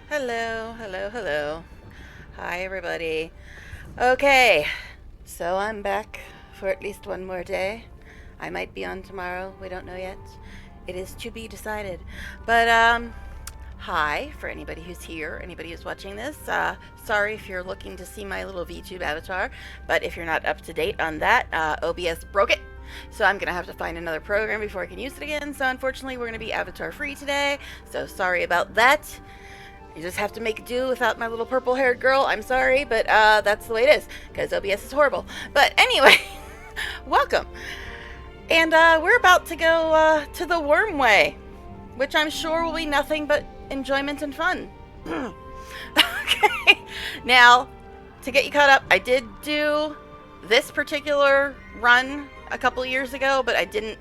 Hello, hello, hello. Hi, everybody. Okay, so I'm back for at least one more day. I might be on tomorrow. We don't know yet. It is to be decided. But, hi for anybody who's here, anybody who's watching this. Sorry if you're looking to see my little VTube avatar, but if you're not up to date on that, OBS broke it. So I'm going to have to find another program before I can use it again. So unfortunately, we're going to be avatar free today. So sorry about that. You just have to make do without my little purple haired girl. I'm sorry, but that's the way it is, because OBS is horrible. But anyway, welcome. And we're about to go to the Worm Way, which I'm sure will be nothing but enjoyment and fun. Okay. Now, to get you caught up, I did do this particular run a couple years ago, but I didn't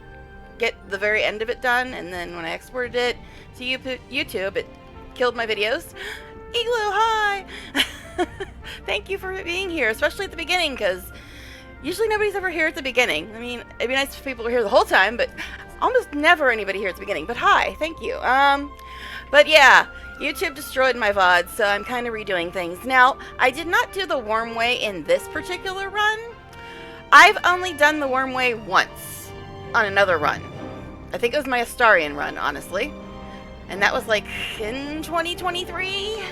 get the very end of it done. And then when I exported it to YouTube, it killed my videos. Igloo, hi! Thank you for being here, especially at the beginning, because usually nobody's ever here at the beginning. I mean, it'd be nice if people were here the whole time, but almost never anybody here at the beginning. But hi, thank you. But yeah, YouTube destroyed my VOD, so I'm kind of redoing things. Now, I did not do the Worm Way in this particular run. I've only done the Worm Way once on another run. I think it was my Astarion run, honestly. And that was like in 2023.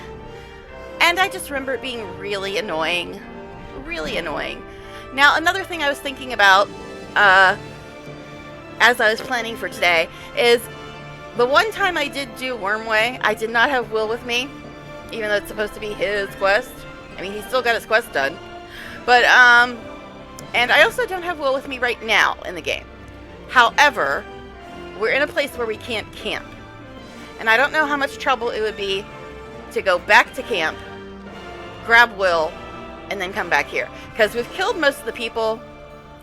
And I just remember it being really annoying. Really annoying. Now, another thing I was thinking about as I was planning for today is the one time I did do Wormway, I did not have Will with me, even though it's supposed to be his quest. I mean, he still got his quest done. But, and I also don't have Will with me right now in the game. However, we're in a place where we can't camp. And I don't know how much trouble it would be to go back to camp, grab Will, and then come back here. Because we've killed most of the people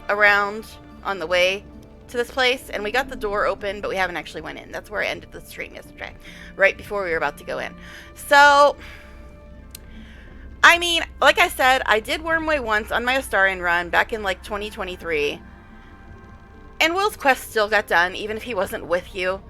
around on the way to this place, and we got the door open, but we haven't actually went in. That's where I ended the stream yesterday, right before we were about to go in. So, I mean, like I said, I did Wormway once on my Astarion run back in like 2023. And Will's quest still got done, even if he wasn't with you.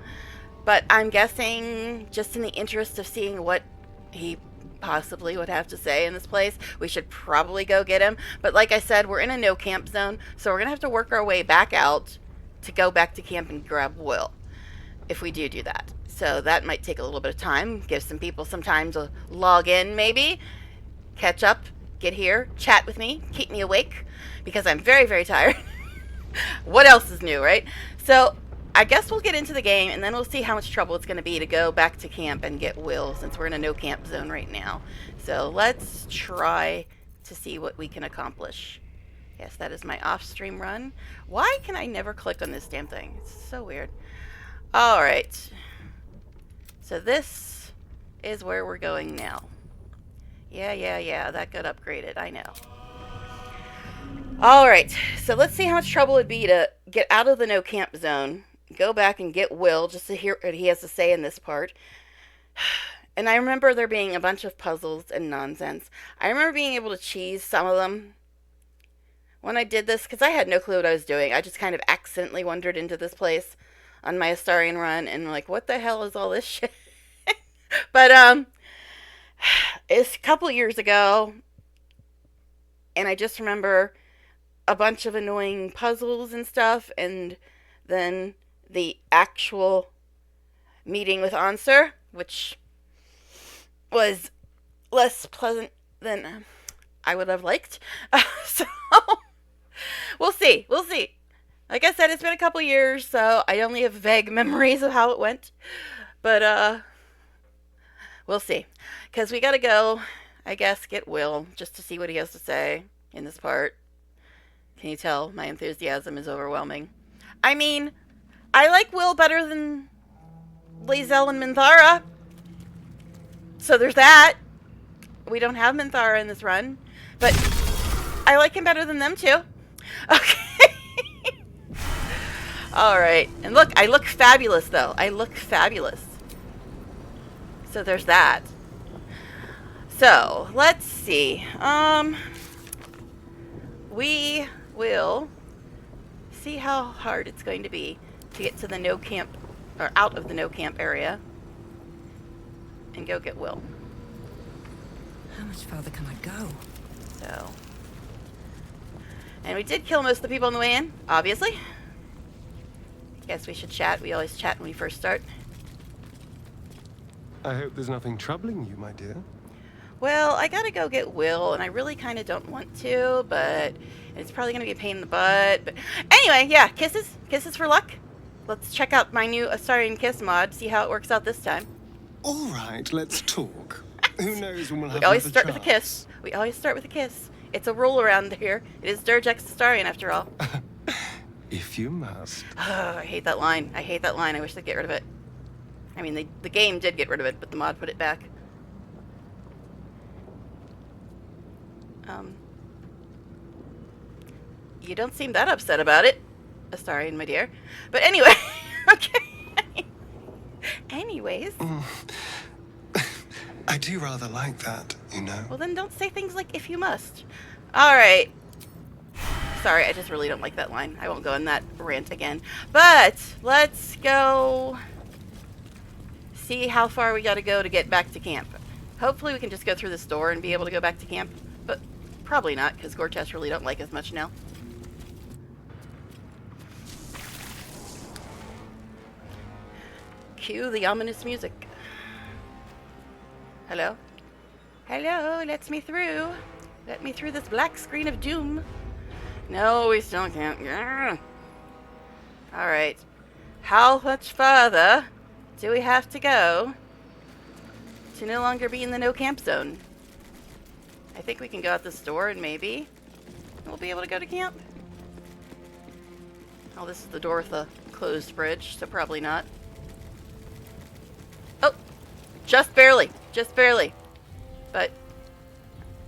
But I'm guessing, just in the interest of seeing what he possibly would have to say in this place, we should probably go get him. But like I said, we're in a no camp zone, so we're going to have to work our way back out to go back to camp and grab Will, if we do that. So that might take a little bit of time, give some people some time to log in maybe, catch up, get here, chat with me, keep me awake, because I'm very, very tired. What else is new, right? So I guess we'll get into the game, and then we'll see how much trouble it's going to be to go back to camp and get Will, since we're in a no-camp zone right now. So let's try to see what we can accomplish. Yes, that is my off-stream run. Why can I never click on this damn thing? It's so weird. Alright. So this is where we're going now. Yeah, that got upgraded, I know. Alright, so let's see how much trouble it'd be to get out of the no-camp zone, go back and get Will, just to hear what he has to say in this part. And I remember there being a bunch of puzzles and nonsense. I remember being able to cheese some of them when I did this, because I had no clue what I was doing. I just kind of accidentally wandered into this place on my Astarion run, and like, what the hell is all this shit? But, it's a couple years ago, and I just remember a bunch of annoying puzzles and stuff, and then the actual meeting with Answer, which was less pleasant than I would have liked. So, we'll see. Like I said, it's been a couple years, so I only have vague memories of how it went. But, we'll see. Because we gotta go, I guess, get Will, just to see what he has to say in this part. Can you tell? My enthusiasm is overwhelming. I mean, I like Will better than Lae'zel and Minthara. So there's that. We don't have Minthara in this run. But I like him better than them too. Okay. Alright. And look, I look fabulous though. I look fabulous. So there's that. So, let's see. We will see how hard it's going to be to get to the no-camp, or out of the no-camp area, and go get Will. How much further can I go? So. And we did kill most of the people on the way in, obviously. Guess we should chat. We always chat when we first start. I hope there's nothing troubling you, my dear. Well, I gotta go get Will, and I really kind of don't want to, but it's probably gonna be a pain in the butt. But anyway, yeah, kisses. Kisses for luck. Let's check out my new Astarion Kiss mod, see how it works out this time. All right, let's talk. Who knows when we'll have We always another start with a kiss. We always start with a kiss. It's a rule around here. It is durgeXastarion, after all. If you must. Oh, I hate that line. I hate that line. I wish they'd get rid of it. I mean, the game did get rid of it, but the mod put it back. You don't seem that upset about it, Astarion, my dear. But anyway, okay. Anyways. I do rather like that, you know. Well, then don't say things like "if you must." All right. Sorry, I just really don't like that line. I won't go in that rant again. But let's go see how far we got to go to get back to camp. Hopefully we can just go through this door and be able to go back to camp. But probably not, because Gore-Tests really don't like as much now. Cue the ominous music. Hello? Hello, let me through. Let me through this black screen of doom. No, we still can't. Yeah. Alright. How much further do we have to go to no longer be in the no camp zone? I think we can go out this door and maybe we'll be able to go to camp. Oh, this is the door with the closed bridge, so probably not. Oh! Just barely. Just barely. But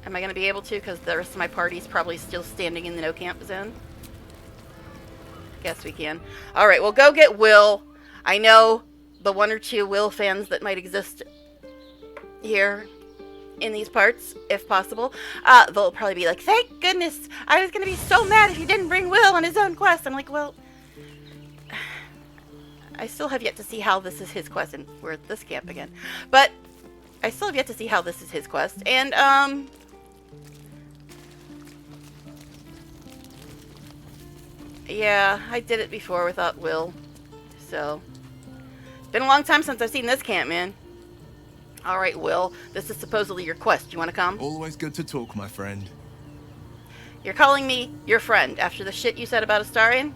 am I going to be able to? Because the rest of my party's probably still standing in the no camp zone. Guess we can. Alright, we'll go get Will. I know the one or two Will fans that might exist here in these parts, if possible. They'll probably be like, thank goodness! I was going to be so mad if you didn't bring Will on his own quest. I'm like, well, I still have yet to see how this is his quest, and we're at this camp again. But I still have yet to see how this is his quest, and, yeah, I did it before without Will, so it's been a long time since I've seen this camp, man. Alright, Will, this is supposedly your quest. You want to come? Always good to talk, my friend. You're calling me your friend after the shit you said about Astarion?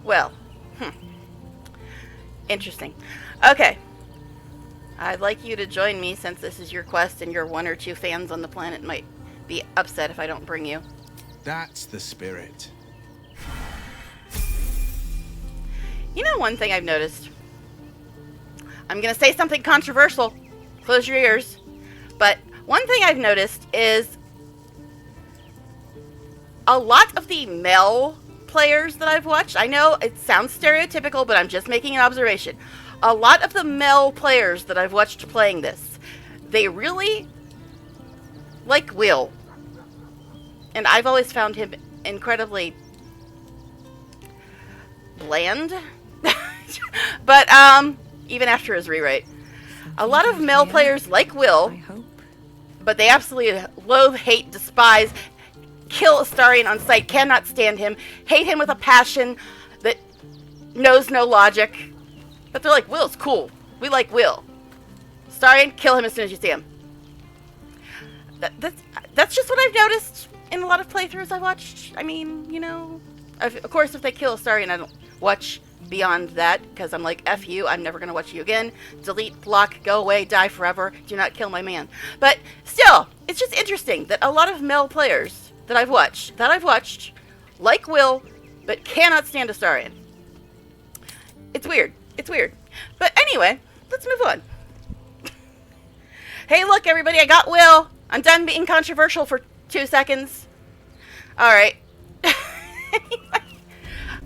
Well, interesting. Okay. I'd like you to join me since this is your quest and your one or two fans on the planet might be upset if I don't bring you. That's the spirit. You know one thing I've noticed? I'm going to say something controversial. Close your ears. But one thing I've noticed is a lot of the male players that I've watched, I know it sounds stereotypical, but I'm just making an observation. A lot of the male players that I've watched playing this, they really like Will. And I've always found him incredibly bland. But, even after his rewrite. A lot of male players like Will, but they absolutely loathe, hate, despise, kill Astarion on sight, cannot stand him, hate him with a passion that knows no logic. But they're like, Will's cool. We like Will. Astarion, kill him as soon as you see him. That's just what I've noticed in a lot of playthroughs I watched. I mean, you know, of course, if they kill Astarion, I don't watch beyond that, because I'm like, F you, I'm never going to watch you again. Delete, block, go away, die forever. Do not kill my man. But still, it's just interesting that a lot of male players that I've watched, like Will, but cannot stand Astarion. It's weird. It's weird. But anyway, let's move on. Hey, look, everybody, I got Will. I'm done being controversial for 2 seconds. Alright. Anyway,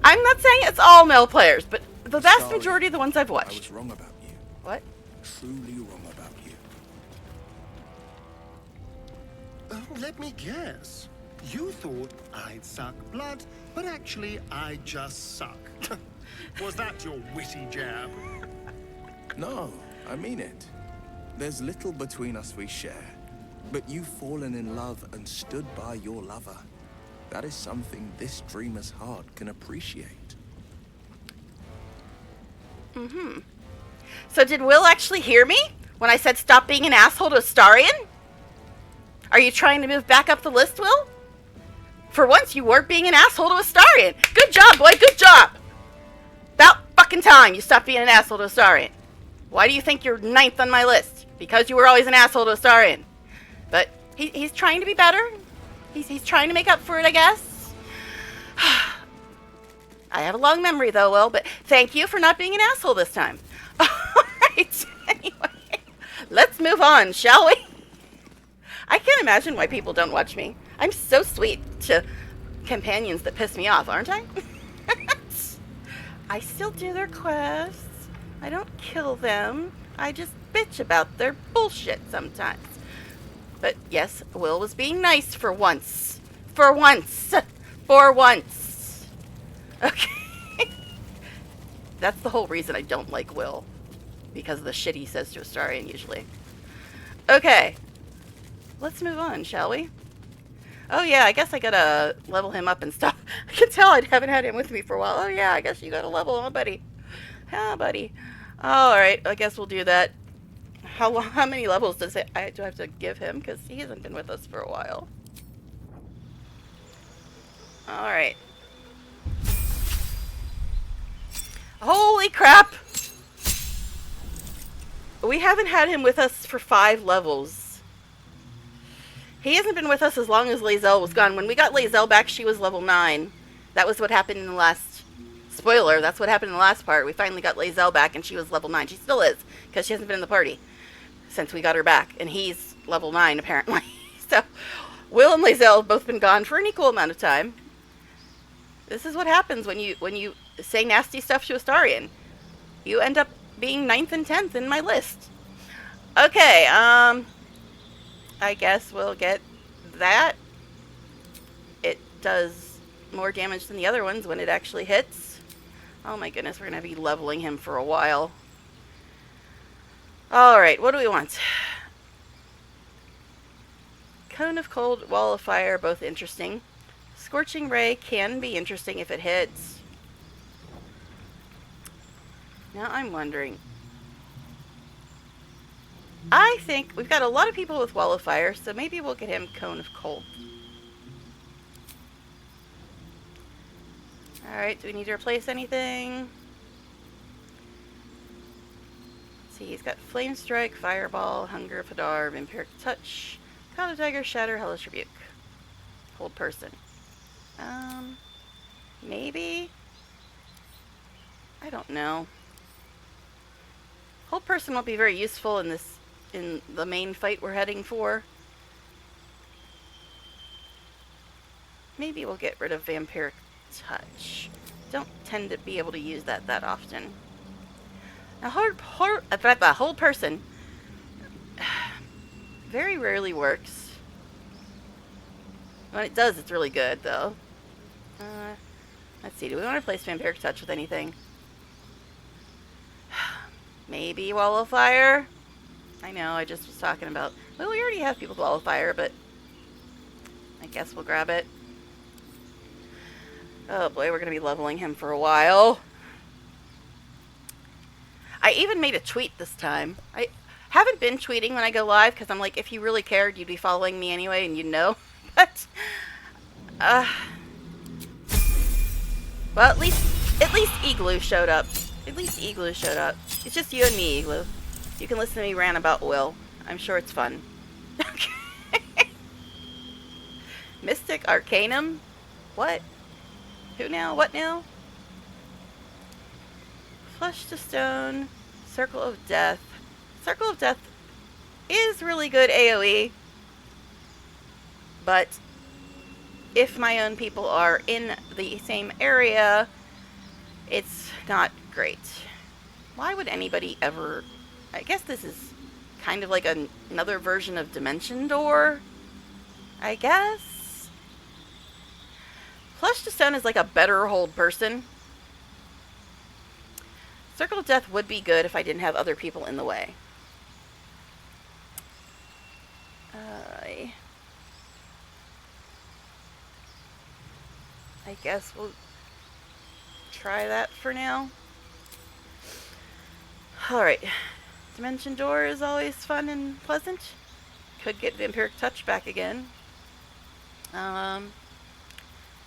I'm not saying it's all male players, but the vast majority of the ones I've watched. I was wrong about you. What? Truly wrong about you. Oh, let me guess. You thought I'd suck blood, but actually I just suck. Was that your witty jab? No, I mean it. There's little between us we share. But you've fallen in love and stood by your lover. That is something this dreamer's heart can appreciate. Mm-hmm. So did Will actually hear me when I said stop being an asshole to Astarion? Are you trying to move back up the list, Will? For once, you weren't being an asshole to Astarion. Good job, boy. Good job. About fucking time you stopped being an asshole to Astarion. Why do you think you're 9th on my list? Because you were always an asshole to Astarion. But he's trying to be better. He's trying to make up for it, I guess. I have a long memory, though, Will, but thank you for not being an asshole this time. Alright, anyway. Let's move on, shall we? I can't imagine why people don't watch me. I'm so sweet to companions that piss me off, aren't I? I still do their quests. I don't kill them. I just bitch about their bullshit sometimes. But yes, Will was being nice for once. For once. For once. Okay. That's the whole reason I don't like Will. Because of the shit he says to Astarion usually. Okay. Let's move on, shall we? Oh yeah, I guess I gotta level him up and stuff. I can tell I haven't had him with me for a while. Oh yeah, I guess you gotta level him up, buddy. Ah, buddy. Alright, I guess we'll do that. How many levels do I have to give him? Because he hasn't been with us for a while. Alright. Holy crap! We haven't had him with us for 5 levels. He hasn't been with us as long as Lae'zel was gone. When we got Lae'zel back, she was level 9. That was what happened in the last... Spoiler, that's what happened in the last part. We finally got Lae'zel back, and she was level 9. She still is, because she hasn't been in the party since we got her back. And he's level 9, apparently. So, Will and Lae'zel have both been gone for an equal amount of time. This is what happens when you say nasty stuff to Astarion. You end up being 9th and 10th in my list. Okay, I guess we'll get that. It does more damage than the other ones when it actually hits. Oh my goodness, we're going to be leveling him for a while. Alright, what do we want? Cone of Cold, Wall of Fire, both interesting. Scorching Ray can be interesting if it hits. Now I'm wondering... I think we've got a lot of people with Wall of Fire, so maybe we'll get him Cone of Cold. Alright, do we need to replace anything? Let's see, he's got Flame Strike, Fireball, Hunger, Fadar, Vampiric Touch, Cloud of Dagger, Shatter, Hellish Rebuke. Hold Person. Maybe? I don't know. Hold Person won't be very useful in the main fight we're heading for. Maybe we'll get rid of Vampiric Touch. Don't tend to be able to use that often. Now, Hold Person very rarely works. When it does, it's really good, though. Let's see, do we want to replace Vampiric Touch with anything? Maybe Wall of Fire? I know, I just was talking about... Well, we already have people with Wall of Fire, but... I guess we'll grab it. Oh boy, we're going to be leveling him for a while. I even made a tweet this time. I haven't been tweeting when I go live, because I'm like, if you really cared, you'd be following me anyway, and you'd know. But... well, at least Igloo showed up. At least Igloo showed up. It's just you and me, Igloo. You can listen to me rant about Will. I'm sure it's fun. Okay. Mystic Arcanum? What? Who now? What now? Flesh to Stone. Circle of Death. Circle of Death is really good AoE. But if my own people are in the same area, it's not great. Why would anybody ever... I guess this is kind of like another version of Dimension Door, I guess? Flesh to Stone is like a better Hold Person. Circle of Death would be good if I didn't have other people in the way. I guess we'll try that for now. Alright. Dimension Door is always fun and pleasant. Could get Vampiric Touch back again. How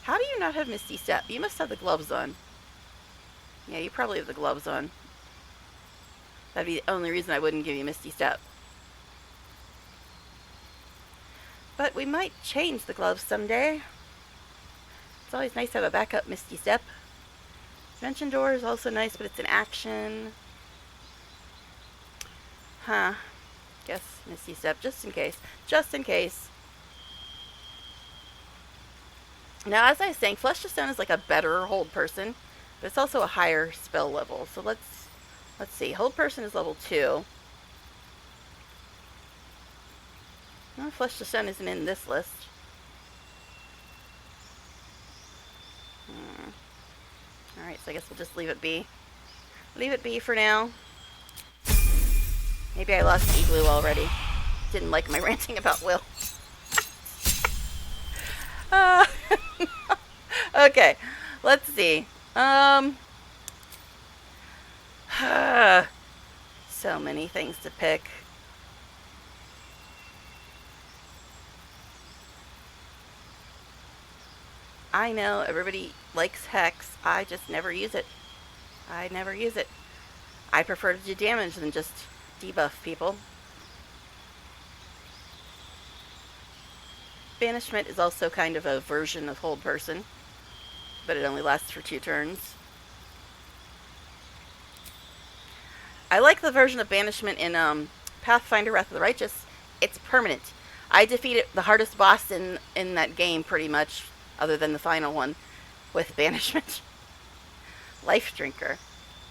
do you not have Misty Step? You must have the gloves on. Yeah, you probably have the gloves on. That'd be the only reason I wouldn't give you Misty Step. But we might change the gloves someday. It's always nice to have a backup Misty Step. Dimension Door is also nice, but it's an action. Huh. Guess Misty Step, just in case. Just in case. Now, as I was saying, Flesh to Stone is like a better hold person, but it's also a higher spell level. So let's see. Hold person is level 2. No, Flesh to Stone isn't in this list. Alright, so I guess we'll just leave it be. Leave it be for now. Maybe I lost Igloo already. Didn't like my ranting about Will. Okay, let's see. So many things to pick. I know everybody likes Hex. I just never use it. I never use it. I prefer to do damage than just debuff people. Banishment is also kind of a version of Hold Person, but it only lasts for 2 turns. I like the version of Banishment in Pathfinder Wrath of the Righteous. It's permanent. I defeated the hardest boss in that game pretty much, other than the final one, with Banishment. Life Drinker.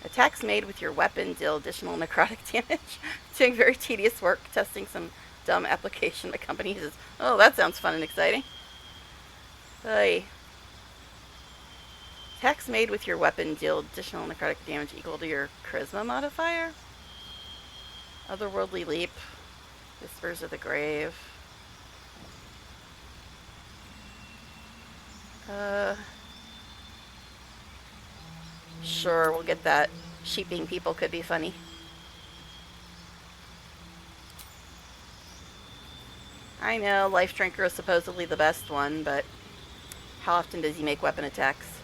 Attacks made with your weapon deal additional necrotic damage. Doing very tedious work, testing some dumb application my company uses. Oh, that sounds fun and exciting. Hey. Attacks made with your weapon deal additional necrotic damage equal to your charisma modifier. Otherworldly Leap. Whispers of the Grave. Sure, we'll get that. Sheeping people could be funny. I know, Life Drinker is supposedly the best one, but how often does he make weapon attacks?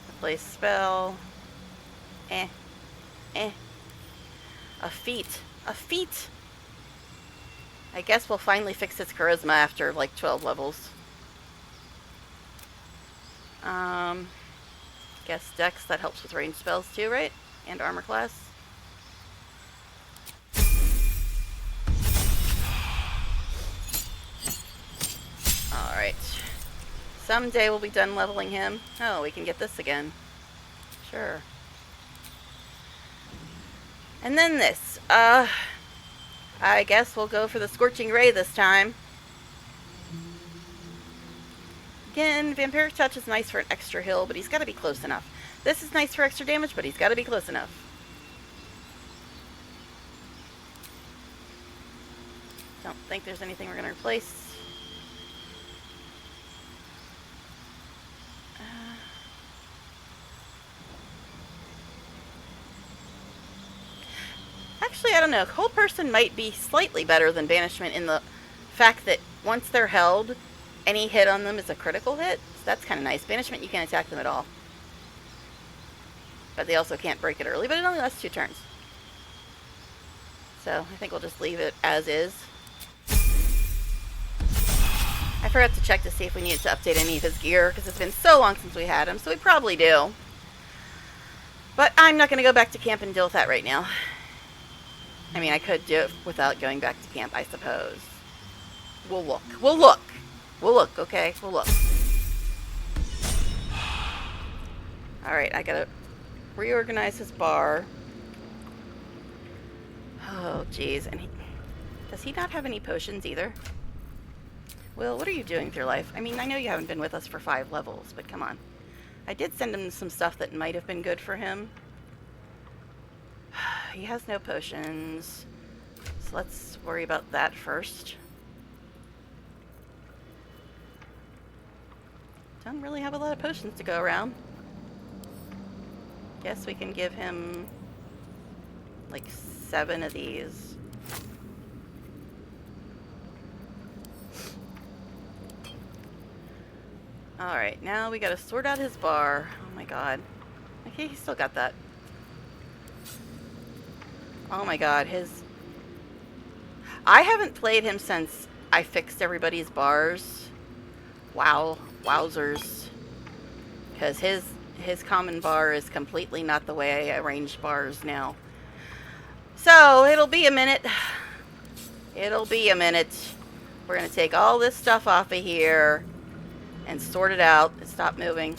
Replace spell. A feat. A feat! I guess we'll finally fix his charisma after like 12 levels. Guess Dex, that helps with range spells too, right? And armor class. Alright. Someday we'll be done leveling him. Oh, we can get this again. Sure. And then this. I guess we'll go for the Scorching Ray this time. Again, Vampiric Touch is nice for an extra heal, but he's got to be close enough. This is nice for extra damage, but he's got to be close enough. Don't think there's anything we're going to replace. Actually, I don't know. Hold Person might be slightly better than Banishment in the fact that once they're held, any hit on them is a critical hit. So that's kind of nice. Banishment, you can't attack them at all. But they also can't break it early, but it only lasts 2 turns. So I think we'll just leave it as is. I forgot to check to see if we needed to update any of his gear, because it's been so long since we had him, so we probably do. But I'm not going to go back to camp and deal with that right now. I mean, I could do it without going back to camp, I suppose. We'll look. We'll look. We'll look, okay? We'll look. Alright, I gotta reorganize his bar. Oh, jeez. And does he not have any potions either? Will, what are you doing with your life? I mean, I know you haven't been with us for 5 levels, but come on. I did send him some stuff that might have been good for him. He has no potions. let's worry about that first. Don't really have a lot of potions to go around. Guess we can give him like 7 of these. Alright, now we gotta sort out his bar. Oh my god. Okay, he's still got that. Oh my god, I haven't played him since I fixed everybody's bars. Wow. Wowzers. Because his common bar is completely not the way I arrange bars now. So, it'll be a minute. It'll be a minute. We're going to take all this stuff off of here and sort it out and stop moving.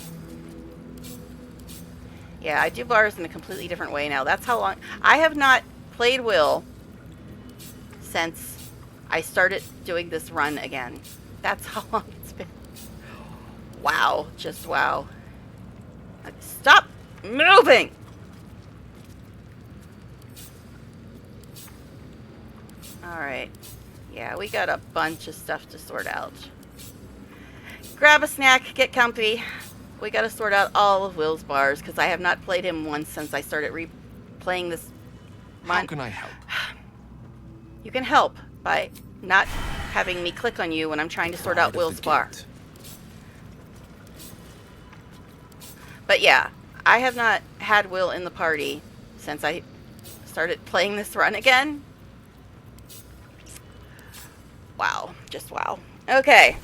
Yeah, I do bars in a completely different way now. That's how long... I have not played Will since I started doing this run again. That's how long it's been. Wow. Just wow. Stop moving! Alright. Yeah, we got a bunch of stuff to sort out. Grab a snack, get comfy. We gotta sort out all of Will's bars, because I have not played him once since I started replaying this run. How can I help? You can help by not having me click on you when I'm trying to sort out Will's bar. But yeah, I have not had Will in the party since I started playing this run again. Wow, just wow. Okay.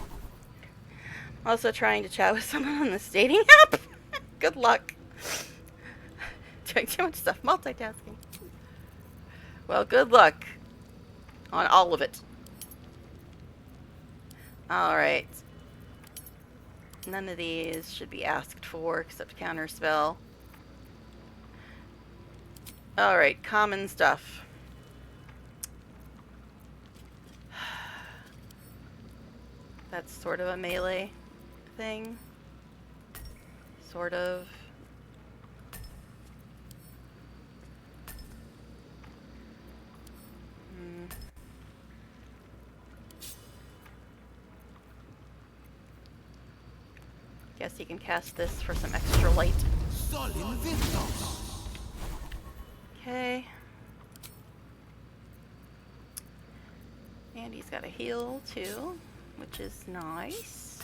Also trying to chat with someone on this dating app. Good luck. Doing too much stuff, multitasking. Well, good luck on all of it. Alright. None of these should be asked for except counterspell. Alright, common stuff. That's sort of a melee thing. Sort of. Guess he can cast this for some extra light. Okay. And he's got a heal too, which is nice.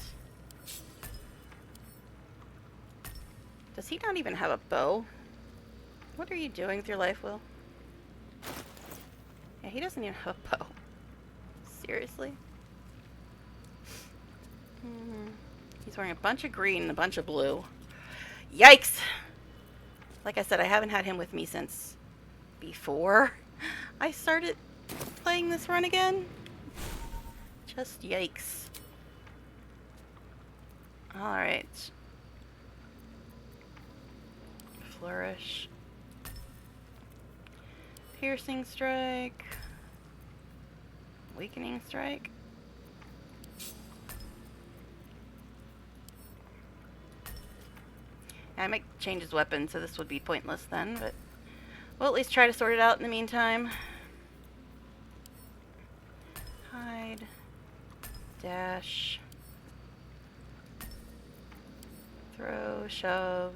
Does he not even have a bow? What are you doing with your life, Will? Yeah, he doesn't even have a bow. Seriously? He's wearing a bunch of green and a bunch of blue. Yikes! Like I said, I haven't had him with me since before I started playing this run again. Just yikes. Alright. Flourish. Piercing strike. Weakening strike. I might change his weapon, so this would be pointless then, but we'll at least try to sort it out in the meantime. Hide. Dash. Throw, shove.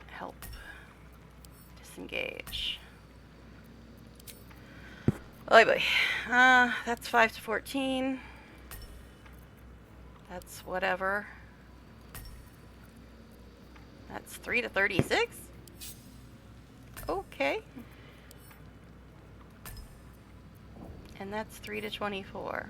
Help. Disengage. Oh boy. That's 5 to 14. That's whatever. That's 3 to 36? Okay. And that's 3 to 24.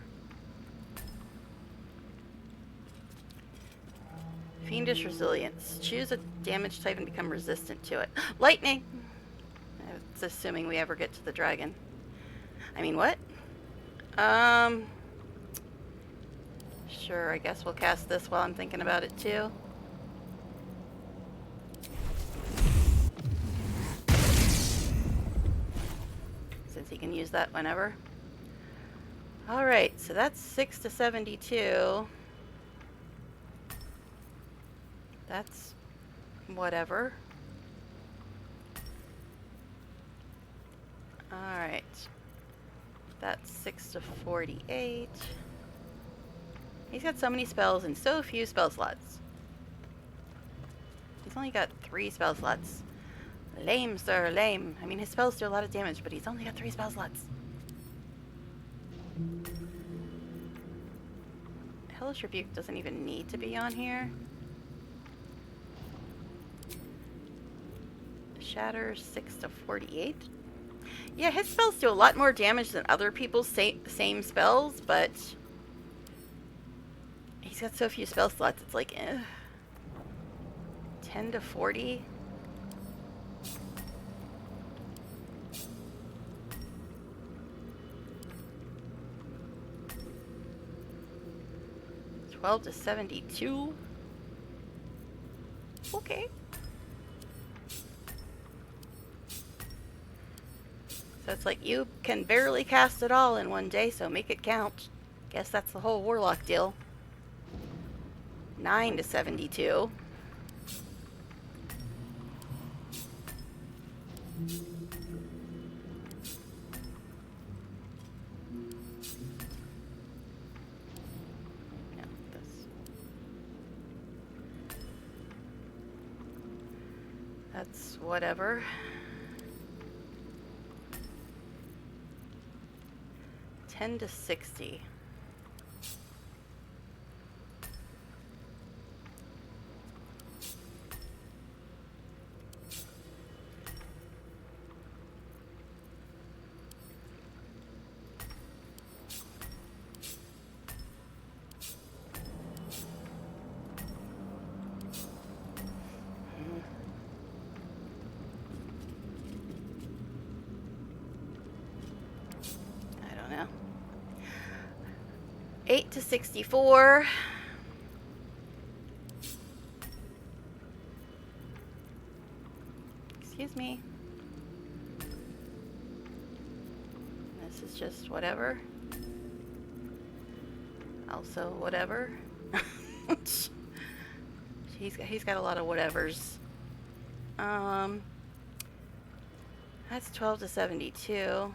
Fiendish resilience. Choose a damage type and become resistant to it. Lightning! It's assuming we ever get to the dragon. I mean, what? Sure, I guess we'll cast this while I'm thinking about it too. Since he can use that whenever. Alright, so that's 6 to 72. That's whatever. Alright. That's 6 to 48. He's got so many spells and so few spell slots. He's only got 3 spell slots. Lame, sir, lame. I mean, his spells do a lot of damage, but he's only got 3 spell slots. Hellish Rebuke doesn't even need to be on here. Shatter 6 to 48. Yeah, his spells do a lot more damage than other people's same spells, but he's got so few spell slots, it's like, 10 to 40? $12 to 72? Okay. So it's like, you can barely cast it all in one day, so make it count. Guess that's the whole warlock deal. 9 to 72. No, that's whatever. 10 to 60. I don't know. 8 to 64. Excuse me. This is just whatever. Also whatever. He's got a lot of whatevers. That's 12 to 72.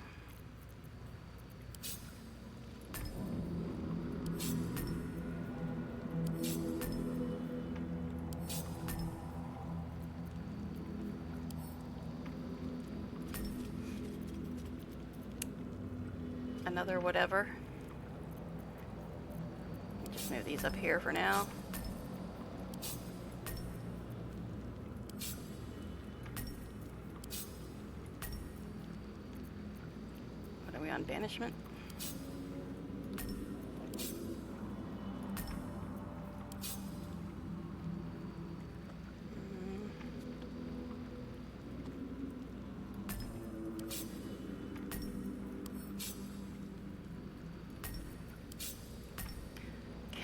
Another whatever. Just move these up here for now. What are we on, banishment?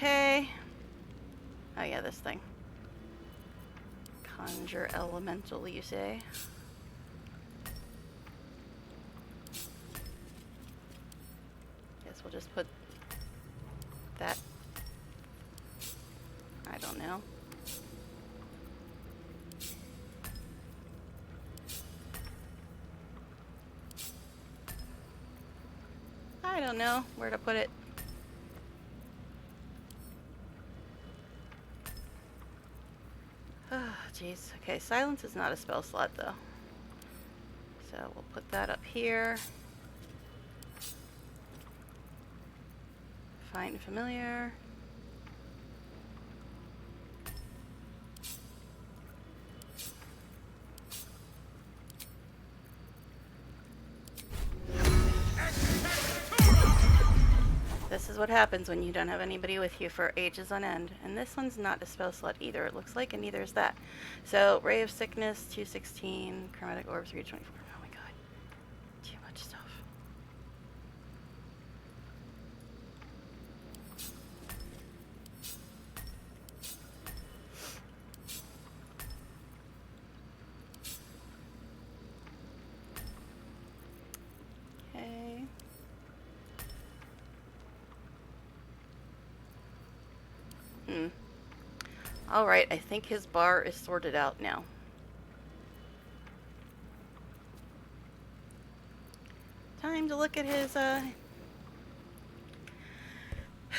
Okay. Oh yeah, this thing. Conjure elemental, you say? Guess we'll just put that. I don't know. I don't know where to put it. Oh, jeez. Okay, silence is not a spell slot, though. So we'll put that up here. Find familiar. This is what happens when you don't have anybody with you for ages on end. And this one's not a spell slot either, it looks like, and neither is that. So, Ray of Sickness, 216, Chromatic Orb, 324. Oh my god. Too much stuff. Okay. Alright, I think his bar is sorted out now. to look at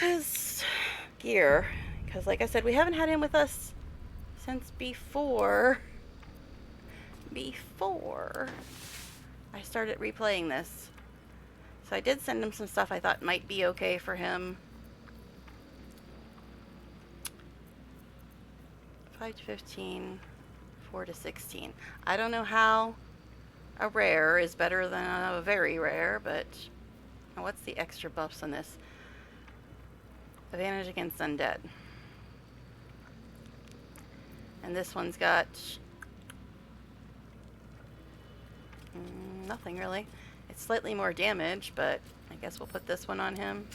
his gear, because like I said, we haven't had him with us since before I started replaying this. So I did send him some stuff I thought might be okay for him. 5 to 15, 4 to 16. I don't know how a rare is better than a very rare, but what's the extra buffs on this? Advantage against undead. And this one's got nothing really. It's slightly more damage, but I guess we'll put this one on him.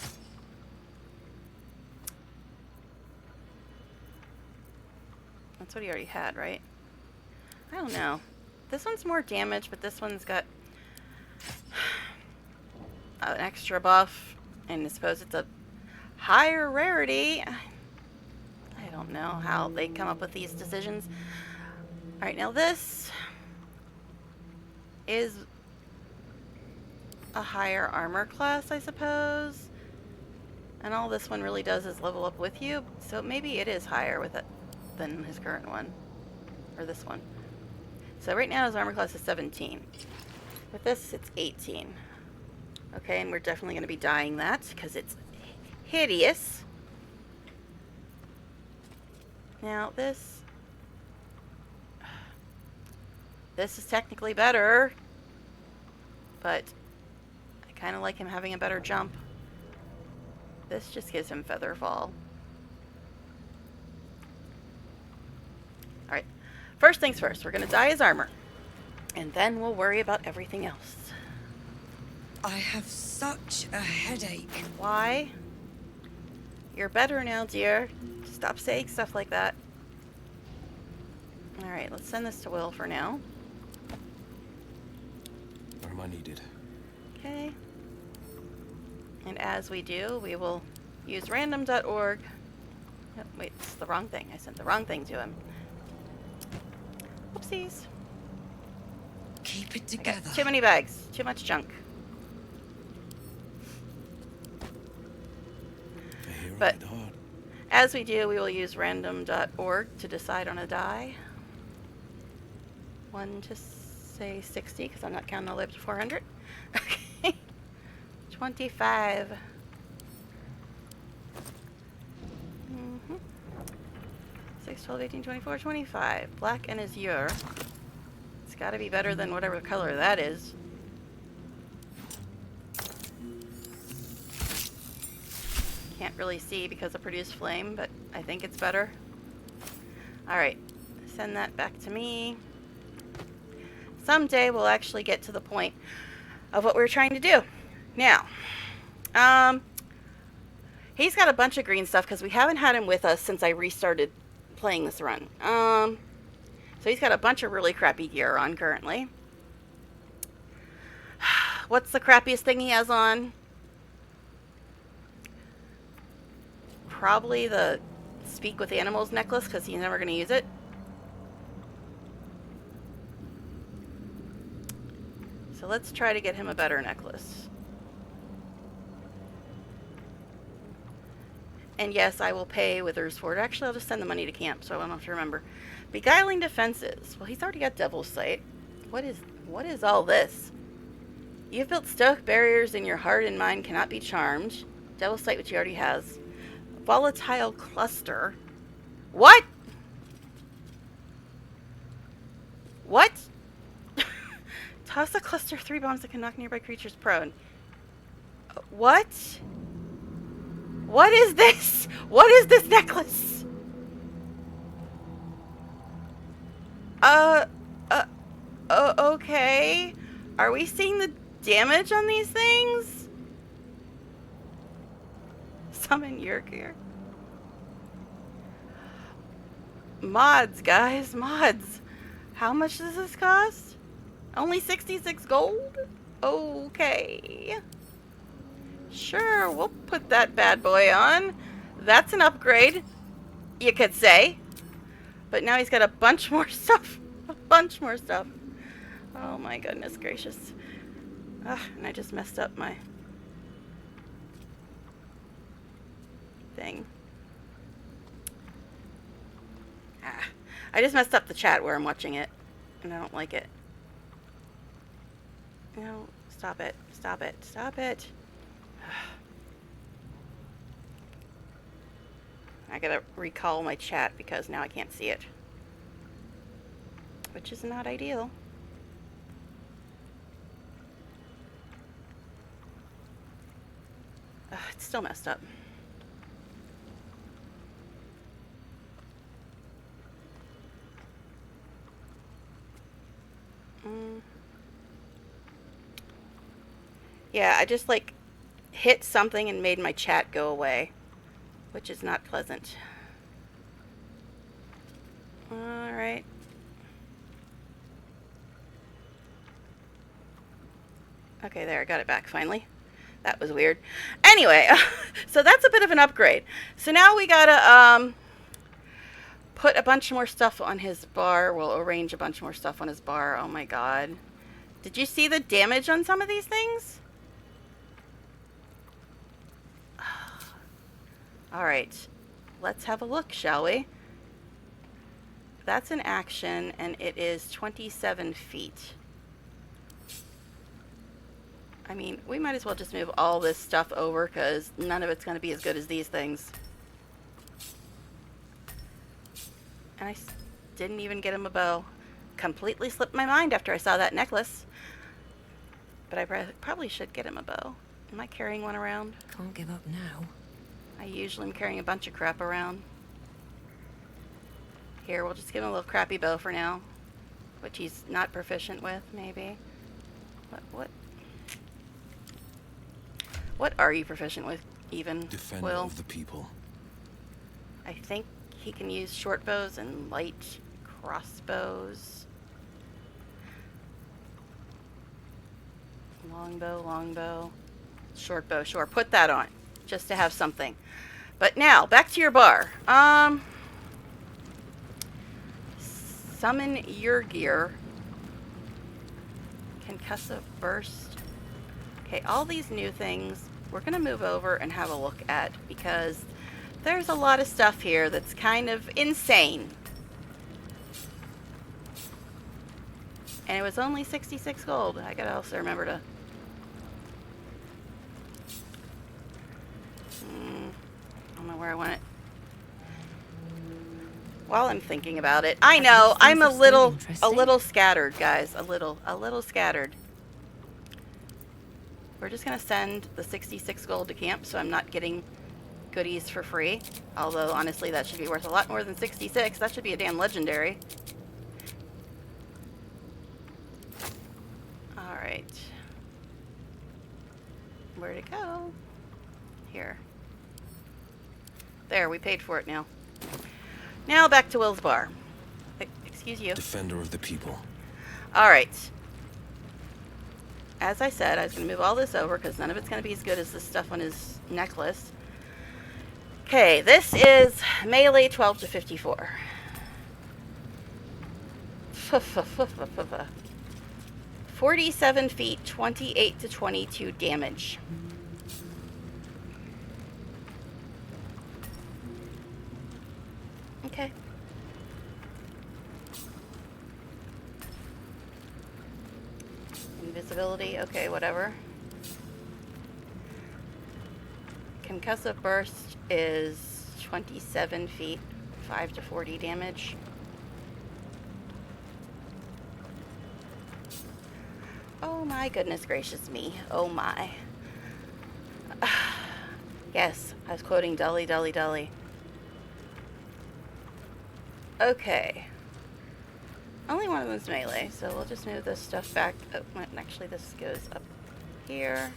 That's what he already had, right? I don't know. This one's more damage, but this one's got an extra buff, and I suppose it's a higher rarity. I don't know how they come up with these decisions. Alright, now this is a higher armor class, I suppose. And all this one really does is level up with you, so maybe it is higher with it than his current one. Or this one. So right now his armor class is 17. With this, it's 18. Okay, and we're definitely going to be dyeing that because it's hideous. Now this is technically better, but I kind of like him having a better jump. This just gives him feather fall. Alright, first things first, we're going to dye his armor, and then we'll worry about everything else. I have such a headache. Why? You're better now, dear. Stop saying stuff like that. Alright, let's send this to Will for now. Where am I needed? Okay. And as we do, we will use random.org. Oh, wait, it's the wrong thing. I sent the wrong thing to him. Oopsies. Keep it I got together. too many bags. Too much junk. But as we do, we will use random.org to decide on a die. 1 to say 60, because I'm not counting all the way up to 400. Okay. 25. 6, 12, 18, 24, 25. Black and azure. It's got to be better than whatever color that is. Can't really see because of produce flame, but I think it's better. Alright, send that back to me. Someday we'll actually get to the point of what we're trying to do. Now, he's got a bunch of green stuff because we haven't had him with us since I restarted playing this run. So he's got a bunch of really crappy gear on currently. What's the crappiest thing he has on? Probably the Speak with Animals necklace, because he's never going to use it. So let's try to get him a better necklace. And yes, I will pay Withers for it. Actually, I'll just send the money to camp, so I won't have to remember. Beguiling defenses. Well, he's already got Devil's Sight. What is all this? You've built stoic barriers and your heart and mind cannot be charmed. Devil's Sight, which he already has. Volatile cluster. What? What? Toss a cluster of 3 bombs that can knock nearby creatures prone. What? What is this? What is this necklace? Okay. Are we seeing the damage on these things? Summon your gear. Mods, guys, mods. How much does this cost? Only 66 gold? Okay. Sure, we'll put that bad boy on. That's an upgrade, you could say. But now he's got a bunch more stuff. A bunch more stuff. Oh my goodness gracious. Ugh, and I just messed up my thing. I just messed up the chat where I'm watching it, and I don't like it. No, stop it. Stop it. Stop it. I gotta recall my chat because now I can't see it. Which is not ideal. It's still messed up. Yeah, I just like hit something and made my chat go away, which is not pleasant. Alright. Okay, there, I got it back finally. That was weird. Anyway, so that's a bit of an upgrade. So now we gotta put a bunch more stuff on his bar. We'll arrange a bunch more stuff on his bar. Oh my god. Did you see the damage on some of these things? Alright, let's have a look, shall we? That's an action, and it is 27 feet. I mean, we might as well just move all this stuff over, because none of it's going to be as good as these things. And I didn't even get him a bow. Completely slipped my mind after I saw that necklace. But I probably should get him a bow. Am I carrying one around? Can't give up now. I usually am carrying a bunch of crap around. Here, we'll just give him a little crappy bow for now. Which he's not proficient with, maybe. What are you proficient with, even, Defender Will? of the people. I think he can use short bows and light crossbows. Longbow. Short bow, sure. Put that on, just to have something. But now, back to your bar. Summon your gear. Concussive burst. Okay, all these new things we're going to move over and have a look at, because there's a lot of stuff here that's kind of insane. And it was only 66 gold. I gotta also remember to... I don't know where I want it. While I'm thinking about it, I know I'm a little scattered, guys. A little scattered. We're just gonna send the 66 gold to camp, so I'm not getting goodies for free. Although honestly, that should be worth a lot more than 66. That should be a damn legendary. All right. Where'd it go? Here. There, we paid for it now. Now back to Will's bar. Excuse you. Defender of the people. All right. As I said, I was going to move all this over because none of it's going to be as good as the stuff on his necklace. Okay, this is melee 12 to 54. 47 feet, 28 to 22 damage. Okay. Invisibility, okay, whatever. Concussive burst is 27 feet, 5 to 40 damage. Oh my goodness gracious me. Oh my. Yes, I was quoting Dully, Dully, Dully. Okay. Only one of them's melee, so we'll just move this stuff back. Oh, actually, this goes up here.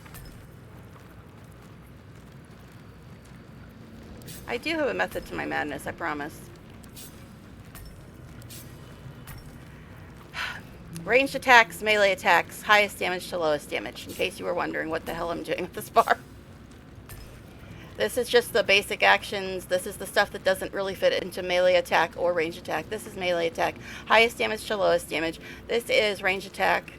I do have a method to my madness, I promise. Ranged attacks, melee attacks, highest damage to lowest damage, in case you were wondering what the hell I'm doing with this bar. This is just the basic actions. This is the stuff that doesn't really fit into melee attack or range attack. This is melee attack. Highest damage to lowest damage. This is range attack.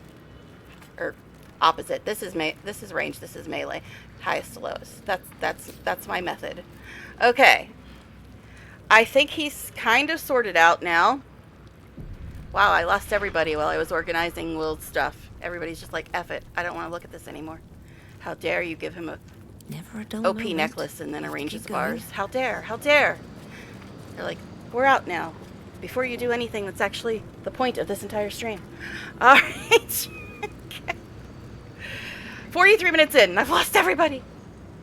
Or opposite. This is range, this is melee. Highest to lowest. That's my method. Okay. I think he's kind of sorted out now. Wow, I lost everybody while I was organizing Will's stuff. Everybody's just like, F it. I don't want to look at this anymore. How dare you give him a Never a dull OP moment. necklace and then arrange his Keep going. bars. How dare? How dare? They're like, we're out now. Before you do anything that's actually the point of this entire stream. Alright. Okay. 43 minutes in and I've lost everybody.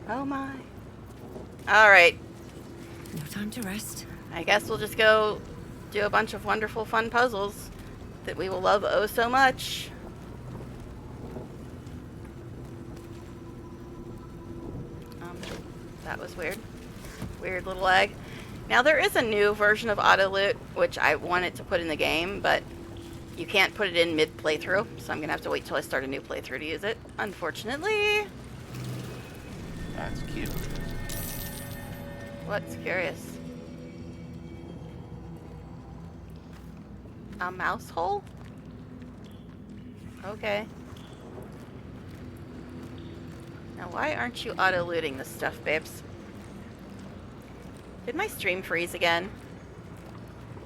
Oh my. Alright. No time to rest. I guess we'll just go do a bunch of wonderful fun puzzles that we will love oh so much. That was weird. Weird little lag. Now there is a new version of auto loot, which I wanted to put in the game, but you can't put it in mid playthrough, so I'm gonna have to wait till I start a new playthrough to use it, unfortunately. That's cute. What's curious? A mouse hole? Okay. Now why aren't you auto-looting this stuff, babes? Did my stream freeze again?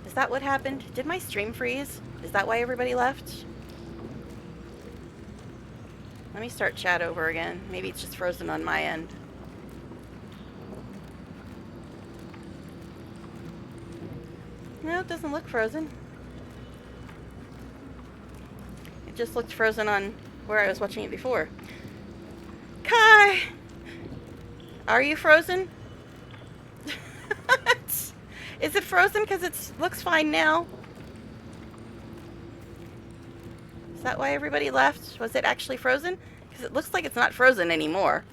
Is that what happened? Did my stream freeze? Is that why everybody left? Let me start chat over again. Maybe it's just frozen on my end. No, it doesn't look frozen. It just looked frozen on where I was watching it before. Kai! Are you frozen? Is it frozen because it looks fine now? Is that why everybody left? Was it actually frozen? Because it looks like it's not frozen anymore.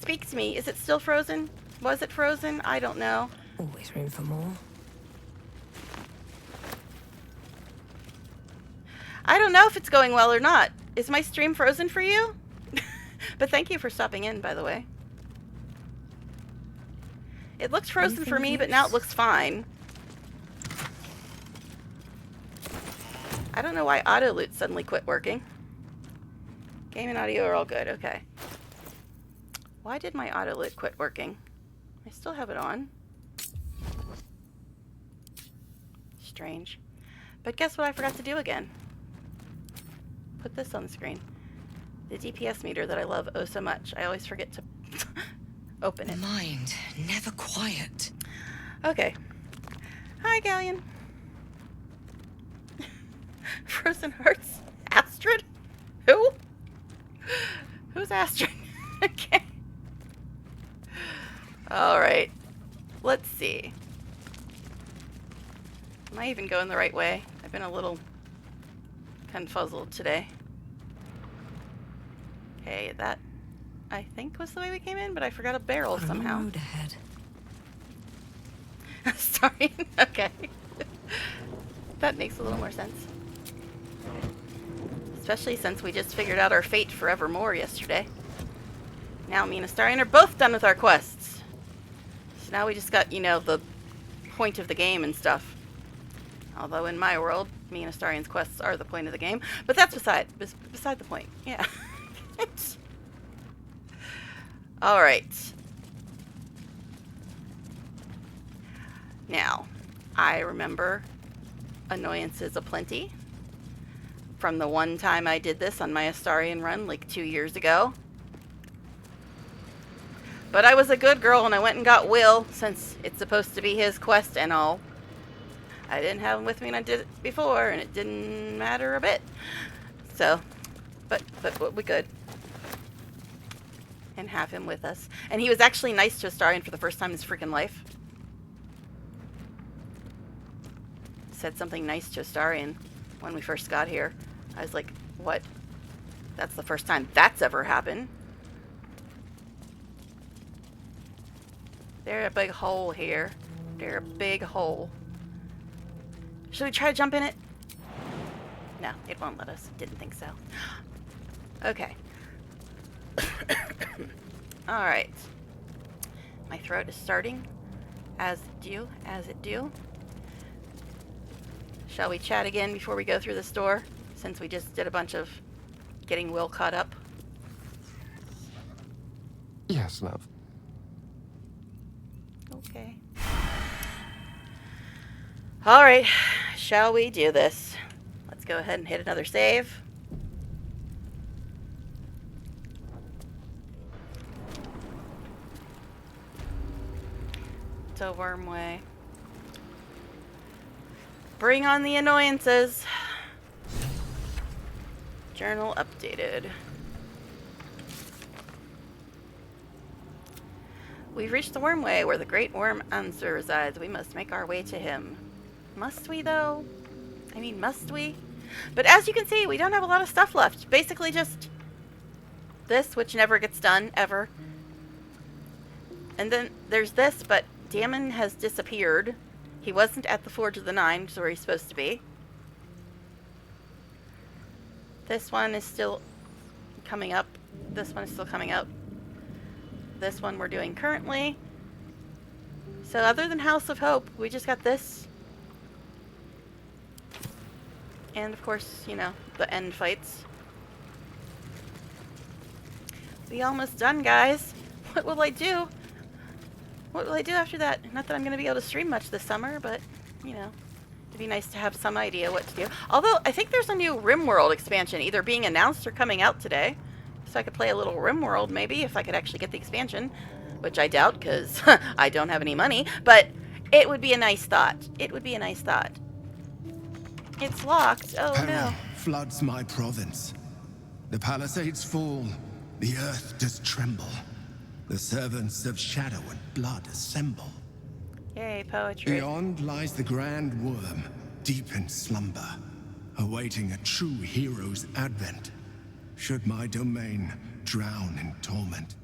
Speak to me. Is it still frozen? Was it frozen? I don't know. Always room for more. I don't know if it's going well or not. Is my stream frozen for you? But thank you for stopping in, by the way. It looks frozen for me, but now it looks fine. I don't know why auto loot suddenly quit working. Game and audio are all good. Okay. Why did my auto loot quit working? I still have it on. Strange. But guess what I forgot to do again? Put this on the screen. The DPS meter that I love oh so much. I always forget to open it. Mind never quiet. Okay. Hi, Galleon. Frozen Hearts? Astrid? Who? Who's Astrid? Okay. Alright. Let's see. Am I even going the right way? I've been a little confuzzled today. Okay, that I think was the way we came in, but I forgot a barrel Got a long somehow. road ahead. Sorry. Okay. That makes a little more sense. Especially since we just figured out our fate forevermore yesterday. Now me and Astarion are both done with our quests. So now we just got, you know, the point of the game and stuff. Although in my world, me and Astarion's quests are the point of the game. But that's beside the point. Yeah. Alright. Now, I remember annoyances aplenty from the one time I did this on my Astarion run like 2 years ago. But I was a good girl and I went and got Will, since it's supposed to be his quest and all. I didn't have him with me and I did it before, and it didn't matter a bit. So, but we could. And have him with us. And he was actually nice to Astarion for the first time in his freaking life. Said something nice to Astarion when we first got here. I was like, what? That's the first time that's ever happened. There's a big hole here. There's a big hole. Should we try to jump in it? No, it won't let us. Didn't think so. Okay. Alright. My throat is starting as it do. Shall we chat again before we go through this door? Since we just did a bunch of getting Will caught up. Yes, love. Okay. Alright, shall we do this? Let's go ahead and hit another save. To Wormway. Bring on the annoyances. Journal updated. We've reached the Wormway, where the great worm Answer resides. We must make our way to him. Must we, though? I mean, must we? But as you can see, we don't have a lot of stuff left. Basically just this, which never gets done, ever. And then there's this, but Damon has disappeared. He wasn't at the Forge of the Nine, which is where he's supposed to be. This one is still coming up. This one is still coming up. This one we're doing currently. So other than House of Hope, we just got this. And of course, you know, the end fights. We almost done, guys. What will I do? What will I do after that? Not that I'm going to be able to stream much this summer, but, you know, it'd be nice to have some idea what to do. Although, I think there's a new RimWorld expansion either being announced or coming out today. So I could play a little RimWorld, maybe, if I could actually get the expansion. Which I doubt, because I don't have any money. But it would be a nice thought. It would be a nice thought. It's locked. Oh, Peril no. floods my province. The palisades fall. The earth does tremble. The servants of shadow and blood assemble. Yay, poetry. Beyond lies the grand worm, deep in slumber, awaiting a true hero's advent, should my domain drown in torment.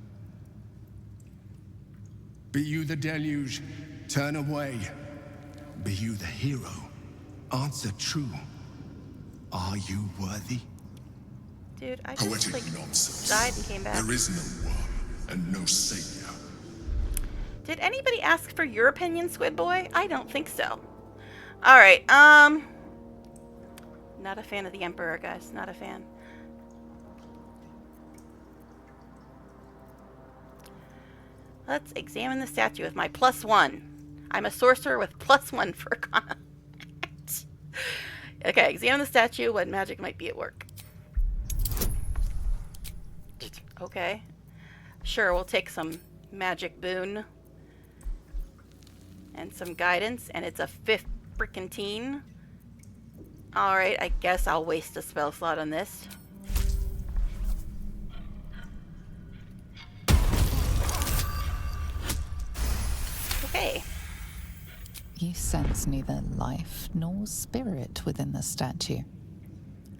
Be you the deluge, turn away. Be you the hero, answer true. Are you worthy? Dude, I just, Poetic like, nonsense. died and came back. There is no worm and no savior. Did anybody ask for your opinion, Squid Boy? I don't think so. Alright, not a fan of the Emperor, guys. Not a fan. Let's examine the statue with my +1. I'm a sorcerer with +1 for Arcana. Okay, examine the statue. What magic might be at work? Okay. Sure, we'll take some magic boon. And some guidance. And it's a 5th frickin' teen. Alright, I guess I'll waste a spell slot on this. Okay. You sense neither life nor spirit within the statue.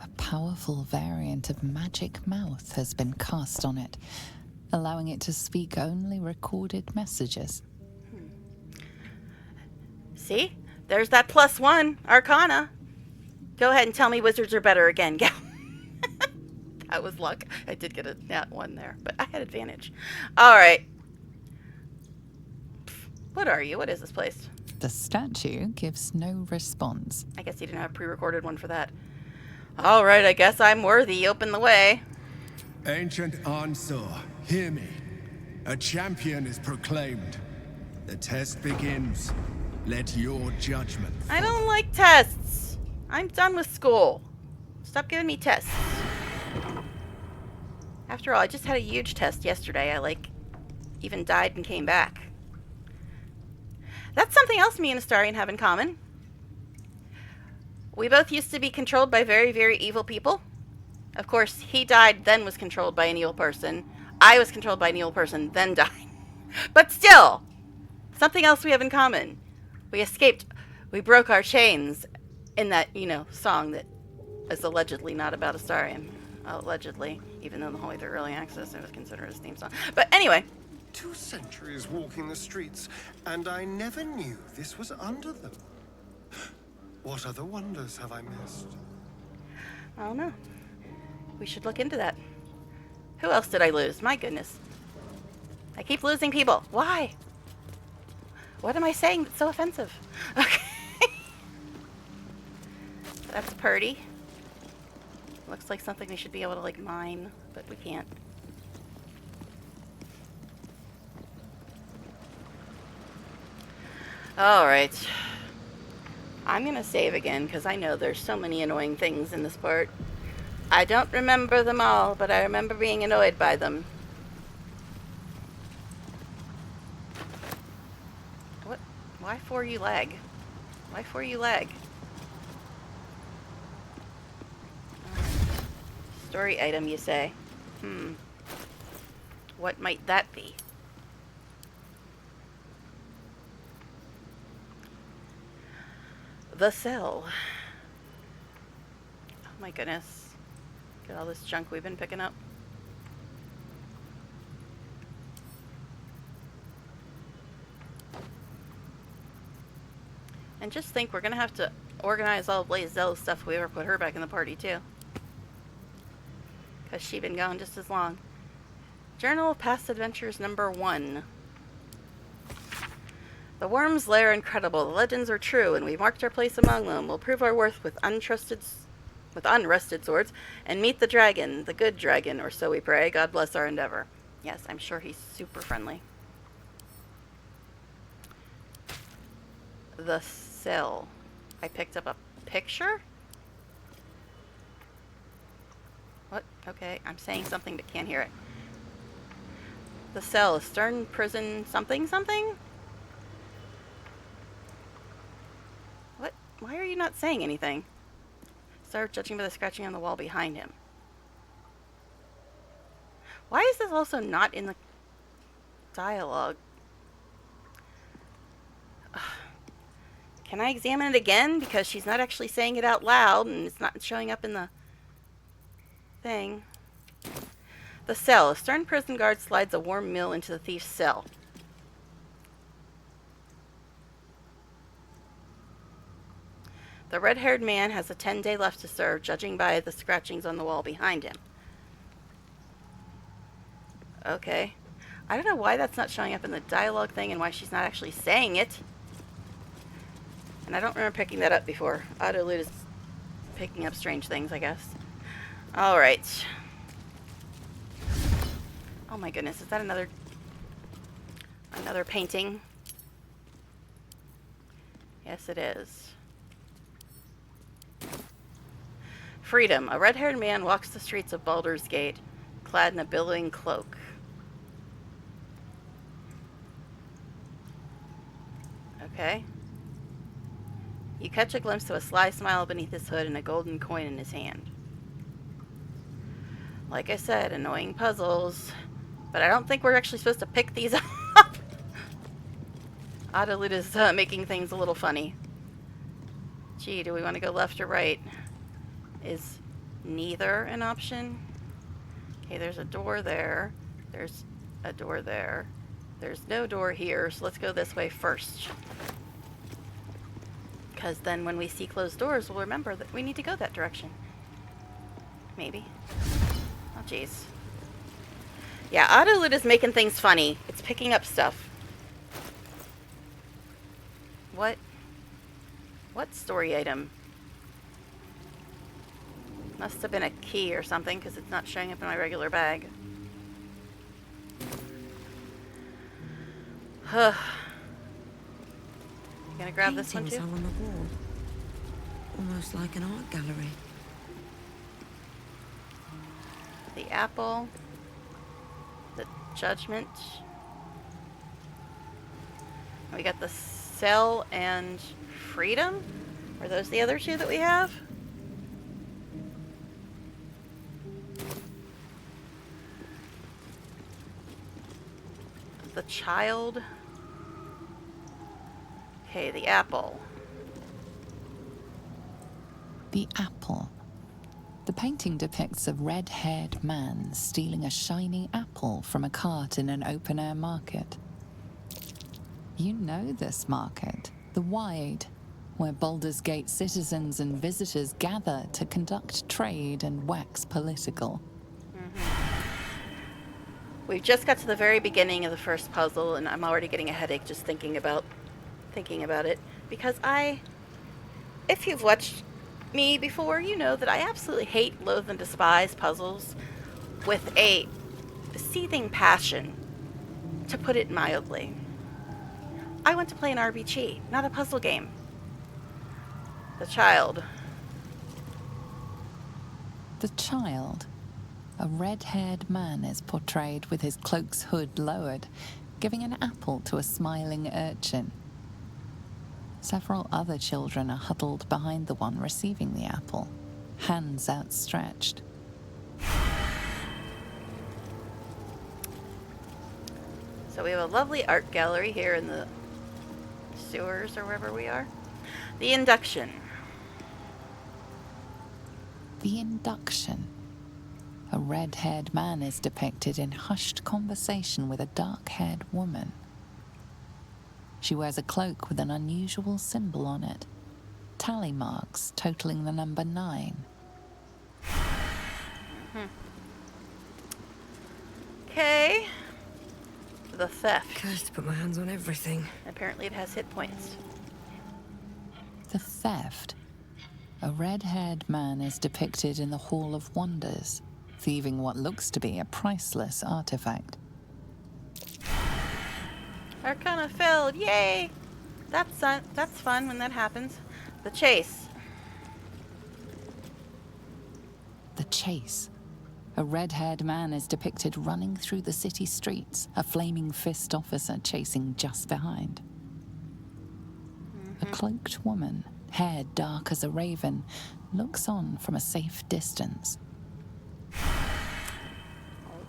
A powerful variant of magic mouth has been cast on it, allowing it to speak only recorded messages. See? There's that +1, Arcana. Go ahead and tell me wizards are better again, gal. That was luck. I did get a nat 1 there, but I had advantage. Alright. What are you? What is this place? The statue gives no response. I guess you didn't have a pre-recorded one for that. Alright, I guess I'm worthy. Open the way. Ancient Ansar, hear me. A champion is proclaimed. The test begins. Let your judgment I don't like tests. I'm done with school. Stop giving me tests. After all, I just had a huge test yesterday. I, like, even died and came back. That's something else me and Astarion have in common. We both used to be controlled by very, very evil people. Of course, he died, then was controlled by an evil person. I was controlled by an evil person, then died. But still, something else we have in common. We escaped. We broke our chains in that, you know, song that is allegedly not about Astarion. Allegedly, even though in the Holy Third Early Access it was considered his theme song. But anyway. 2 centuries walking the streets, and I never knew this was under them. What other wonders have I missed? I don't know. We should look into that. Who else did I lose? My goodness. I keep losing people. Why? What am I saying that's so offensive? Okay. That's Purdy. Looks like something we should be able to, like, mine, but we can't. Alright. I'm gonna save again, because I know there's so many annoying things in this part. I don't remember them all, but I remember being annoyed by them. What? Why for you lag? Why for you lag? Story item, you say? What might that be? The cell. Oh my goodness. Look at all this junk we've been picking up. And just think, we're gonna have to organize all of Blazelle's stuff if we ever put her back in the party too. Because she's been gone just as long. Journal of Past Adventures number 1. The worms' lair incredible. The legends are true, and we marked our place among them. We'll prove our worth with unrusted swords, and meet the dragon, the good dragon, or so we pray. God bless our endeavor. Yes, I'm sure he's super friendly. The cell. I picked up a picture? What? Okay, I'm saying something but can't hear it. The cell, stern prison, something, something? What? Why are you not saying anything? Start judging by the scratching on the wall behind him. Why is this also not in the dialogue? Can I examine it again? Because she's not actually saying it out loud, and it's not showing up in the thing. The cell. A stern prison guard slides a warm meal into the thief's cell. The red-haired man has a 10-day left to serve, judging by the scratchings on the wall behind him. Okay. I don't know why that's not showing up in the dialogue thing and why she's not actually saying it. And I don't remember picking that up before. Autoloot is picking up strange things, I guess. Alright. Oh my goodness, is that another painting? Yes, it is. Freedom. A red-haired man walks the streets of Baldur's Gate, clad in a billowing cloak. Okay. You catch a glimpse of a sly smile beneath his hood and a golden coin in his hand. Like I said, annoying puzzles. But I don't think we're actually supposed to pick these up. Autoloot is making things a little funny. Gee, do we want to go left or right? Is neither an option? Okay, there's a door there. There's a door there. There's no door here, so let's go this way first. Because then when we see closed doors, we'll remember that we need to go that direction. Maybe. Oh, jeez. Yeah, Autoloot is making things funny. It's picking up stuff. What? What story item? Must have been a key or something, because it's not showing up in my regular bag. You gonna grab this one too? Paintings are on the wall, almost like an art gallery. The apple. The judgment. We got the cell and freedom? Are those the other two that we have? The child. Okay, the apple. The apple. The painting depicts a red-haired man stealing a shiny apple from a cart in an open-air market. You know this market, the Wide, where Baldur's Gate citizens and visitors gather to conduct trade and wax political. We've just got to the very beginning of the first puzzle, and I'm already getting a headache just thinking about it. Because if you've watched me before, you know that I absolutely hate, loathe, and despise puzzles with a seething passion, to put it mildly. I want to play an RPG, not a puzzle game. The child. The child. A red-haired man is portrayed with his cloak's hood lowered, giving an apple to a smiling urchin. Several other children are huddled behind the one receiving the apple, hands outstretched. So we have a lovely art gallery here in the sewers or wherever we are. The induction. The induction. A red-haired man is depicted in hushed conversation with a dark-haired woman. She wears a cloak with an unusual symbol on it. Tally marks totaling the number 9. Okay. The theft. Cursed to put my hands on everything. Apparently it has hit points. The theft. A red-haired man is depicted in the Hall of Wonders, thieving what looks to be a priceless artifact. Arcana failed. Yay! That's fun when that happens. The chase. The chase. A red-haired man is depicted running through the city streets, a flaming fist officer chasing just behind. A cloaked woman, hair dark as a raven, looks on from a safe distance.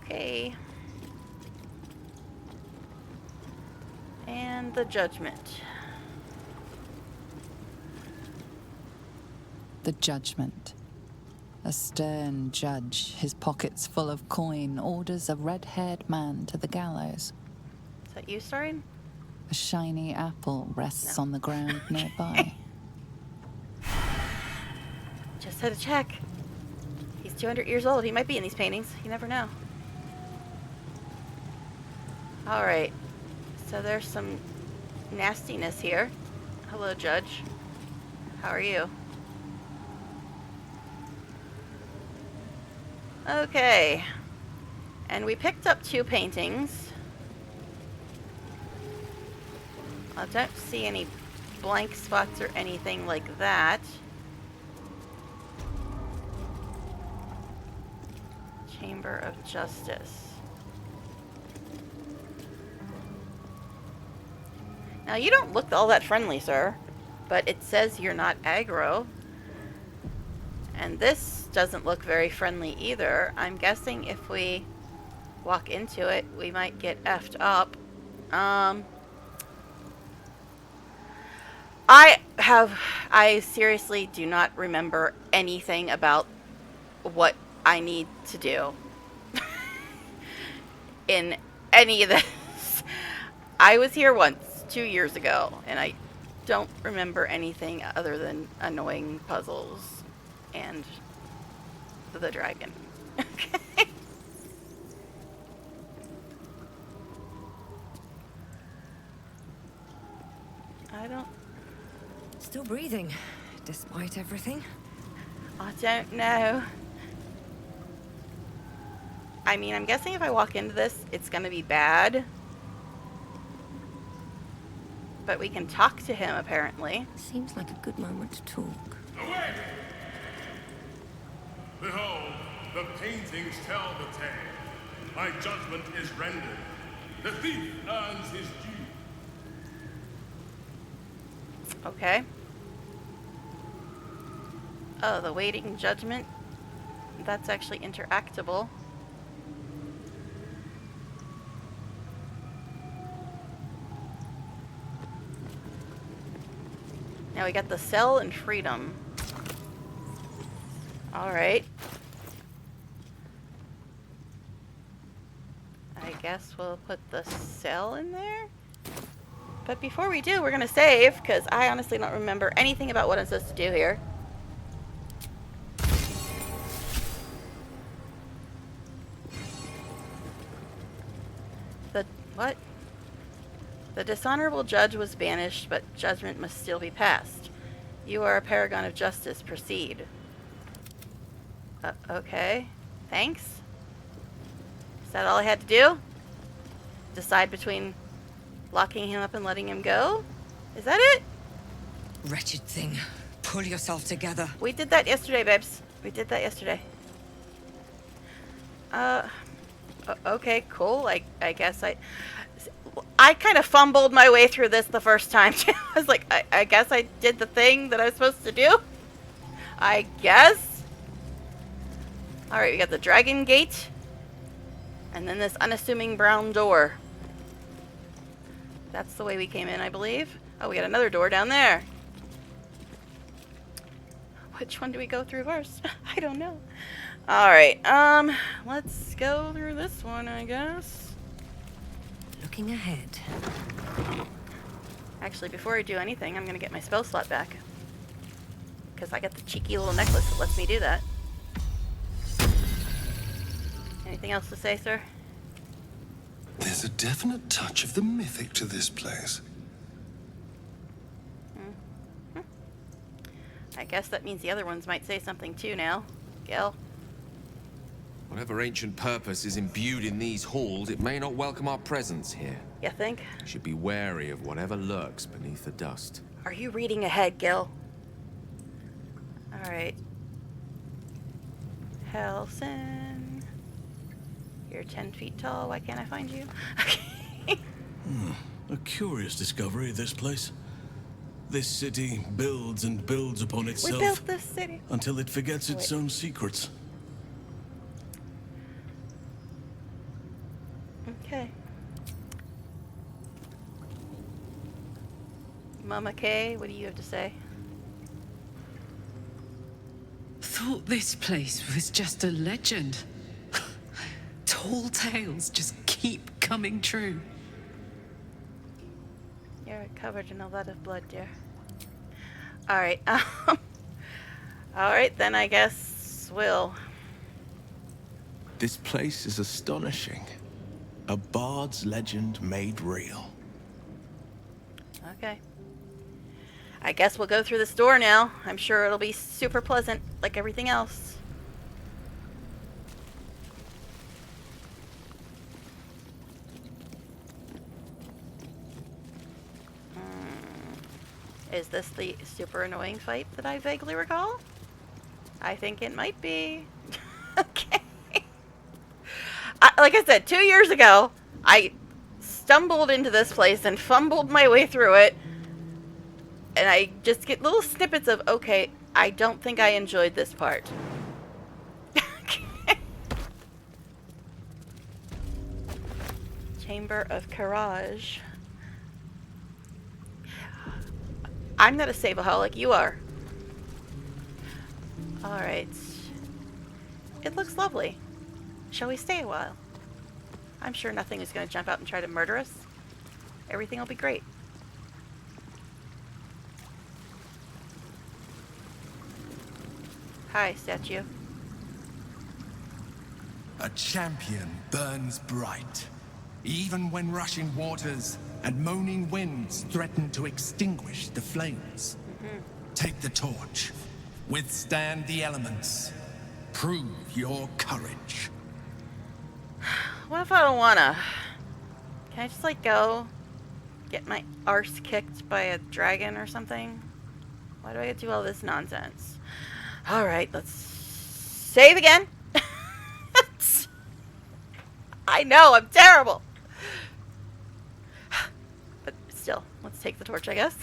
Okay. And the judgment. The judgment. A stern judge, his pockets full of coin, orders a red-haired man to the gallows. Is that you, Starion? A shiny apple rests on the ground nearby. Just had to check. He's 200 years old. He might be in these paintings. You never know. Alright. So there's some nastiness here. Hello, Judge. How are you? Okay. And we picked up 2 paintings. I don't see any blank spots or anything like that. Chamber of Justice. Now, you don't look all that friendly, sir, but it says you're not aggro. And this doesn't look very friendly either. I'm guessing if we walk into it, we might get effed up. I seriously do not remember anything about what I need to do in any of this. I was here once, 2 years ago, and I don't remember anything other than annoying puzzles and the dragon. Okay. I don't... Still breathing, despite everything. I don't know. I mean, I'm guessing if I walk into this, it's gonna be bad. But we can talk to him, apparently. Seems like a good moment to talk. Away! Behold, the paintings tell the tale. My judgment is rendered. The thief earns his due. Okay. Oh, the waiting judgment. That's actually interactable. Now we got the cell and freedom. Alright. I guess we'll put the cell in there. But before we do, we're going to save, because I honestly don't remember anything about what I'm supposed to do here. What? The dishonorable judge was banished, but judgment must still be passed. You are a paragon of justice. Proceed. Okay. Thanks. Is that all I had to do? Decide between locking him up and letting him go? Is that it? Wretched thing. Pull yourself together. We did that yesterday, babes. We did that yesterday. Okay, cool. I guess I kind of fumbled my way through this the first time. I was like, I guess I did the thing that I was supposed to do. I guess. Alright, we got the dragon gate. And then this unassuming brown door. That's the way we came in, I believe. Oh, we got another door down there. Which one do we go through first? I don't know. Alright, let's go through this one, I guess. Looking ahead. Actually, before I do anything, I'm gonna get my spell slot back. Because I got the cheeky little necklace that lets me do that. Anything else to say, sir? There's a definite touch of the mythic to this place. I guess that means the other ones might say something too now. Gil? Whatever ancient purpose is imbued in these halls, it may not welcome our presence here. You think? We should be wary of whatever lurks beneath the dust. Are you reading ahead, Gil? Alright. Helson. You're 10 feet tall. Why can't I find you? Okay. A curious discovery, this place. This city builds and builds upon We itself built this city. until it forgets its own secrets. Okay. Mama Kay, what do you have to say? Thought this place was just a legend. Tall tales just keep coming true. You're covered in a lot of blood, dear. Alright, alright, then I guess we'll... This place is astonishing. A bard's legend made real. Okay. I guess we'll go through this door now. I'm sure it'll be super pleasant, like everything else. Is this the super annoying fight that I vaguely recall? I think it might be. Okay. Like I said, 2 years ago, I stumbled into this place and fumbled my way through it. And I just get little snippets of, okay, I don't think I enjoyed this part. Okay. Chamber of Courage. I'm not a save-aholic, you are. Alright. It looks lovely. Shall we stay a while? I'm sure nothing is going to jump out and try to murder us. Everything will be great. Hi, statue. A champion burns bright, even when rushing waters and moaning winds threaten to extinguish the flames. Take the torch, withstand the elements, prove your courage. What if I don't wanna? Can I just, like, go get my arse kicked by a dragon or something? Why do I get to do all this nonsense? Alright, let's save again. I know, I'm terrible. But still, let's take the torch, I guess.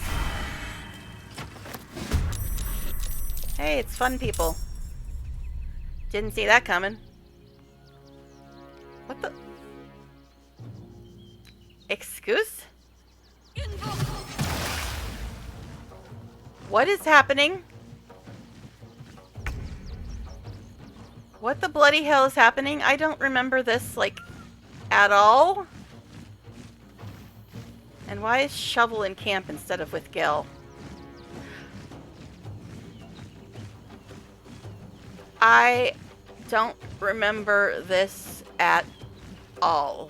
Hey, it's fun, people. Didn't see that coming. What the? Excuse? What is happening? What the bloody hell is happening? I don't remember this, like, at all. And why is Shovel in camp instead of with Gil? I don't remember this at all.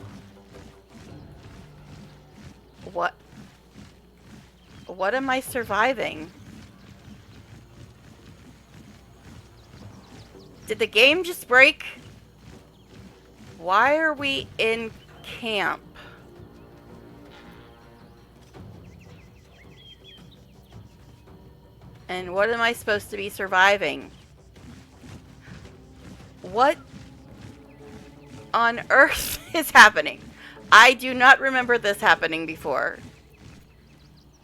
What am I surviving? Did the game just break? Why are we in camp? And what am I supposed to be surviving? What on earth is happening? I do not remember this happening before.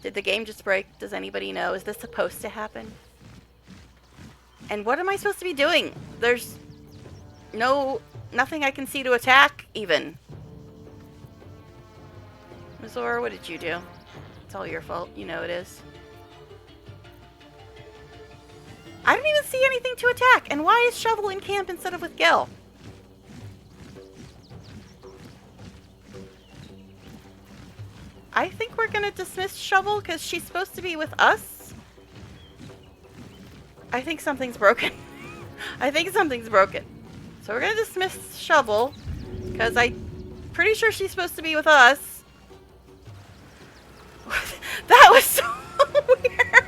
Did the game just break? Does anybody know? Is this supposed to happen? And what am I supposed to be doing? There's nothing I can see to attack, even. Mazor, what did you do? It's all your fault. You know it is. I don't even see anything to attack. And why is Shovel in camp instead of with Gil? I think we're going to dismiss Shovel because she's supposed to be with us. I think something's broken. I think something's broken. So we're going to dismiss Shovel because I'm pretty sure she's supposed to be with us. That was so weird.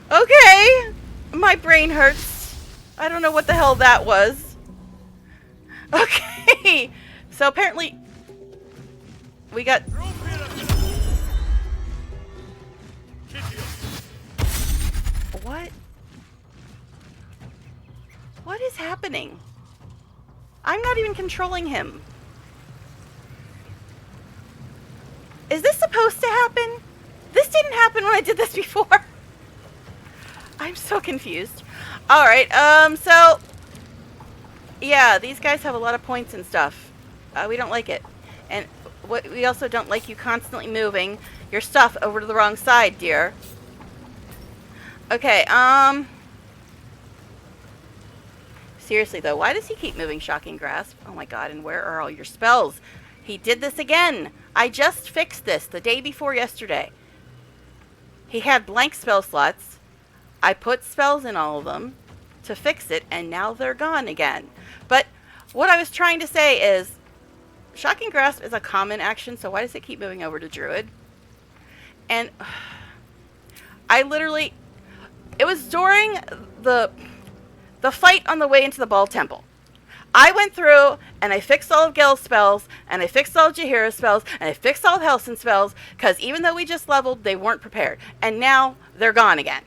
Okay. My brain hurts. I don't know what the hell that was. Okay. So apparently we got... What? What is happening? I'm not even controlling him. Is this supposed to happen? This didn't happen when I did this before. I'm so confused. Alright, so... yeah, these guys have a lot of points and stuff. We don't like it. And we also don't like you constantly moving your stuff over to the wrong side, dear. Okay, seriously though, why does he keep moving Shocking Grasp? Oh my god, and where are all your spells? He did this again! I just fixed this the day before yesterday. He had blank spell slots. I put spells in all of them to fix it, and now they're gone again. But what I was trying to say is, Shocking Grasp is a common action, so why does it keep moving over to Druid? And I literally... it was during the fight on the way into the Ball Temple. I went through and I fixed all of Gel's spells, and I fixed all of Jaheira's spells, and I fixed all of Helson's spells, because even though we just leveled, they weren't prepared. And now they're gone again.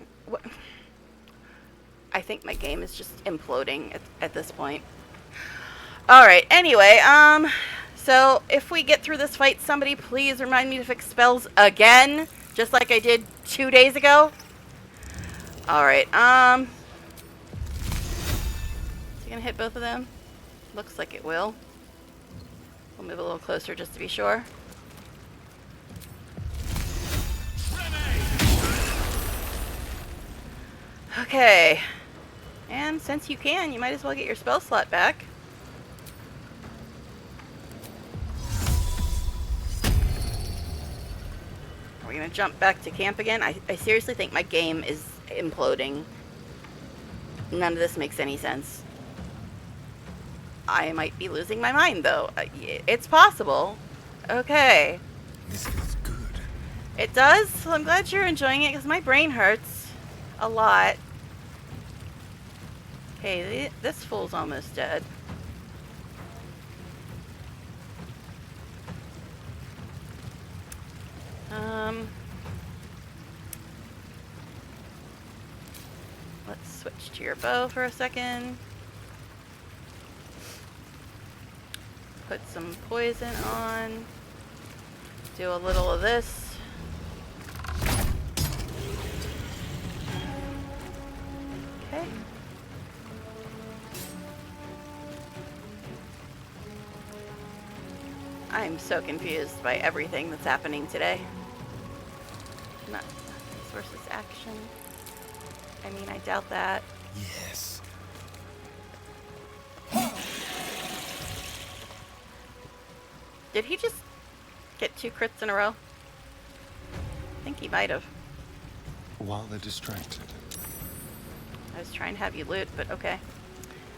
I think my game is just imploding at this point. Alright, anyway, so if we get through this fight, somebody please remind me to fix spells again, just like I did 2 days ago. Alright, is it gonna hit both of them? Looks like it will. We'll move a little closer just to be sure. Okay. And since you can, you might as well get your spell slot back. Are we gonna jump back to camp again? I seriously think my game is imploding. None of this makes any sense. I might be losing my mind, though. It's possible. Okay. This feels good. It does? Well, I'm glad you're enjoying it, because my brain hurts a lot. Okay, this fool's almost dead. Let's switch to your bow for a second. Put some poison on. Do a little of this. Okay. I'm so confused by everything that's happening today. Not versus action. I mean, I doubt that. Yes. Did he just get 2 crits in a row? I think he might have. While they're distracted. I was trying to have you loot, but okay.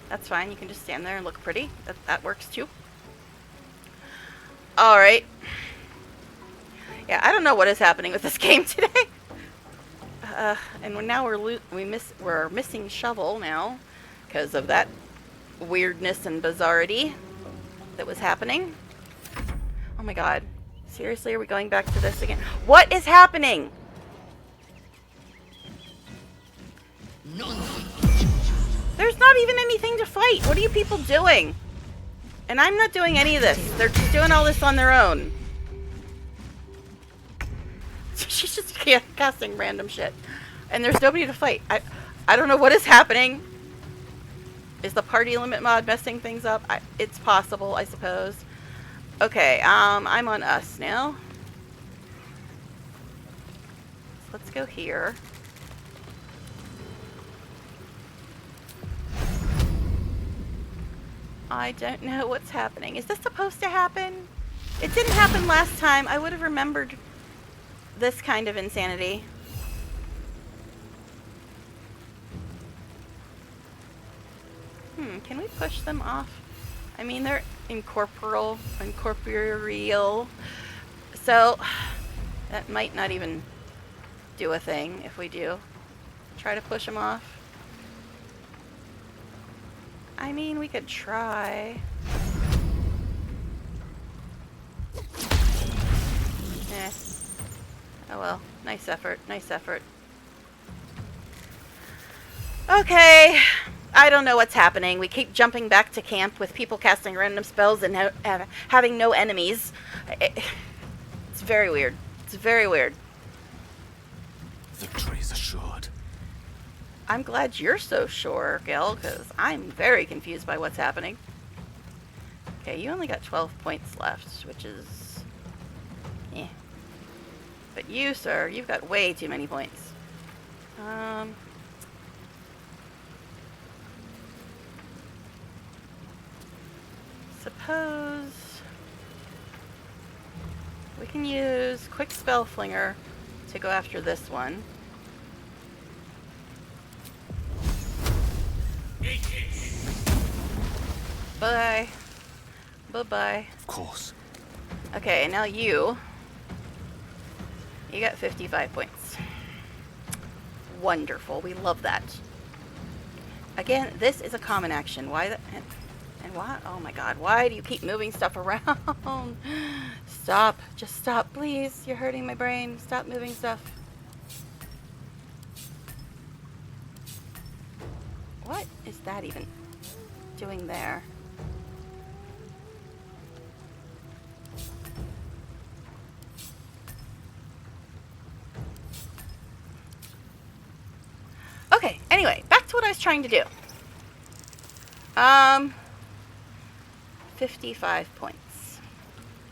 That's fine. You can just stand there and look pretty. That works too. Alright. Yeah, I don't know what is happening with this game today. And now we're missing shovel now because of that weirdness and bizarrity that was happening. Oh my god. Seriously, are we going back to this again? What is happening? There's not even anything to fight. What are you people doing? And I'm not doing any of this. They're just doing all this on their own. She's just casting random shit. And there's nobody to fight. I don't know what is happening. Is the party limit mod messing things up? It's possible, I suppose. Okay, I'm on us now. Let's go here. I don't know what's happening. Is this supposed to happen? It didn't happen last time. I would have remembered this kind of insanity. Can we push them off? I mean, they're incorporeal, so that might not even do a thing if we do try to push them off. I mean, we could try. Oh well, nice effort, nice effort. Okay, I don't know what's happening. We keep jumping back to camp with people casting random spells and having no enemies. It's very weird. It's very weird. Victory is assured. I'm glad you're so sure, Gil, because I'm very confused by what's happening. Okay, you only got 12 points left, which is... eh. But you, sir, you've got way too many points. Suppose we can use Quick Spell Flinger to go after this one. Bye. Bye-bye. Of course. Okay, and now you got 55 points. Wonderful. We love that. Again, this is a common action. Why the... and why? Oh my god. Why do you keep moving stuff around? Stop. Just stop, please. You're hurting my brain. Stop moving stuff. What is that even doing there? Okay, anyway, back to what I was trying to do. 55 points.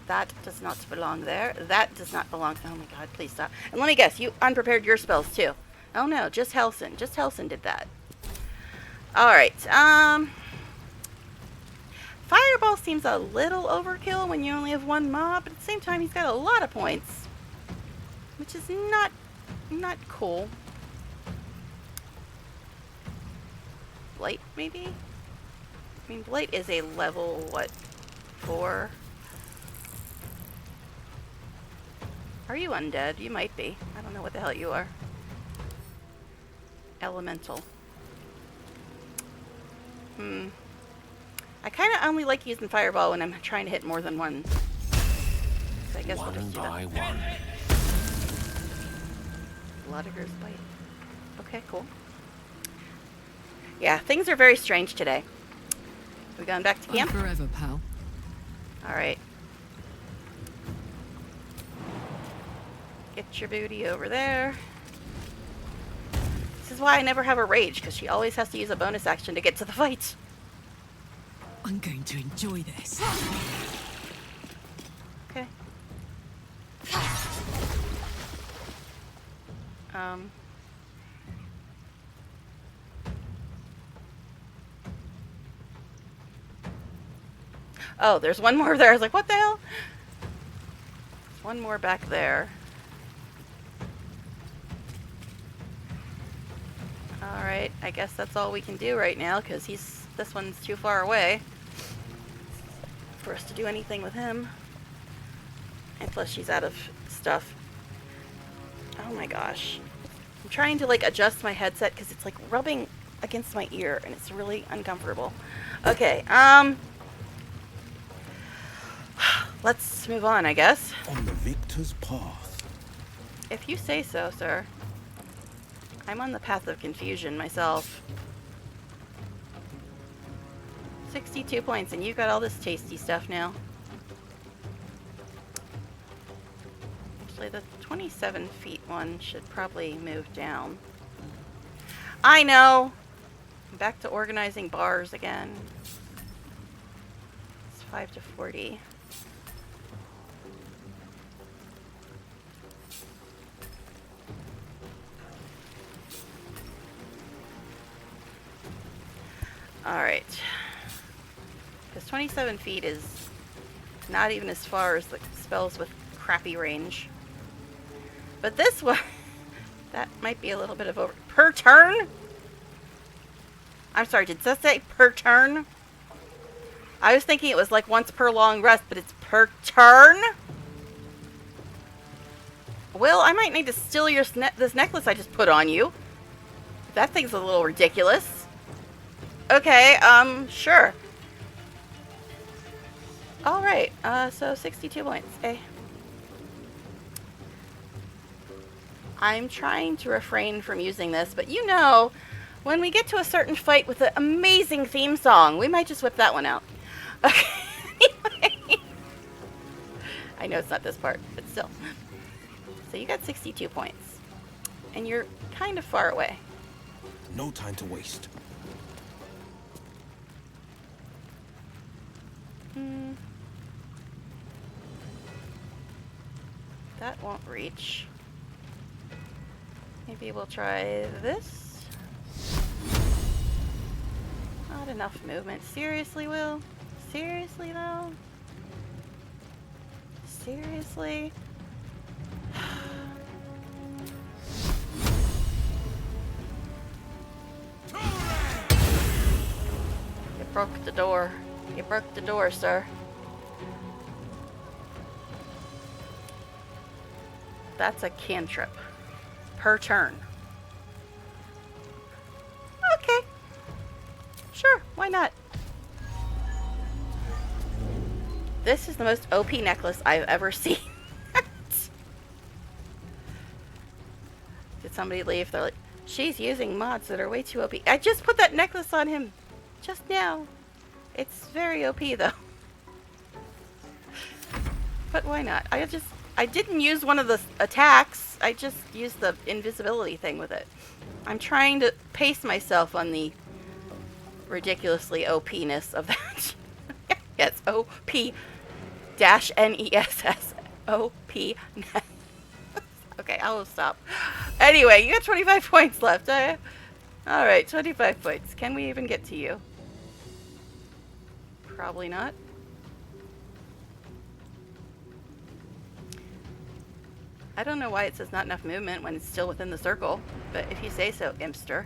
That does not belong there. That does not belong. Oh my god, please stop. And let me guess, you unprepared your spells too. Oh no, just Helson. Just Helson did that. Alright, Fireball seems a little overkill when you only have one mob, but at the same time he's got a lot of points. Which is not cool. Blight, maybe? I mean, Blight is a level, what, 4? Are you undead? You might be. I don't know what the hell you are. Elemental. I kind of only like using Fireball when I'm trying to hit more than one. So I guess we'll just do that. One. Bloodiger's Bite. Okay, cool. Yeah, things are very strange today. We going back to camp? Forever, pal. Alright. Get your booty over there. This is why I never have a rage, because she always has to use a bonus action to get to the fight. I'm going to enjoy this. Okay. Oh, there's one more there. I was like, what the hell? There's one more back there. Alright, I guess that's all we can do right now, because this one's too far away for us to do anything with him. And plus she's out of stuff. Oh my gosh. I'm trying to like adjust my headset because it's like rubbing against my ear and it's really uncomfortable. Okay, let's move on, I guess. On the victor's path. If you say so, sir. I'm on the path of confusion myself. 62 points, and you've got all this tasty stuff now. Actually, the 27 feet one should probably move down. I know! I'm back to organizing bars again. It's 5 to 40. Alright. Because 27 feet is not even as far as the spells with crappy range. But this one, that might be a little bit of over... Per turn? I'm sorry, did that say per turn? I was thinking it was like once per long rest, but it's per turn? Will, I might need to steal your this necklace I just put on you. That thing's a little ridiculous. Okay, sure. Alright, so 62 points. Eh. I'm trying to refrain from using this, but you know, when we get to a certain fight with an amazing theme song, we might just whip that one out. Okay, anyway. I know it's not this part, but still. So you got 62 points. And you're kind of far away. No time to waste. That won't reach. Maybe we'll try this. Not enough movement. Seriously, Will? Seriously, though? Seriously? You broke the door. You broke the door, sir. That's a cantrip. Per turn. Okay. Sure, why not? This is the most OP necklace I've ever seen. Did somebody leave? They're like, she's using mods that are way too OP. I just put that necklace on him just now. It's very OP though. But why not? I didn't use one of the attacks. I just used the invisibility thing with it. I'm trying to pace myself on the ridiculously OP-ness of that. Yes, OP-NESS. OP. Okay, I will stop. Anyway, you got 25 points left. Alright, 25 points. Can we even get to you? Probably not. I don't know why it says not enough movement when it's still within the circle, but if you say so, Imster.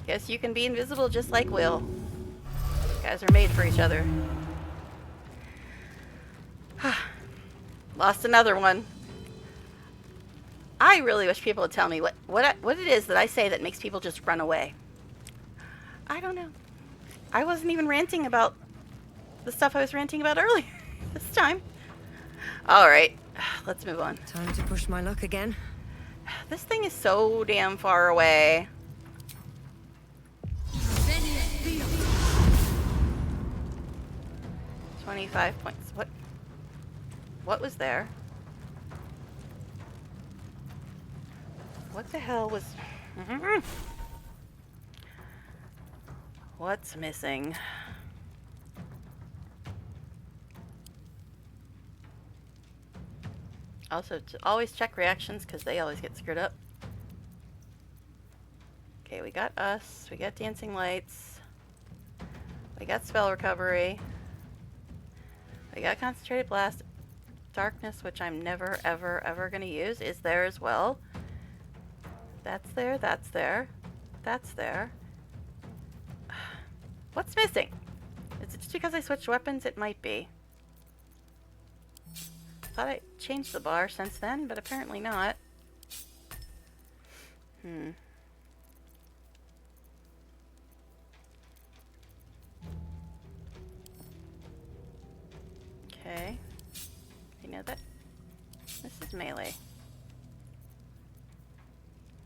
Guess you can be invisible just like Will. You guys are made for each other. Lost another one. I really wish people would tell me what it is that I say that makes people just run away. I don't know. I wasn't even ranting about the stuff I was ranting about earlier this time. Alright, let's move on. Time to push my luck again. This thing is so damn far away. $25 points. What was there? What the hell was... What's missing? Also, to always check reactions because they always get screwed up. Okay, we got us. We got dancing lights. We got spell recovery. We got concentrated blast. Darkness, which I'm never, ever, ever going to use, is there as well. That's there. That's there. That's there. What's missing? Is it just because I switched weapons? It might be. Thought I changed the bar since then, but apparently not. Okay. You know that? This is melee.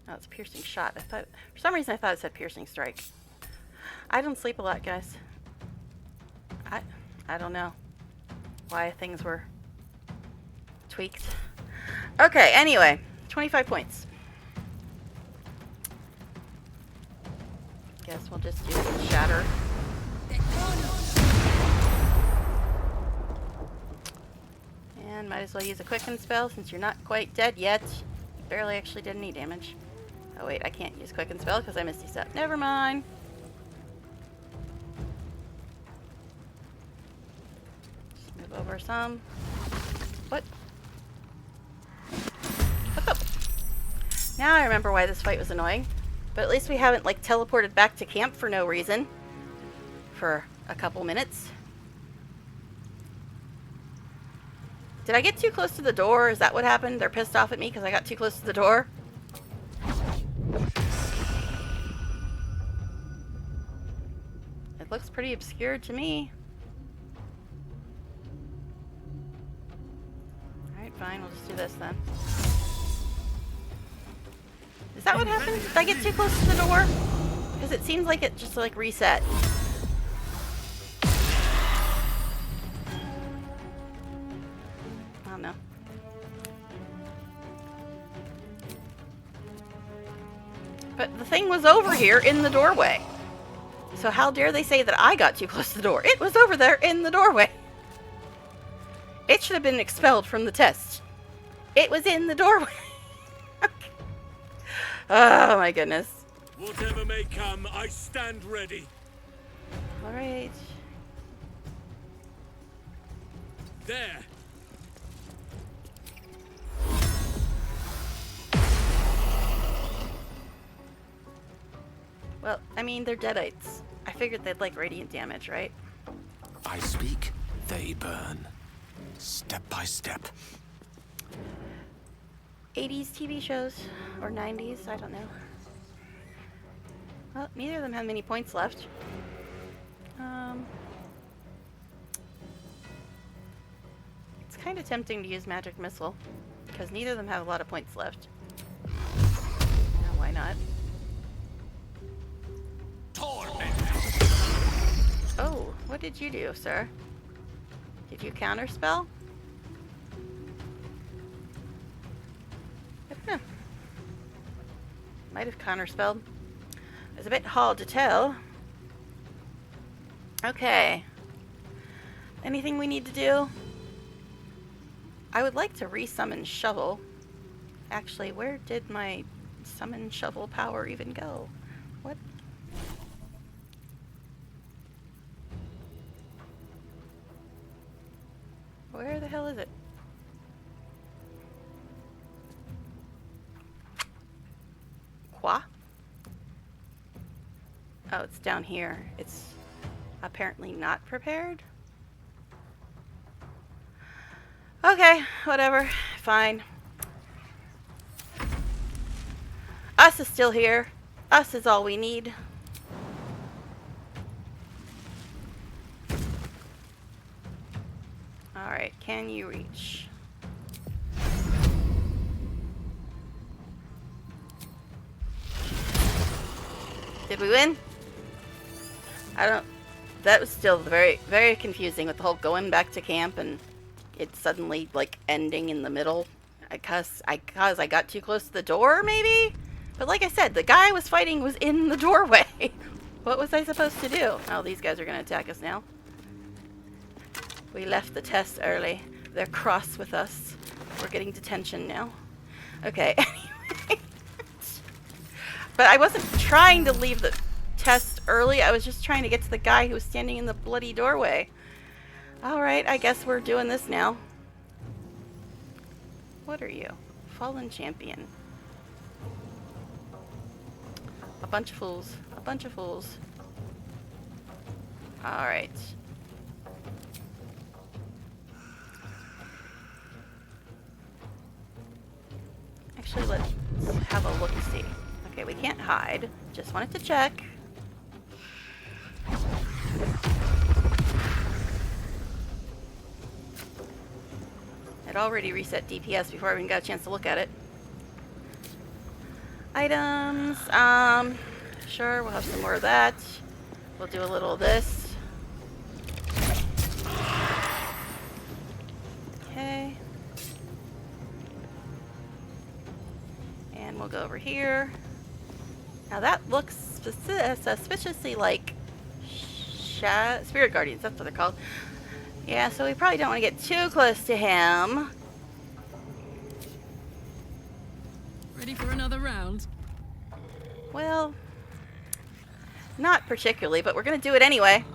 Oh, it's piercing shot. I thought, for some reason I thought it said piercing strike. I don't sleep a lot, guys. I don't know why things were tweaked. Okay, anyway, 25 points. Guess we'll just do some shatter. And might as well use a quicken spell since you're not quite dead yet. You barely actually did any damage. Oh wait, I can't use quicken spell because I misty step. Never mind. Just move over some. What? What the? Now I remember why this fight was annoying. But at least we haven't like teleported back to camp for no reason. For a couple minutes. Did I get too close to the door? Is that what happened? They're pissed off at me because I got too close to the door? It looks pretty obscured to me. Alright, fine. We'll just do this then. Is that what happened? Did I get too close to the door? Because it seems like it just like reset. I don't know. But the thing was over here in the doorway. So how dare they say that I got too close to the door? It was over there in the doorway. It should have been expelled from the test. It was in the doorway. Oh my goodness. Whatever may come, I stand ready. Alright. There. Well, I mean, they're deadites. I figured they'd like radiant damage, right? I speak, they burn. Step by step. 80s TV shows. Or 90s, I don't know. Well, neither of them have many points left. It's kind of tempting to use Magic Missile. Because neither of them have a lot of points left. Now, why not? Oh, what did you do, sir? Did you counterspell? I don't know. Might have counterspelled. It's a bit hard to tell. Okay. Anything we need to do? I would like to re-summon Shovel. Actually, where did my summon Shovel power even go? What? Where the hell is it? Qua? Oh, it's down here. It's apparently not prepared. Okay, whatever. Fine. Us is still here. Us is all we need. Alright, can you reach? Did we win? I don't... That was still very, very confusing with the whole going back to camp and it suddenly, like, ending in the middle. Because I got too close to the door, maybe? But like I said, the guy I was fighting was in the doorway. What was I supposed to do? Oh, these guys are going to attack us now. We left the test early. They're cross with us. We're getting detention now. Okay, anyway. But I wasn't trying to leave the test early. I was just trying to get to the guy who was standing in the bloody doorway. Alright, I guess we're doing this now. What are you? Fallen champion. A bunch of fools. A bunch of fools. Alright. Actually, let's have a look-see. Okay, we can't hide. Just wanted to check. It already reset DPS before I even got a chance to look at it. Items. Sure, we'll have some more of that. We'll do a little of this. Okay. And we'll go over here. Now that looks suspiciously like Spirit Guardians, that's what they're called. Yeah, so we probably don't want to get too close to him. Ready for another round? Well, not particularly, but we're going to do it anyway.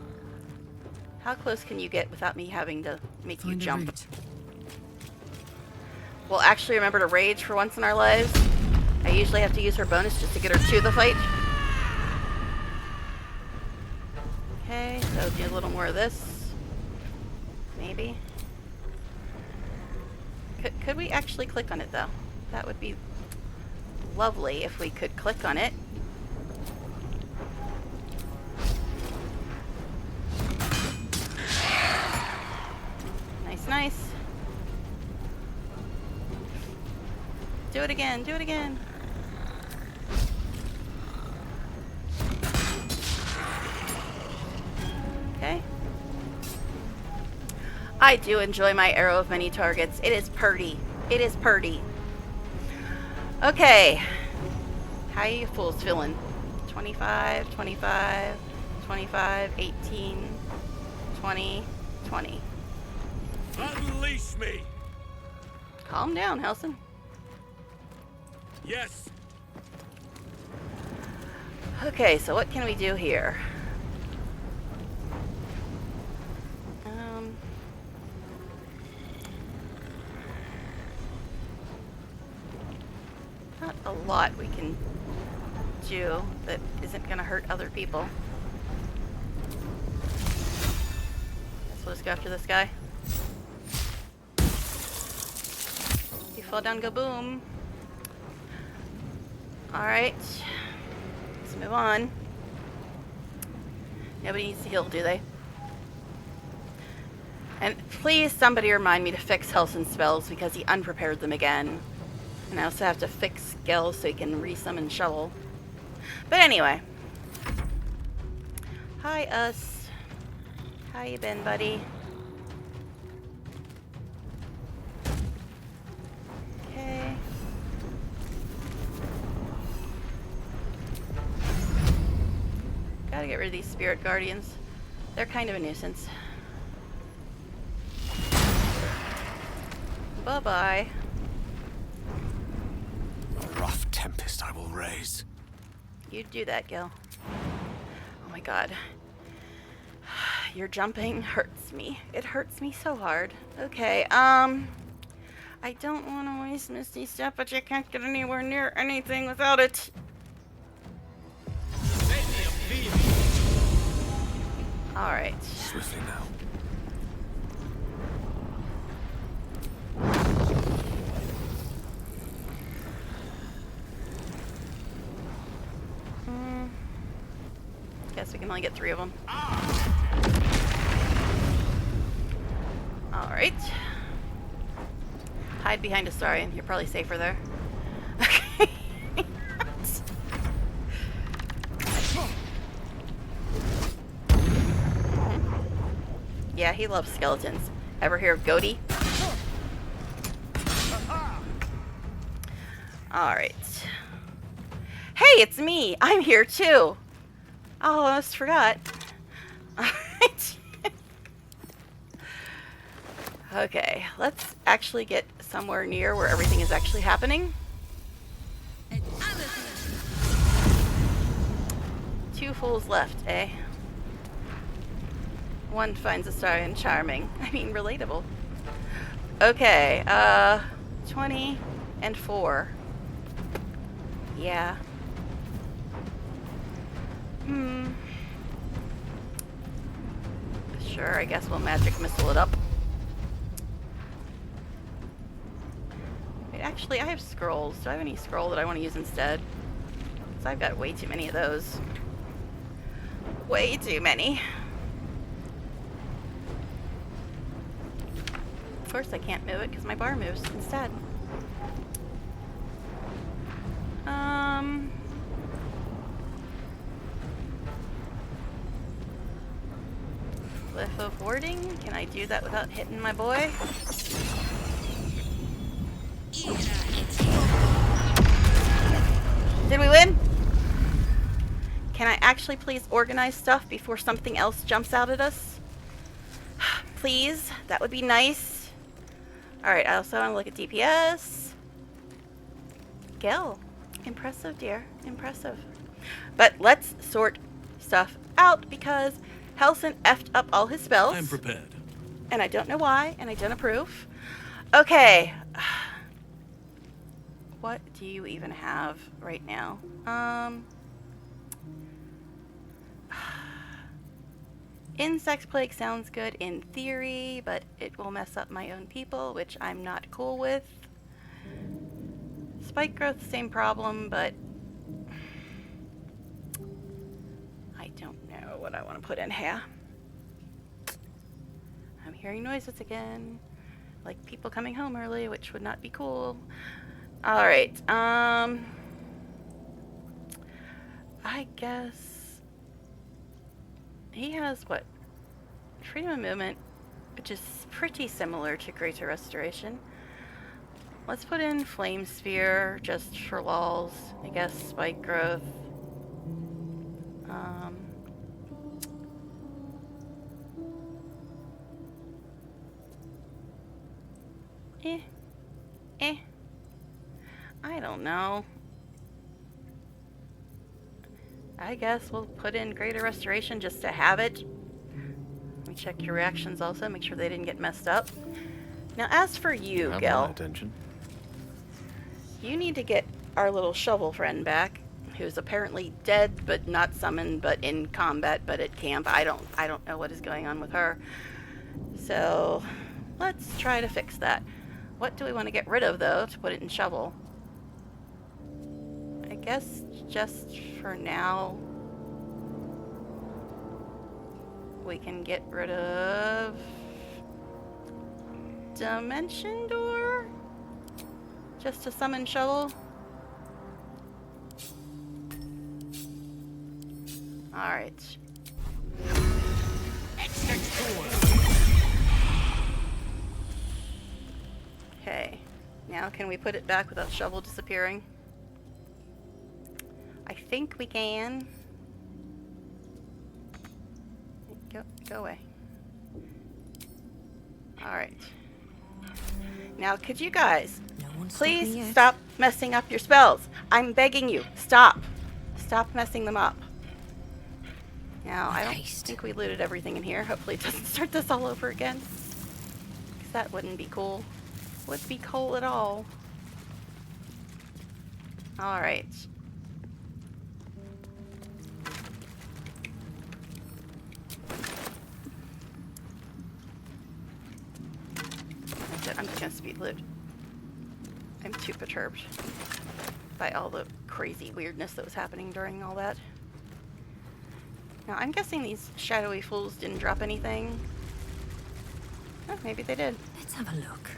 How close can you get without me having to make you jump? We'll actually remember to rage for once in our lives. I usually have to use her bonus just to get her to the fight. Okay, so do a little more of this. Maybe. Could we actually click on it, though? That would be lovely if we could click on it. Nice, nice. Do it again, do it again. Okay. I do enjoy my arrow of many targets. It is purty. It is purty. Okay. How you fools feeling? 25, 25, 25, 18, 20, 20. Unleash me! Calm down, Helson. Yes. Okay, so what can we do here? Not a lot we can do that isn't going to hurt other people. Guess we'll just go after this guy. You fall down, go boom. Alright. Let's move on. Nobody needs to heal, do they? And please, somebody remind me to fix Helson's spells because he unprepared them again. And I also have to fix Gel so he can resummon Shovel. But anyway. Hi, us. How you been, buddy? Okay. Gotta get rid of these Spirit Guardians. They're kind of a nuisance. Bye-bye. A rough tempest I will raise. You do that, Gil. Oh my god. Your jumping hurts me. It hurts me so hard. Okay, I don't want to waste Misty Step, but you can't get anywhere near anything without it. Alright. Swiftly now. Guess we can only get 3 of them. Alright. Hide behind Astarion. You're probably safer there. Okay. Yeah, he loves skeletons. Ever hear of Goaty? Alright. Hey, it's me! I'm here too! Oh, I almost forgot. Alright. Okay, let's actually get somewhere near where everything is actually happening. 2 fools left, eh? 1 finds Astarion charming. I mean, relatable. Okay, 20 and 4. Yeah. Sure, I guess we'll magic missile it up. Wait, actually, I have scrolls. Do I have any scroll that I want to use instead? Because I've got way too many of those. Way too many. Of course I can't move it because my bar moves instead. Cliff of warding. Can I do that without hitting my boy? Did we win? Can I actually please organize stuff before something else jumps out at us? Please, that would be nice. Alright, I also want to look at DPS. Gil. Impressive, dear. Impressive. But let's sort stuff out because Helson effed up all his spells. I'm prepared. And I don't know why, and I don't approve. Okay. What do you even have right now? Insect plague sounds good in theory, but it will mess up my own people, which I'm not cool with. Spike growth, same problem, but I don't know what I want to put in here. I'm hearing noises again, like people coming home early, which would not be cool. Alright, I guess he has what? Freedom of movement, which is pretty similar to Greater Restoration. Let's put in Flame Sphere just for lols. I guess Spike Growth. I don't know. I guess we'll put in Greater Restoration just to have it. Let me check your reactions also, make sure they didn't get messed up. Now, as for you, Gil, attention. You need to get our little shovel friend back, who's apparently dead, but not summoned, but in combat, but at camp. I don't know what is going on with her. So, let's try to fix that. What do we want to get rid of, though, to put it in shovel? I guess just for now, we can get rid of Dimension Door? Just to summon shovel? Alright. Okay. Now can we put it back without shovel disappearing? I think we can. Go away. Alright. Now, could you guys please stop messing up your spells? I'm begging you. Stop. Stop messing them up. Now, I don't think we looted everything in here. Hopefully it doesn't start this all over again. Because that wouldn't be cool. Wouldn't be cool at all. Alright. I'm just gonna speed loot. I'm too perturbed by all the crazy weirdness that was happening during all that. Now, I'm guessing these shadowy fools didn't drop anything. Oh, maybe they did. Let's have a look.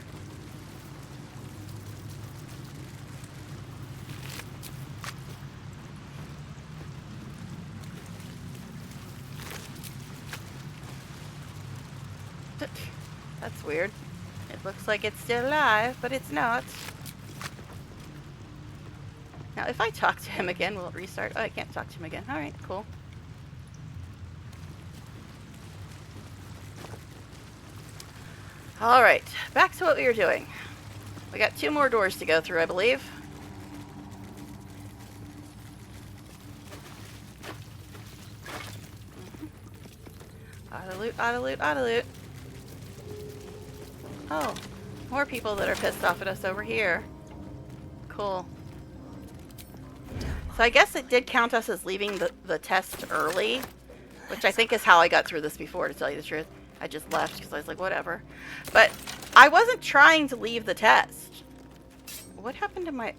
That's weird. It looks like it's still alive, but it's not. Now, if I talk to him again, will it restart? Oh, I can't talk to him again. Alright, cool. Alright, back to what we were doing. We got 2 more doors to go through, I believe. Auto loot, auto loot, auto loot. Oh, more people that are pissed off at us over here. Cool. So I guess it did count us as leaving the test early, which I think is how I got through this before, to tell you the truth. I just left because I was like, whatever. But I wasn't trying to leave the test. What happened to my...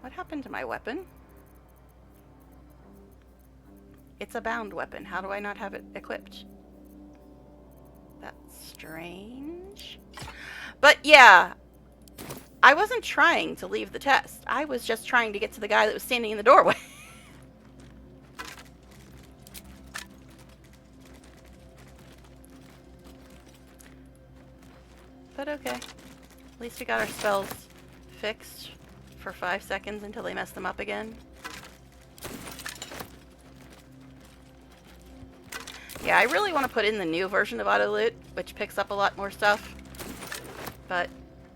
What happened to my weapon? It's a bound weapon. How do I not have it equipped? That's strange. But yeah, I wasn't trying to leave the test. I was just trying to get to the guy that was standing in the doorway. But okay. At least we got our spells fixed for 5 seconds until they mess them up again. Yeah, I really want to put in the new version of auto loot, which picks up a lot more stuff. But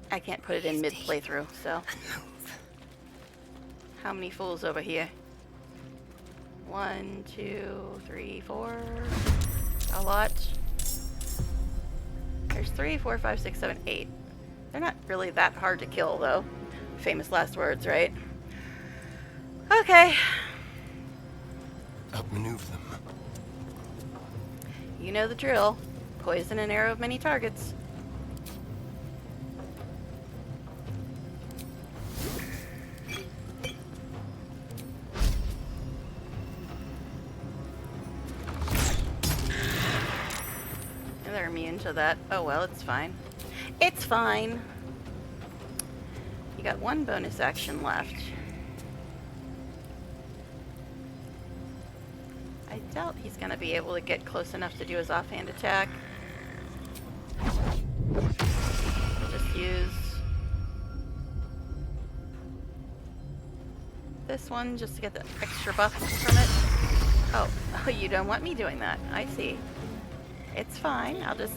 I can't put it in mid playthrough, so. How many fools over here? 1, 2, 3, 4. A lot. There's 3, 4, 5, 6, 7, 8. They're not really that hard to kill, though. Famous last words, right? Okay. Outmaneuver them. You know the drill. Poison and arrow of many targets. And they're immune to that. Oh well, it's fine. It's fine. You got one bonus action left. I doubt he's going to be able to get close enough to do his offhand attack. I'll just use this one just to get the extra buff from it. Oh, you don't want me doing that. I see. It's fine. I'll just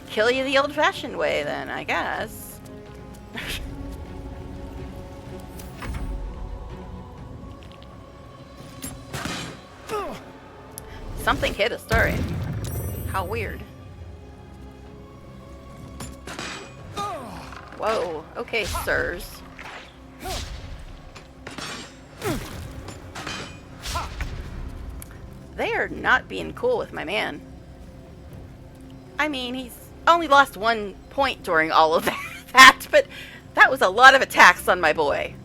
kill you the old-fashioned way then, I guess. Something hit Astarion. How weird. Whoa. Okay, sirs. They are not being cool with my man. I mean, he's only lost 1 point during all of that, but that was a lot of attacks on my boy.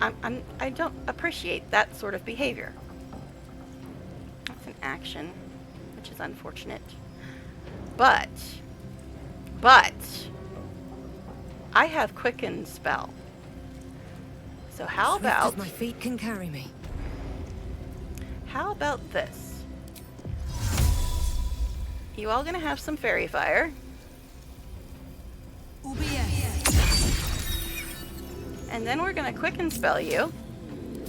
I don't appreciate that sort of behavior. That's an action, which is unfortunate. But I have Quicken spell. So how Swift about as my feet can carry me. How about this? You all gonna have some fairy fire. And then we're gonna quicken spell you.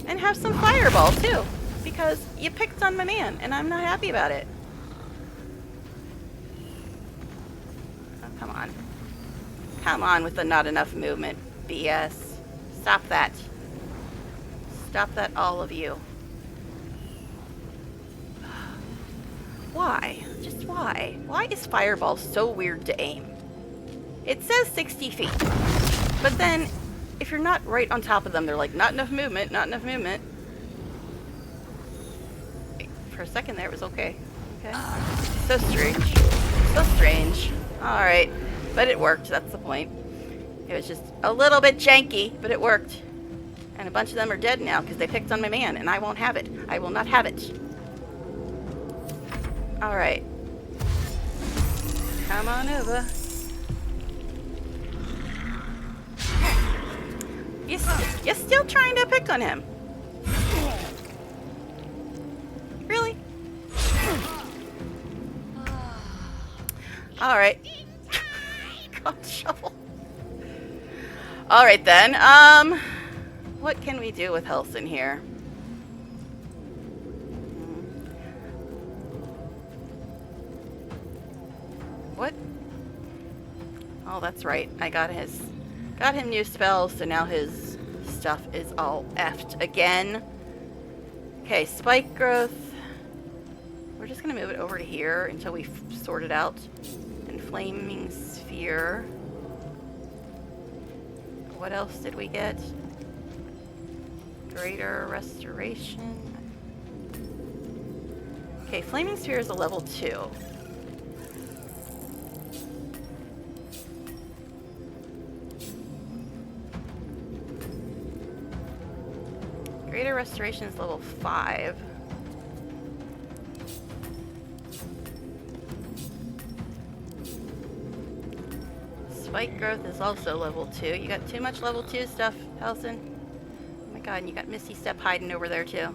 And have some fireball too. Because you picked on my man and I'm not happy about it. Oh, come on. Come on with the not enough movement BS. Stop that. Stop that, all of you. Why? Just why? Why is fireball so weird to aim? It says 60 feet. But then, if you're not right on top of them, they're like, not enough movement, not enough movement. Wait, for a second there, it was okay. Okay. So strange. So strange. Alright. But it worked, that's the point. It was just a little bit janky, but it worked. And a bunch of them are dead now because they picked on my man, and I won't have it. I will not have it. Alright. Come on over. You're still trying to pick on him. Really? Alright. God, shovel. Alright then. What can we do with health in here? What? Oh, that's right. I got him new spells, so now his stuff is all effed again. Okay, spike growth. We're just gonna move it over to here until we sort it out. And flaming sphere. What else did we get? Greater restoration. Okay, flaming sphere is a level 2. Greater Restoration is level 5. Spike Growth is also level 2. You got too much level 2 stuff, Helson. Oh my god, and you got Misty Step hiding over there too.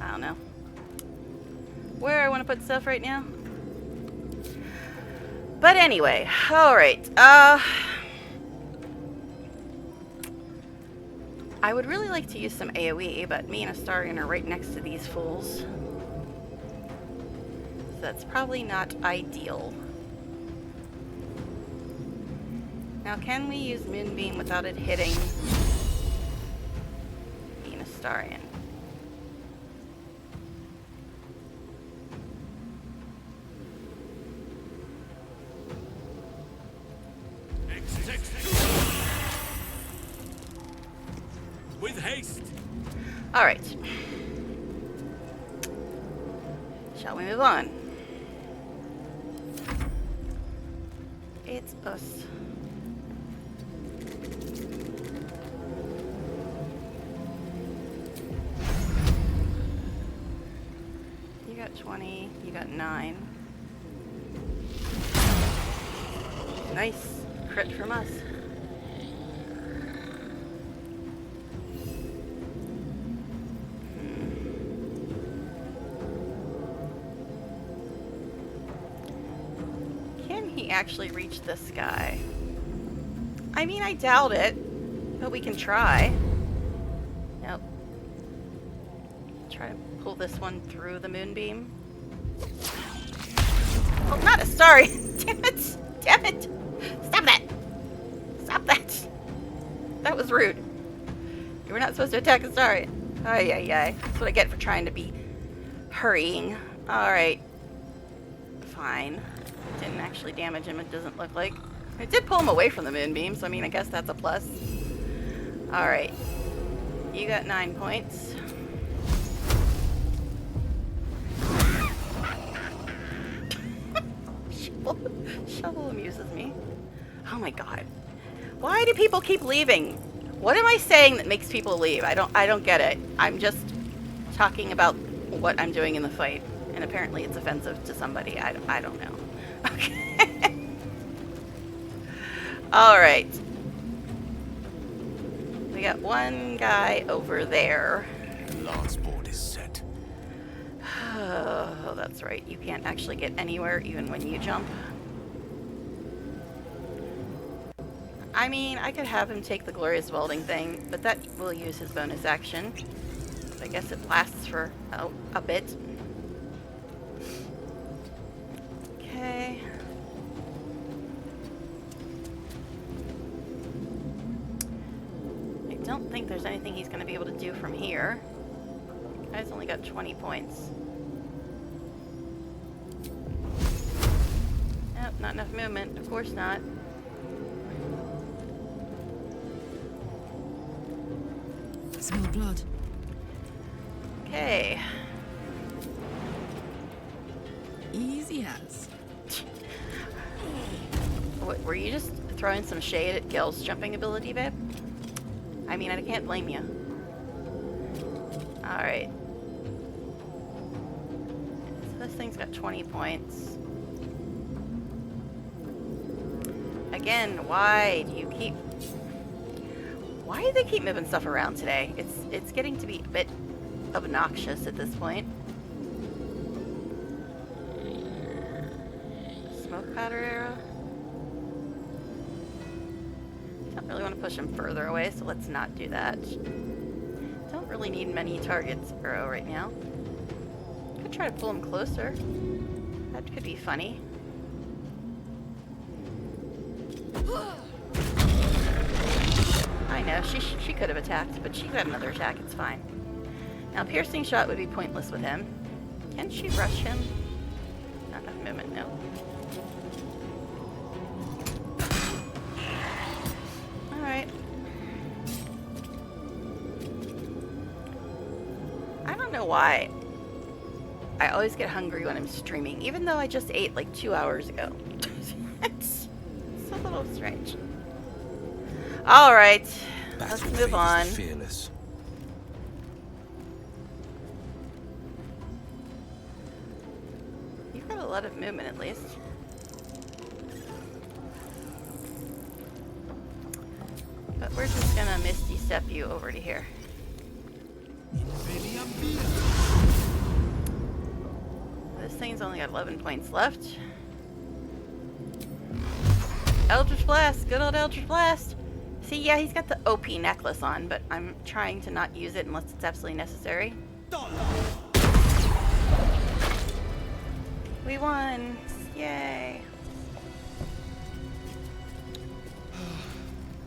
I don't know where I want to put stuff right now. But anyway, alright. I would really like to use some AoE, but me and Astarion are right next to these fools. So that's probably not ideal. Now, can we use Moonbeam without it hitting me and Astarion? With haste. All right. Shall we move on? It's us. You got 20, you got 9. Nice crit from us. Actually reach this guy. I mean, I doubt it, but we can try. Nope. Try to pull this one through the moonbeam. Oh, not a star! Damn it! Damn it! Stop that! Stop that! That was rude. You were not supposed to attack a star. Ay, ay, ay. That's what I get for trying to be hurrying. Alright. Fine. Didn't actually damage him, it doesn't look like. It did pull him away from the moonbeam, so I mean, I guess that's a plus. Alright. You got 9 points. Shovel amuses me. Oh my god. Why do people keep leaving? What am I saying that makes people leave? I don't get it. I'm just talking about what I'm doing in the fight, and apparently it's offensive to somebody. I don't know. Okay. Alright. We got one guy over there. Last board is set. Oh, that's right. You can't actually get anywhere even when you jump. I mean, I could have him take the Glorious Welding thing, but that will use his bonus action. So I guess it lasts for a bit. Okay. I don't think there's anything he's going to be able to do from here. Guy's only got 20 points. Nope, not enough movement. Of course not. Smell blood. Okay. Easy as. What, were you just throwing some shade at Gil's jumping ability, babe? I mean, I can't blame you. Alright. So this thing's got 20 points. Again, why do you keep... Why do they keep moving stuff around today? It's getting to be a bit obnoxious at this point. Smoke powder arrow. Don't really want to push him further away, so let's not do that. Don't really need many targets arrow right now. Could try to pull him closer. That could be funny. I know, she could have attacked, but she got another attack, it's fine. Now, piercing shot would be pointless with him. Can she rush him? Not enough movement, no. Alright. why. I always get hungry when I'm streaming, even though I just ate like 2 hours ago. It's a little strange. Alright, let's move on. Fearless. You've got a lot of movement at least. But we're just gonna Misty Step you over to here. This thing's only got 11 points left. Eldritch Blast! Good old Eldritch Blast! See, yeah, he's got the OP necklace on, but I'm trying to not use it unless it's absolutely necessary. We won! Yay!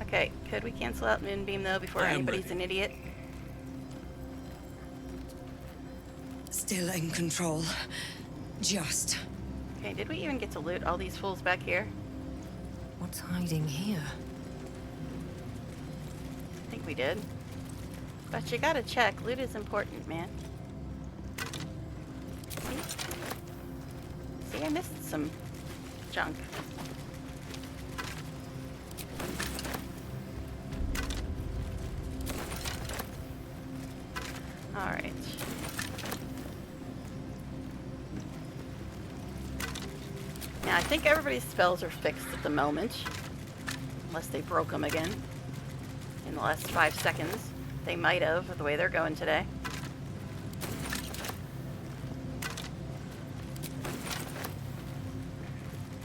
Okay, could we cancel out Moonbeam though before anybody's an idiot? Still in control. Just. Okay, did we even get to loot all these fools back here? What's hiding here? I think we did. But you gotta check. Loot is important, man. See, I missed some junk. Alright. Now, I think everybody's spells are fixed at the moment. Unless they broke them again. In the last 5 seconds. They might have, with the way they're going today.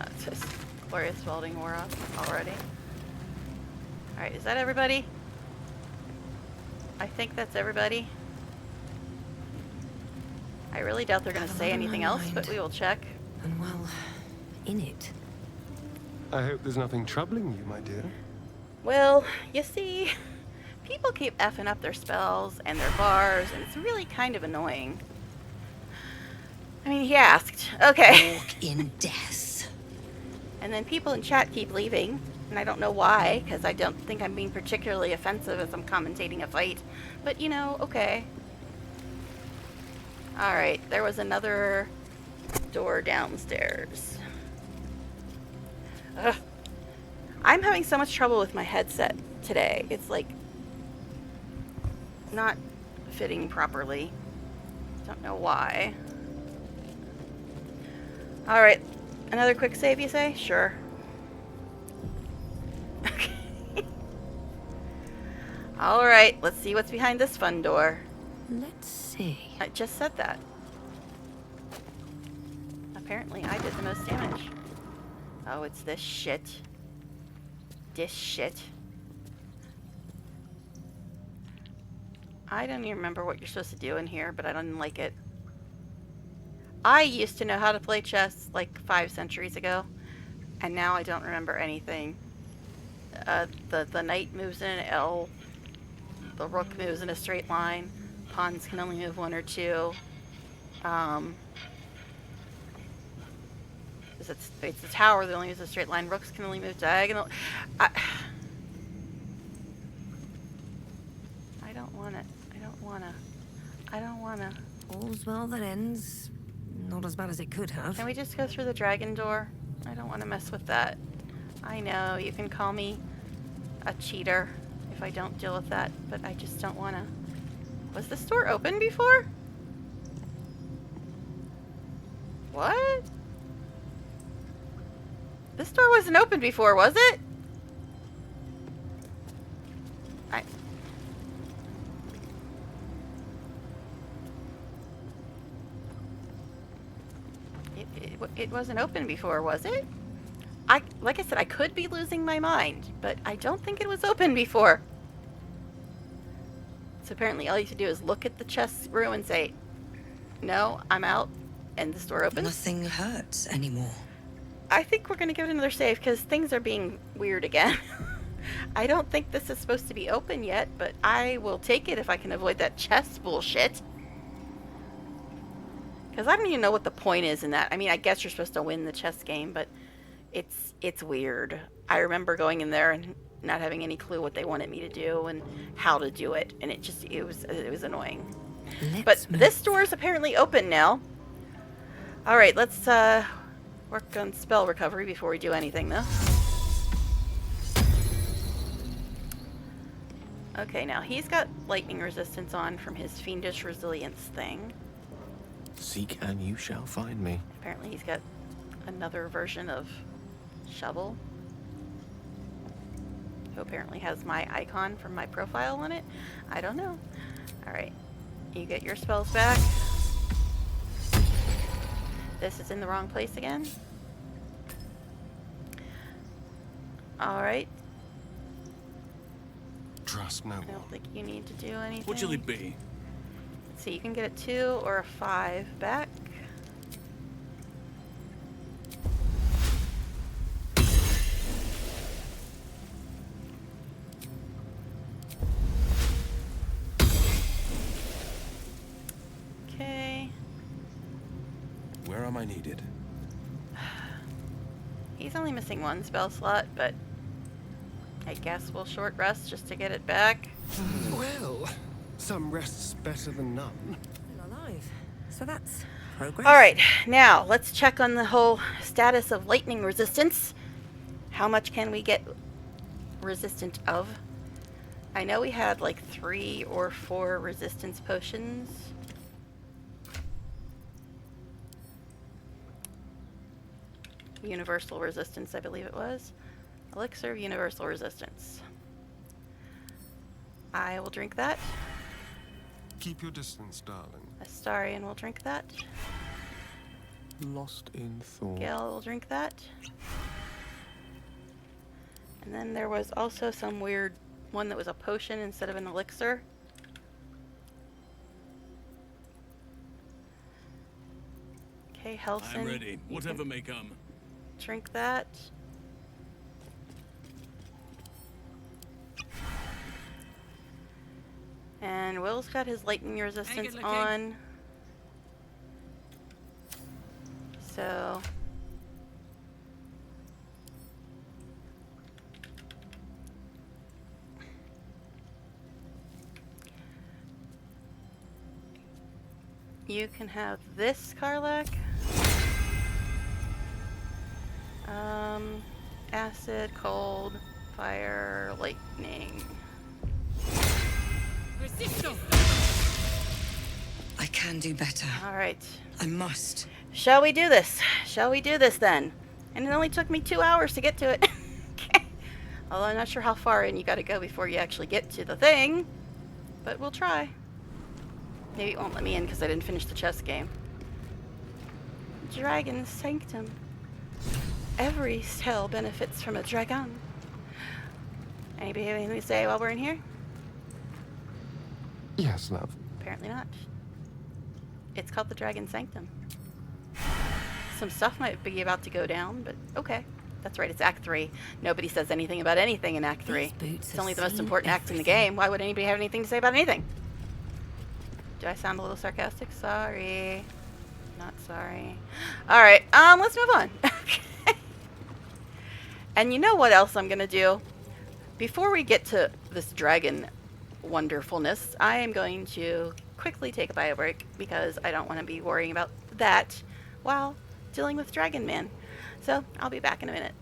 It's just Glorious Welding wore off already. Alright, is that everybody? I think that's everybody. I really doubt they're going to say anything else, but we will check. And well, in it. I hope there's nothing troubling you, my dear. Well, you see, people keep effing up their spells and their bars, and it's really kind of annoying. I mean, he asked. Okay. Walk in death. And then people in chat keep leaving, and I don't know why, because I don't think I'm being particularly offensive as I'm commentating a fight. But, you know, okay. Alright, there was another door downstairs. Ugh. I'm having so much trouble with my headset today. It's like not fitting properly. Don't know why. Alright, another quick save, you say? Sure. Okay. Alright, let's see what's behind this fun door. Let's see. I just said that. Apparently I did the most damage. Oh, it's this shit. This shit. I don't even remember what you're supposed to do in here, but I don't like it. I used to know how to play chess like 5 centuries ago, and now I don't remember anything. The knight moves in an L. The rook moves in a straight line. Pawns can only move 1 or 2. It's the tower that only moves a straight line. Rooks can only move diagonal. I don't want it. I don't wanna. I don't wanna. All's well that ends. Not as bad as it could have. Can we just go through the dragon door? I don't want to mess with that. I know, you can call me a cheater if I don't deal with that, but I just don't want to. Was this door open before? What? This door wasn't open before, was it? It wasn't open before, was it? Like I said, I could be losing my mind, but I don't think it was open before. So apparently all you have to do is look at the chest room and say, no, I'm out, and this door opens. Nothing hurts anymore. I think we're going to give it another save because things are being weird again. I don't think this is supposed to be open yet, but I will take it if I can avoid that chest bullshit. Because I don't even know what the point is in that. I mean, I guess you're supposed to win the chess game, but it's weird. I remember going in there and not having any clue what they wanted me to do and how to do it, and it was annoying. But this door is apparently open now. Alright, let's work on spell recovery before we do anything, though. Okay, now he's got lightning resistance on from his fiendish resilience thing. Seek and you shall find me. Apparently he's got another version of shovel, who apparently has my icon from my profile on it. I don't know. Alright, you get your spells back. This is in the wrong place again. Alright. Trust no I one. don't think you need to do anything. What shall it be? Let's see, you can get a 2 or a 5 back. Okay. Where am I needed? He's only missing 1 spell slot, but I guess we'll short rest just to get it back. Well, some rest's better than none. Still alive. So that's progress. Alright, now let's check on the whole status of lightning resistance. How much can we get resistant of? I know we had like 3 or 4 resistance potions. Universal resistance, I believe it was. Elixir of universal resistance. I will drink that. Keep your distance, darling. Astarion will drink that. Lost in thought. Gale will drink that. And then there was also some weird one that was a potion instead of an elixir. Okay, Helson. I'm ready. you Whatever can may come. Drink that. And Will's got his lightning resistance on. So you can have this, Karlak. Acid, cold, fire, lightning. I can do better. Alright. I must. Shall we do this? Shall we do this then? And it only took me 2 hours to get to it. Okay. Although I'm not sure how far in you gotta go before you actually get to the thing. But we'll try. Maybe it won't let me in because I didn't finish the chess game. Dragon's Sanctum. Every cell benefits from a dragon. Anybody have anything to say while we're in here? Yes, love. Apparently not. It's called the Dragon Sanctum. Some stuff might be about to go down, but okay. That's right, it's Act 3. Nobody says anything about anything in Act 3. It's only the most important act in the game. Why would anybody have anything to say about anything? Do I sound a little sarcastic? Sorry. Not sorry. Alright, let's move on. And you know what else I'm gonna do? Before we get to this dragon wonderfulness, I am going to quickly take a bio break because I don't want to be worrying about that while dealing with Dragon Man. So I'll be back in a minute.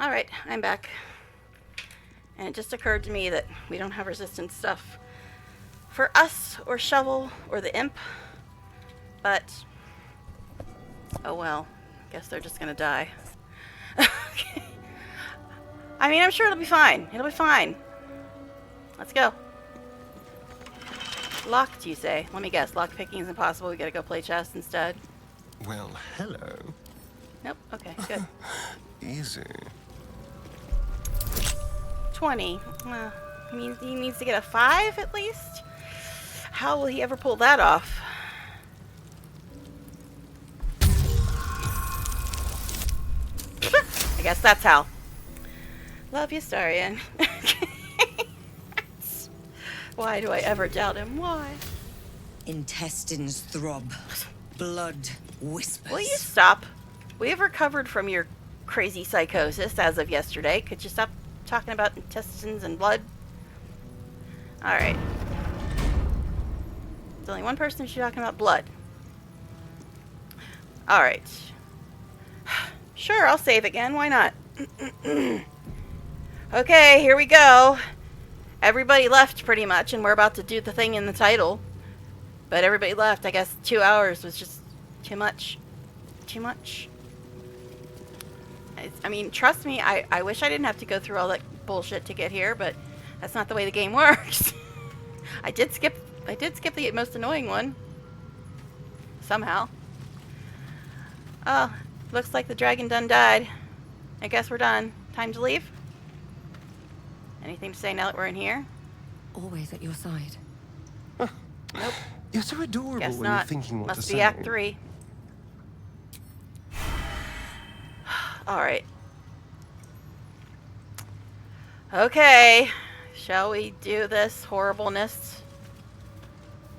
Alright, I'm back. And it just occurred to me that we don't have resistance stuff for us, or Shovel, or the Imp. But, oh well. Guess they're just gonna die. Okay. I mean, I'm sure it'll be fine. It'll be fine. Let's go. Locked, you say? Let me guess. Lock picking is impossible. We gotta go play chess instead. Well, hello. Nope. Okay, good. Easy. 20. I mean, he needs to get a 5 at least? How will he ever pull that off? I guess that's how. Love you, Starion. Why do I ever doubt him? Why? Intestines throb. Blood whispers. Will you stop? We have recovered from your crazy psychosis as of yesterday. Could you stop talking about intestines and blood? Alright. There's only one person who's talking about blood. Alright. Sure, I'll save again. Why not? Okay, here we go. Everybody left pretty much, and we're about to do the thing in the title. But everybody left. I guess 2 hours was just too much. Too much. I mean, trust me, I wish I didn't have to go through all that bullshit to get here, but that's not the way the game works. I did skip the most annoying one. Somehow. Oh, looks like the dragon done died. I guess we're done. Time to leave? Anything to say now that we're in here? Always at your side. Nope. You're so adorable Guess when not. you're thinking what Must to be say. Act 3. Alright. Okay. Shall we do this horribleness?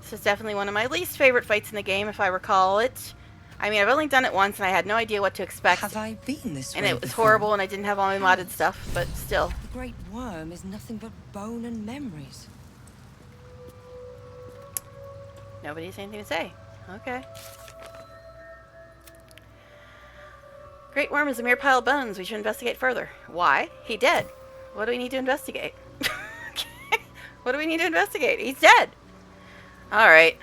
This is definitely one of my least favorite fights in the game, if I recall it. I mean, I've only done it once, and I had no idea what to expect. Have I been this way and it was before? horrible, and I didn't have all my modded stuff, but still. The great worm is nothing but bone and memories. Nobody has anything to say. Okay. Great worm is a mere pile of bones. We should investigate further. Why? He dead. What do we need to investigate? What do we need to investigate? He's dead. Alright.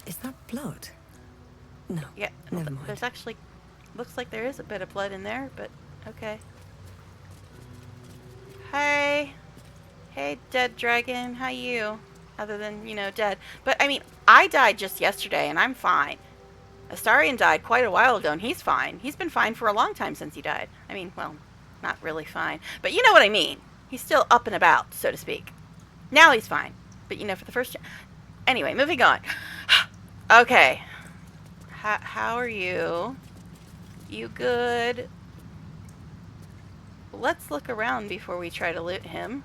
Is that blood? No. Yeah. Never mind. There's actually... Looks like there is a bit of blood in there, but... Okay. Hey. Hey, dead dragon. How you? Other than, you know, dead. But, I mean, I died just yesterday, and I'm fine. Astarion died quite a while ago, and he's fine. He's been fine for a long time since he died. I mean, well, not really fine. But you know what I mean. He's still up and about, so to speak. Now he's fine. But, you know, for the first... Anyway, moving on. Okay. How are you? You good? Let's look around before we try to loot him.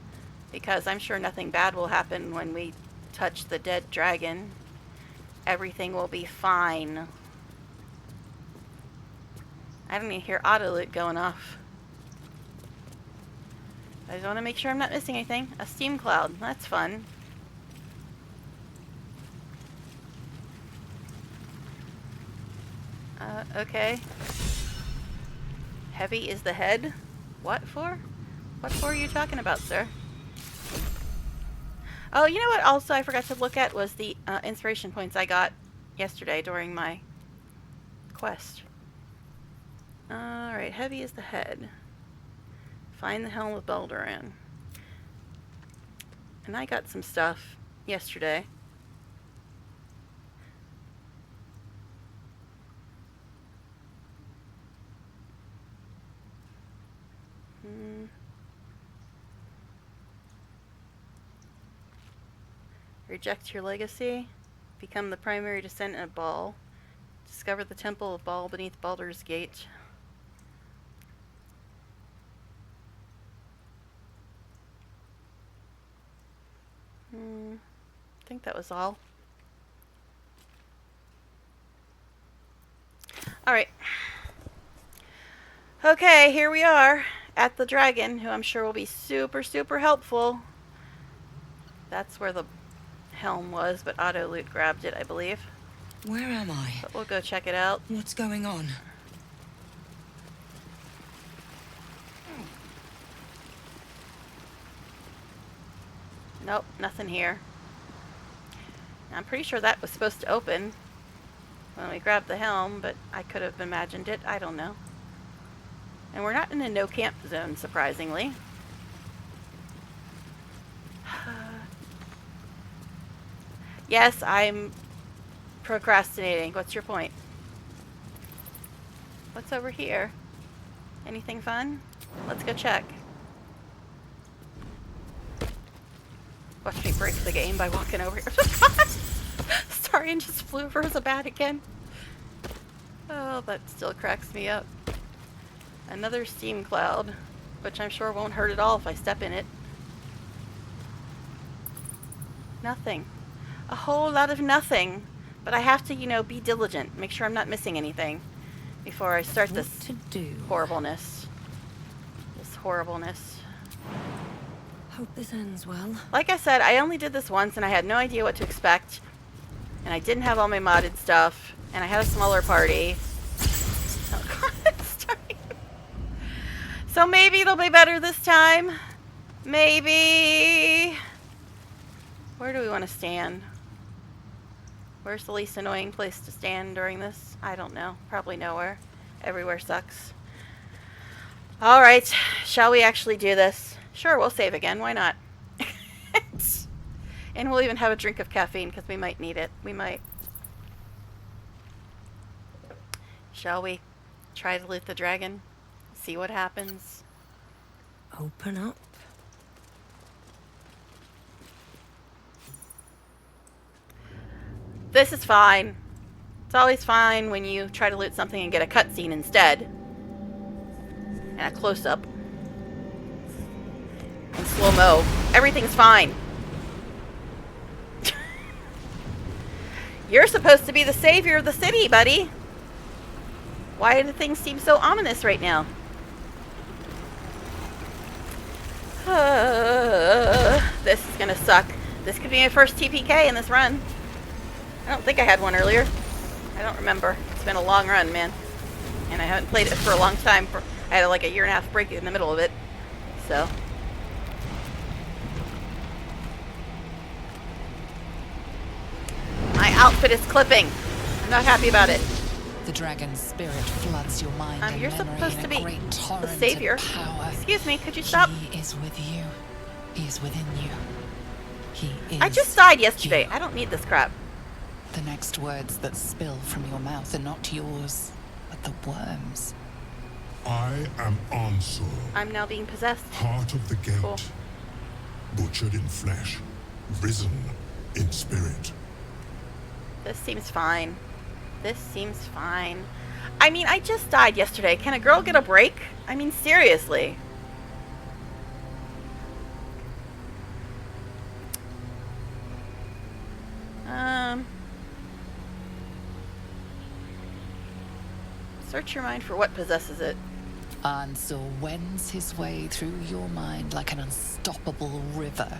Because I'm sure nothing bad will happen when we touch the dead dragon. Everything will be fine. I don't even hear auto loot going off. I just want to make sure I'm not missing anything. A steam cloud. That's fun. Okay. Heavy is the head? What for? What for are you talking about, sir? Oh, you know what also I forgot to look at was the inspiration points I got yesterday during my quest. Alright, heavy is the head. Find the helm of Balduran. And I got some stuff yesterday. Reject your legacy. Become the primary descendant of Baal. Discover the temple of Baal beneath Baldur's Gate. I think that was all. Alright. Okay, here we are at the dragon, who I'm sure will be super, super helpful. That's where the helm was, but auto loot grabbed it, I believe. Where am I? But we'll go check it out. What's going on? Nope, nothing here. I'm pretty sure that was supposed to open when we grabbed the helm, but I could have imagined it. I don't know. And we're not in a no-camp zone, surprisingly. Yes, I'm procrastinating. What's your point? What's over here? Anything fun? Let's go check. Watch me break the game by walking over here. Starion just flew over as a bat again. Oh, that still cracks me up. Another steam cloud, which I'm sure won't hurt at all if I step in it. Nothing. A whole lot of nothing. But I have to, you know, be diligent. Make sure I'm not missing anything before I start this horribleness. This horribleness. Hope this ends well. Like I said, I only did this once and I had no idea what to expect. And I didn't have all my modded stuff. And I had a smaller party. Oh god, it's starting. So maybe it'll be better this time. Maybe. Where do we want to stand? Where's the least annoying place to stand during this? I don't know. Probably nowhere. Everywhere sucks. Alright, shall we actually do this? Sure, we'll save again. Why not? And we'll even have a drink of caffeine because we might need it. We might. Shall we try to loot the dragon? See what happens? Open up. This is fine. It's always fine when you try to loot something and get a cutscene instead. And a close-up. And slow-mo. Everything's fine. You're supposed to be the savior of the city, buddy. Why do things seem so ominous right now? This is gonna suck. This could be my first TPK in this run. I don't think I had one earlier. I don't remember. It's been a long run, man. And I haven't played it for a long time. I had like a year and a half break in the middle of it. So. My outfit is clipping. I'm not happy about it. The dragon's spirit floods your mind and You're memory supposed in to a be great the torrent savior. of power. Excuse me, could you stop? He is with you. He is within you. He is. I just died yesterday. I don't need this crap. The next words that spill from your mouth are not yours, but the worms. I am Ansel, I'm now being possessed. heart of the gate, Cool. butchered in flesh, risen in spirit. This seems fine. This seems fine. I mean, I just died yesterday. Can a girl get a break? I mean, seriously. Search your mind for what possesses it. Ansel wends his way through your mind like an unstoppable river.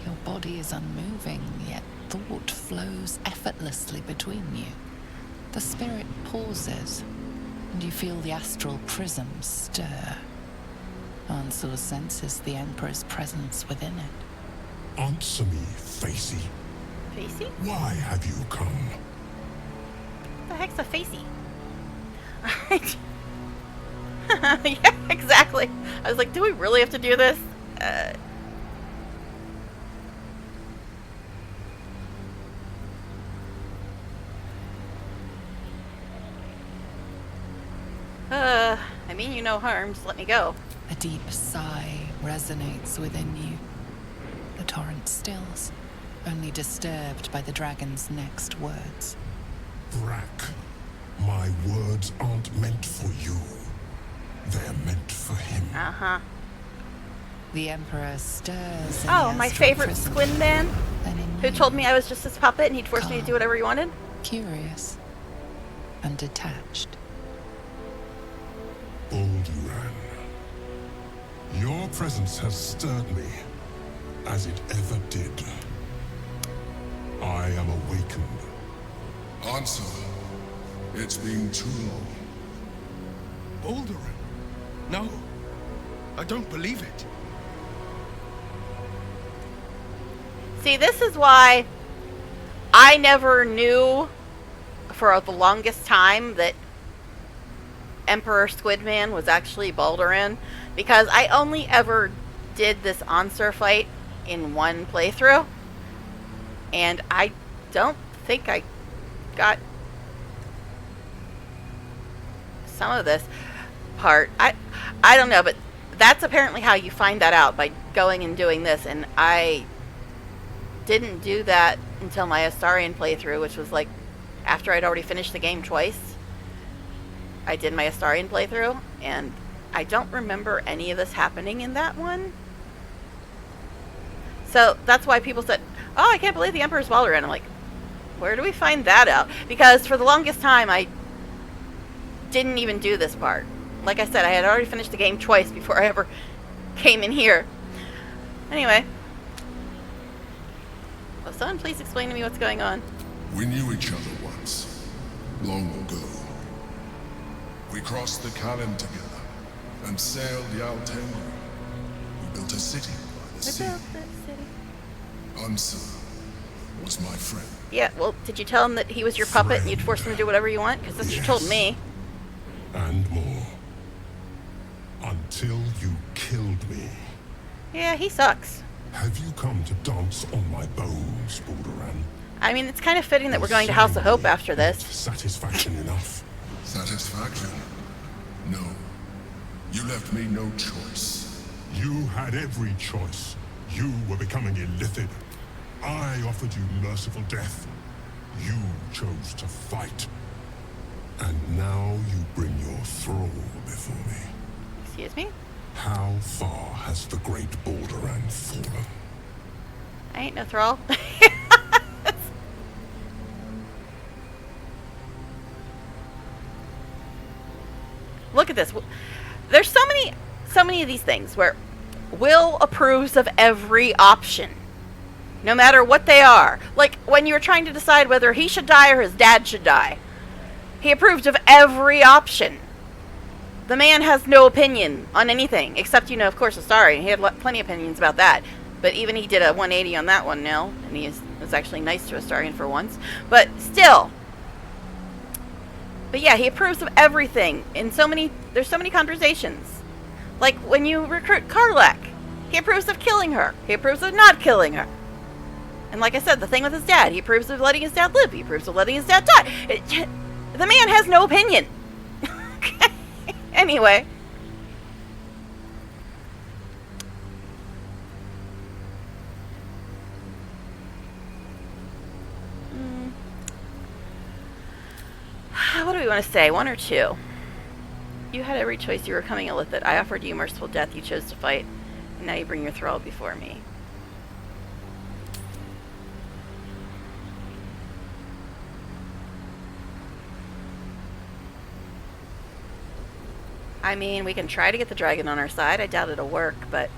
Your body is unmoving, yet thought flows effortlessly between you. The spirit pauses, and you feel the astral prism stir. Ansel senses the Emperor's presence within it. Answer me, Facey. Facey? Why have you come? What the heck's a facey? Alright. Yeah, exactly. I was like, do we really have to do this? I mean you no harm, just let me go. A deep sigh resonates within you. The torrent stills, only disturbed by the dragon's next words. Brack, my words aren't meant for you. They're meant for him. Uh-huh. The Emperor stirs in Oh, the my astral favorite prism. squid man, Then in who you, told me I was just his puppet and he'd force me to do whatever he wanted. curious and detached. Bolduran, your presence has stirred me, as it ever did. I am awakened. Answer. It's been too long. Bolduran? No, I don't believe it. See, this is why I never knew for the longest time that Emperor Squidman was actually Baldurin, because I only ever did this Ansur fight in one playthrough, and I don't think I got some of this part. I don't know, but that's apparently how you find that out, by going and doing this, and I didn't do that until my Astarion playthrough, which was like after I'd already finished the game twice. I did my Astarion playthrough, and I don't remember any of this happening in that one. So that's why people said, oh, I can't believe the Emperor's Baldurin. I'm like, where do we find that out? Because for the longest time, I didn't even do this part. Like I said, I had already finished the game twice before I ever came in here. Anyway. Will someone please explain to me what's going on? We knew each other once, long ago. We crossed the Kalin together and sailed the Altengri. We built a city by the sea. Ansur was my friend. Yeah, well, did you tell him that he was your puppet and you'd force him to do whatever you want? Because that's what you told me. And more. Until you killed me. Yeah, he sucks. Have you come to dance on my bones, Baldurin? I mean, it's kind of fitting that we're going to House of Hope after this. Satisfaction enough? Satisfaction? No. You left me no choice. You had every choice. You were becoming illithid. I offered you merciful death. You chose to fight. And now you bring your thrall before me. Excuse me? How far has the great Baldurin fallen? I ain't no thrall. Look at this. There's so many of these things where Will approves of every option, no matter what they are. Like when you were trying to decide whether he should die or his dad should die, he approved of every option. The man has no opinion on anything, except, you know, of course, Astarion. He had plenty of opinions about that. But even he did a 180 on that one now, and he was actually nice to Astarion for once. But still. But yeah, he approves of everything. In there's so many conversations. Like when you recruit Karlach, he approves of killing her. He approves of not killing her. And like I said, the thing with his dad, he approves of letting his dad live. He approves of letting his dad die. The man has no opinion. Anyway. What do we want to say? One or two? You had every choice. You were coming illithid. I offered you merciful death. You chose to fight. And now you bring your thrall before me. I mean, we can try to get the dragon on our side. I doubt it'll work, but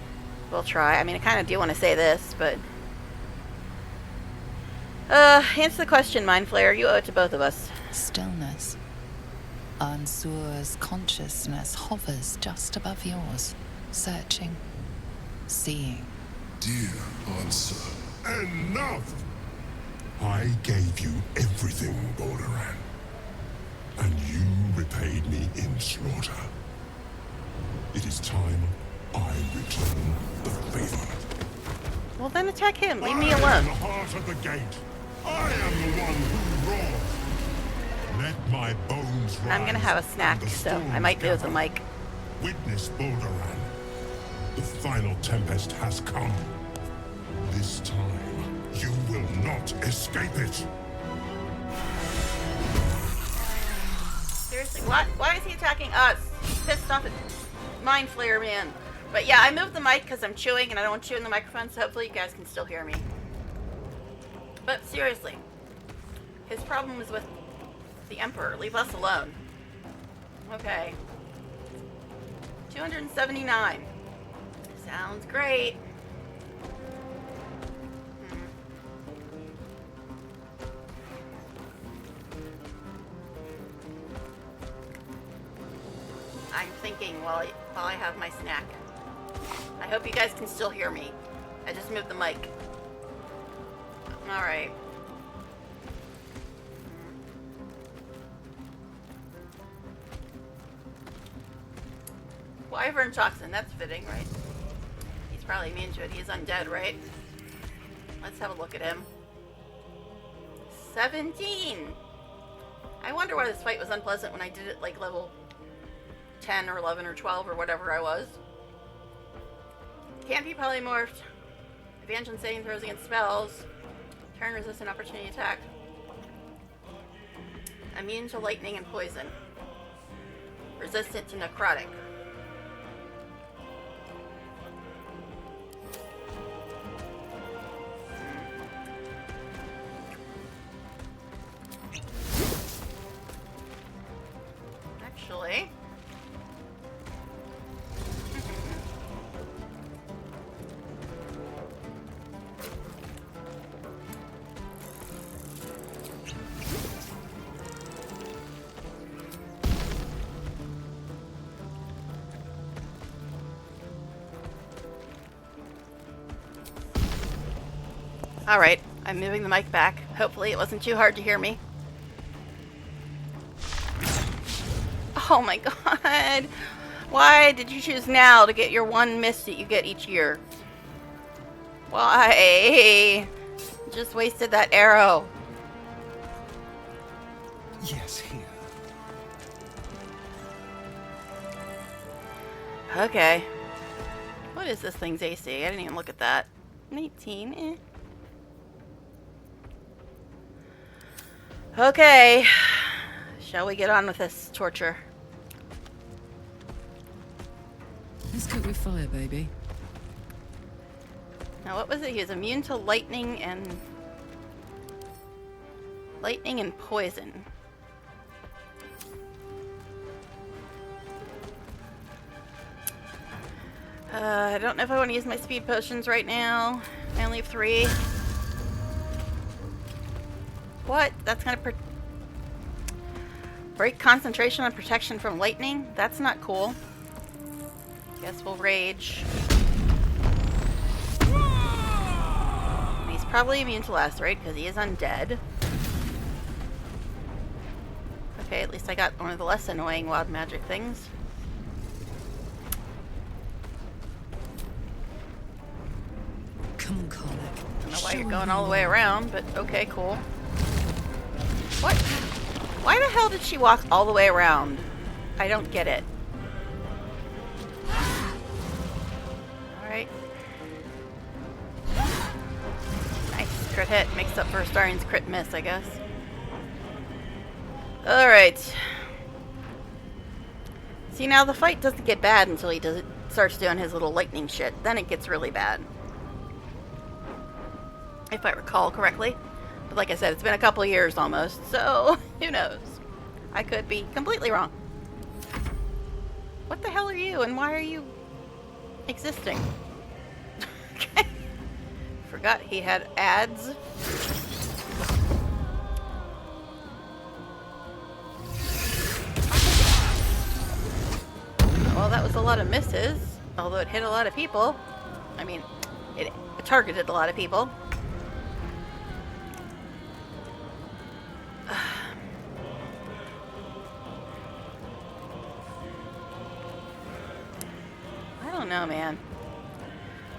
we'll try. I mean, I kind of do want to say this, but... answer the question, Mind Flayer. You owe it to both of us. Stillness. Ansur's consciousness hovers just above yours, searching, seeing. Dear Ansur. Enough! I gave you everything, Baldurin. And you repaid me in slaughter. It is time I return the favor. Well, then attack him. Leave me I am alone. the heart of the gate. I am the one who roared. Let my bones rise. I'm gonna have a snack, so I might move the mic. Witness, Baldurin. The final tempest has come. This time, you will not escape it. Seriously, why is he attacking us? He's pissed off at Mind Flayer Man. But yeah, I moved the mic because I'm chewing and I don't want to chew in the microphone, so hopefully you guys can still hear me. But seriously, his problem is with the Emperor. Leave us alone. Okay. 279. Sounds great. I'm thinking while I have my snack. I hope you guys can still hear me. I just moved the mic. Alright. Wyvern toxin, that's fitting, right? He's probably immune to it. He's undead, right? Let's have a look at him. 17! I wonder why this fight was unpleasant when I did it like level 10 or 11 or 12 or whatever I was. Can't be polymorphed. Advantage on saving throws against spells. Turn resistant opportunity attack. Immune to lightning and poison. Resistant to necrotic. Actually, all right, I'm moving the mic back. Hopefully it wasn't too hard to hear me. Oh my god. Why did you choose now to get your one miss that you get each year? Why? Just wasted that arrow. Yes, here. Okay. What is this thing's AC? I didn't even look at that. 19, eh. Okay. Shall we get on with this torture? Let's cook with fire, baby. Now, what was it? He was immune to lightning and poison. I don't know if I want to use my speed potions right now. I only have 3. What? That's gonna break concentration and protection from lightning? That's not cool. Guess we'll rage. He's probably immune to lacerate because he is undead. Okay, at least I got one of the less annoying wild magic things. Come on, Karlach. I don't know why you're going all the way around, but okay, cool. What? Why the hell did she walk all the way around? I don't get it. Alright. Nice crit hit. Makes up for Astarion's crit miss, I guess. Alright. See, now the fight doesn't get bad until he starts doing his little lightning shit. Then it gets really bad. If I recall correctly. But like I said, it's been a couple years almost, so who knows? I could be completely wrong. What the hell are you, and why are you existing? Okay. Forgot he had ads. Well, that was a lot of misses, although it hit a lot of people. I mean, it targeted a lot of people. I don't know, man.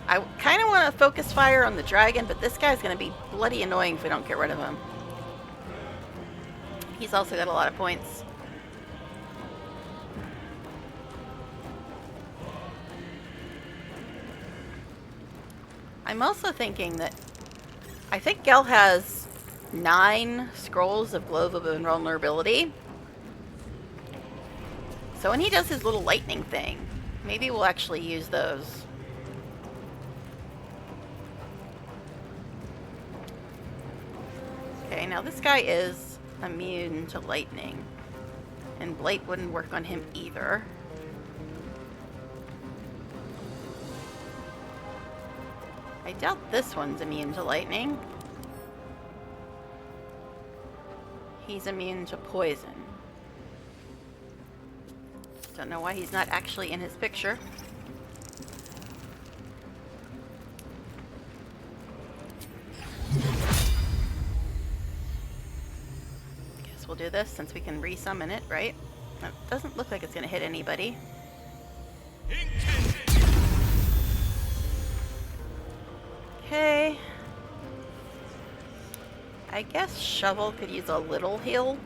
I kind of want to focus fire on the dragon, but this guy's going to be bloody annoying if we don't get rid of him. He's also got a lot of points. I'm also thinking that I think Gel has 9 scrolls of Glove of Invulnerability. So when he does his little lightning thing, maybe we'll actually use those. Okay, now this guy is immune to lightning. And Blight wouldn't work on him either. I doubt this one's immune to lightning. He's immune to poison. Don't know why he's not actually in his picture. do this since we can resummon it, right? That doesn't look like it's going to hit anybody. Okay. I guess Shovel could use a little heal.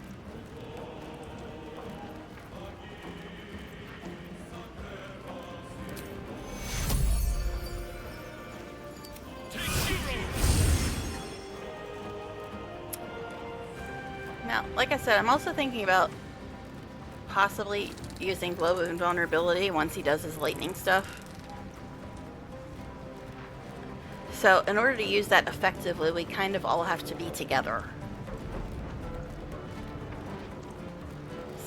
Now, like I said, I'm also thinking about possibly using Globe of Invulnerability once he does his lightning stuff. So, in order to use that effectively, we kind of all have to be together.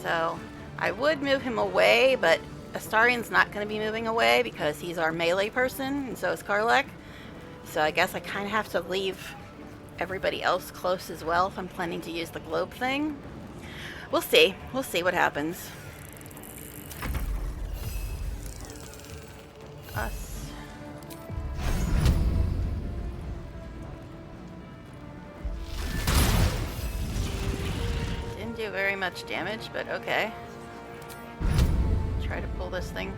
So, I would move him away, but Astarion's not going to be moving away because he's our melee person, and so is Karlach. So I guess I kind of have to leave everybody else close as well if I'm planning to use the globe thing. We'll see. We'll see what happens. Us. Didn't do very much damage, but okay. Try to pull this thing.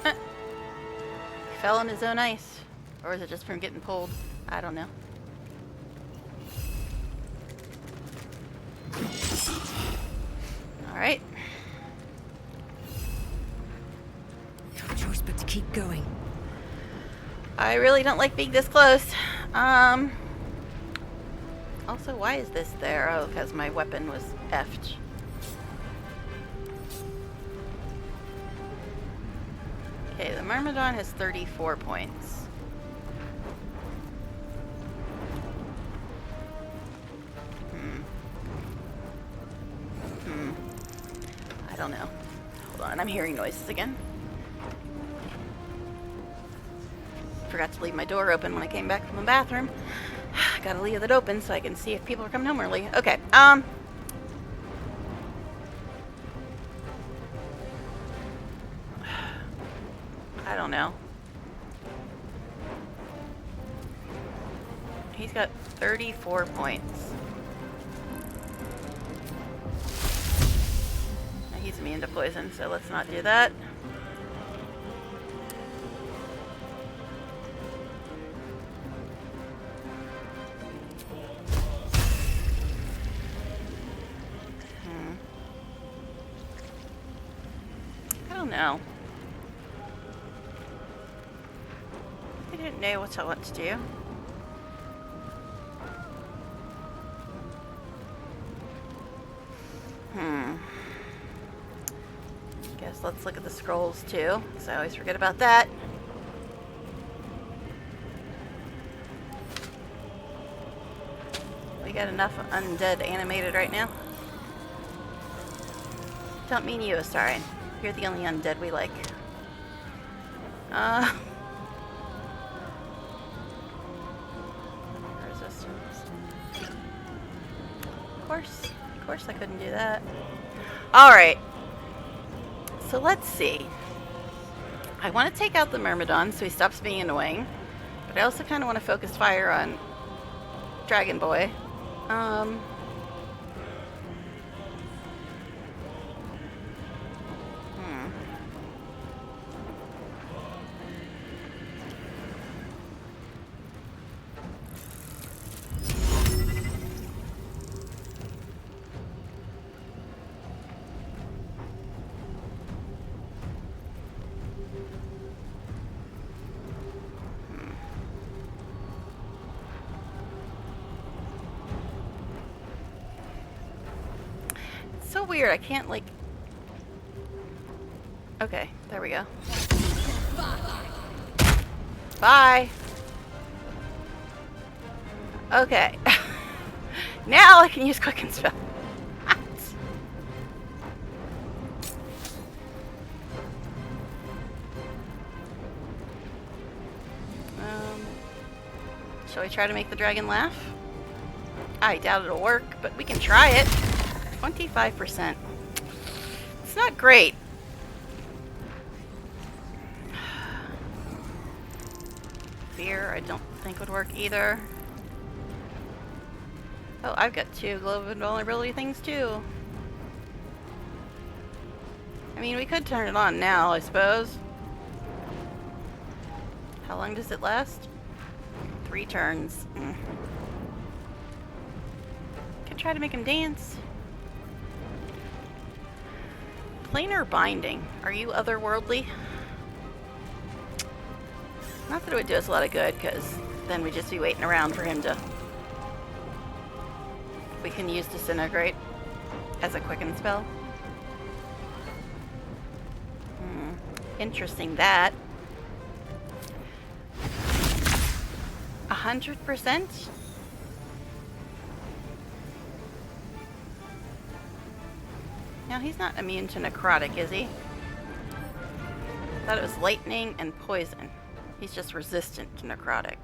Huh. He fell on his own ice. Or is it just from getting pulled? I don't know. Alright. No choice but to keep going. I really don't like being this close. Also, why is this there? Oh, because my weapon was effed. Okay, the Myrmidon has 34 points. I don't know. Hold on, I'm hearing noises again. Forgot to leave my door open when I came back from the bathroom. Gotta leave it open so I can see if people are coming home early. Okay, I don't know. He's got 34 points. He's immune to poison, so let's not do that. I don't know. I didn't know what I want to do. Guess let's look at the scrolls too, because I always forget about that. We got enough undead animated right now. Don't mean you, Astarion. You're the only undead we like. Resistance. Of course I couldn't do that. Alright. So let's see. I want to take out the Myrmidon so he stops being annoying. But I also kind of want to focus fire on Dragon Boy. So weird, I can't like... Okay, there we go. Bye! Okay. Now I can use Quicken Spell. Shall we try to make the dragon laugh? I doubt it'll work, but we can try it. 25%. It's not great. Fear, I don't think would work either. Oh, I've got 2 glove invulnerability things too. I mean, we could turn it on now, I suppose. How long does it last? 3 turns. Can try to make him dance. Planar binding. Are you otherworldly? Not that it would do us a lot of good, because then we'd just be waiting around for him to... We can use Disintegrate as a quicken spell. Interesting that. 100%? Now, he's not immune to necrotic, is he? I thought it was lightning and poison. He's just resistant to necrotic.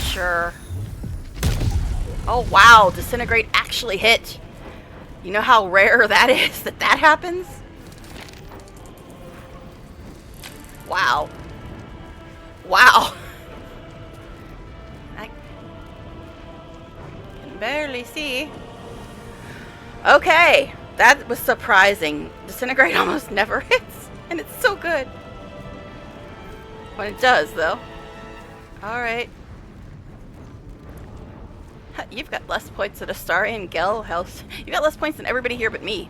Sure. Oh, wow. Disintegrate actually hit. You know how rare that is that happens? Wow. Wow. I can barely see. Okay. That was surprising. Disintegrate almost never hits. And it's so good. When it does, though. Alright. You've got less points than Astarion, Gel, House. You've got less points than everybody here but me.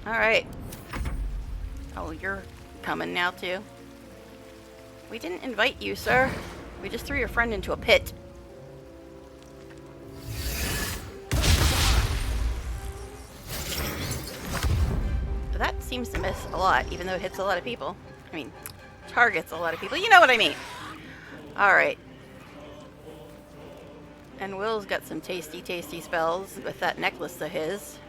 Alright. Oh, you're coming now, too. We didn't invite you, sir. We just threw your friend into a pit. That seems to miss a lot, even though it hits a lot of people. I mean, targets a lot of people. You know what I mean. Alright. And Will's got some tasty, tasty spells with that necklace of his.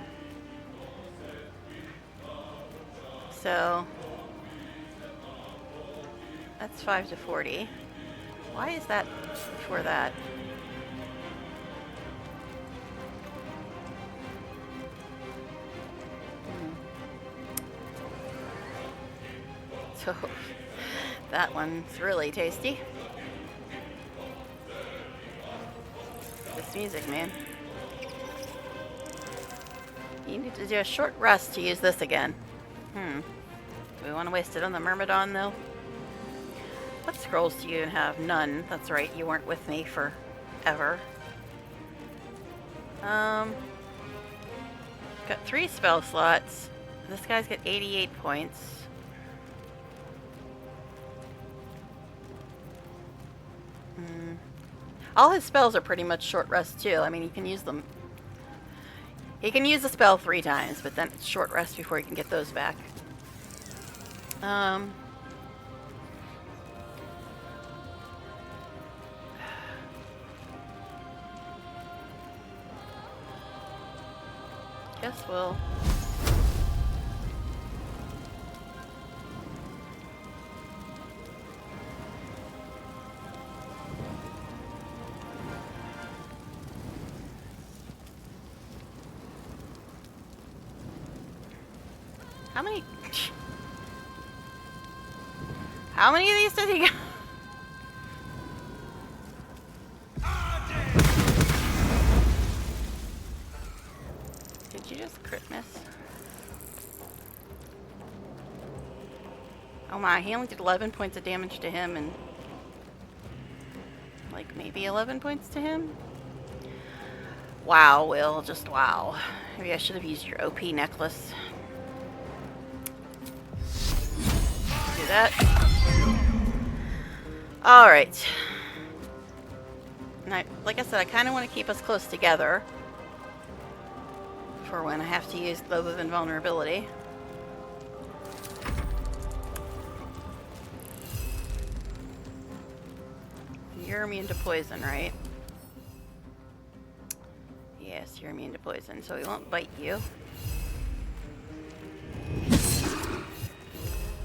So... that's 5 to 40. Why is that before that? So, that one's really tasty. This music, man. You need to do a short rest to use this again. Do we want to waste it on the Myrmidon, though? What scrolls do you have? None. That's right, you weren't with me forever. Got 3 spell slots. This guy's got 88 points. All his spells are pretty much short rest too. I mean, he can use them. He can use the spell 3 times, but then it's short rest before he can get those back. Guess we'll... How many of these did he get? Did you just crit miss? Oh my, he only did 11 points of damage to him and like maybe 11 points to him? Wow, Will, just wow. Maybe I should have used your OP necklace. Do that. Alright. And like I said, I kind of want to keep us close together for when I have to use Globe of Invulnerability. You're immune to poison, right? Yes, you're immune to poison, so we won't bite you.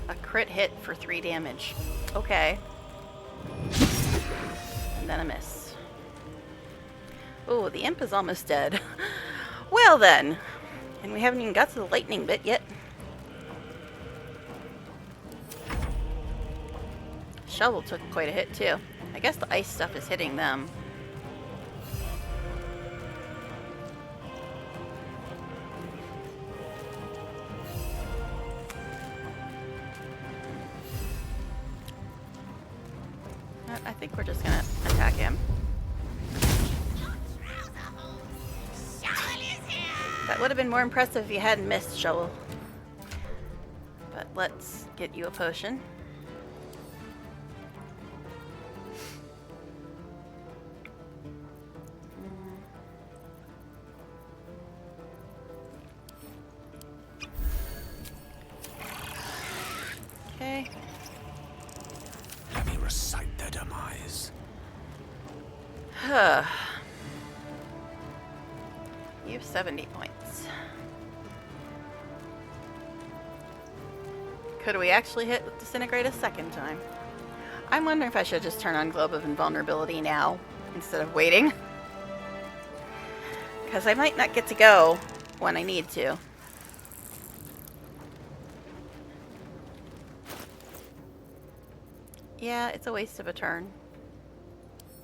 A crit hit for 3 damage. Okay. And then a miss. Oh, the imp is almost dead. Well then. And we haven't even got to the lightning bit yet. Shovel took quite a hit too. I guess the ice stuff is hitting them. I think we're just gonna attack him. That would have been more impressive if you hadn't missed, Shovel. But let's get you a potion. Okay. Let me recite their demise. Huh. You have 70 points. Could we actually hit with Disintegrate a second time? I'm wondering if I should just turn on Globe of Invulnerability now instead of waiting. Because I might not get to go when I need to. Yeah, it's a waste of a turn.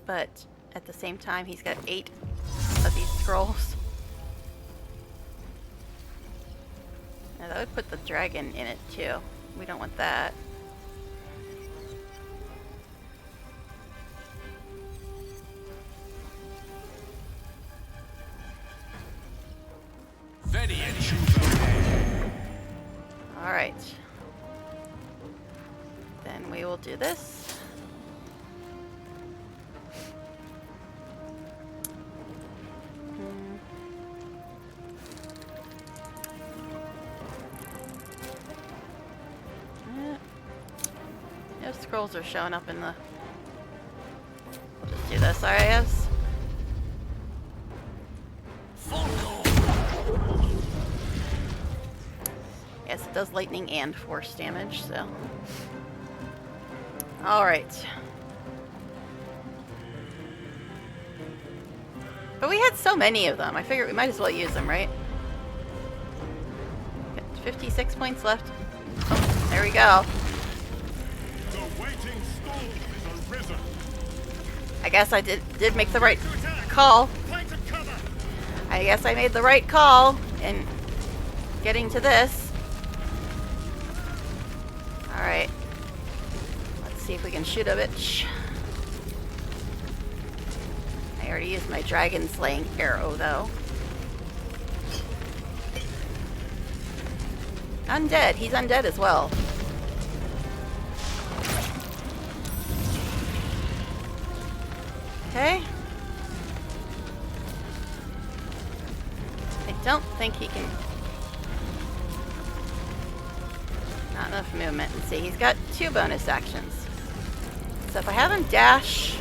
But at the same time, he's got 8 of these scrolls. Now that would put the dragon in it too. We don't want that. Alright. Then we will do this. No scrolls are showing up in the... We'll just do this, RAS. Yes, it does lightning and force damage, so... Alright. But we had so many of them, I figured we might as well use them, right? Got 56 points left. Oh, there we go. The waiting storm is arisen. I guess I did make the right call. I guess I made the right call in getting to this. Alright. Let's see if we can shoot a bitch. I already used my dragon slaying arrow though. Undead. He's undead as well. Okay. I don't think he can... Not enough movement. Let's see, he's got 2 bonus actions. So if I have him dash,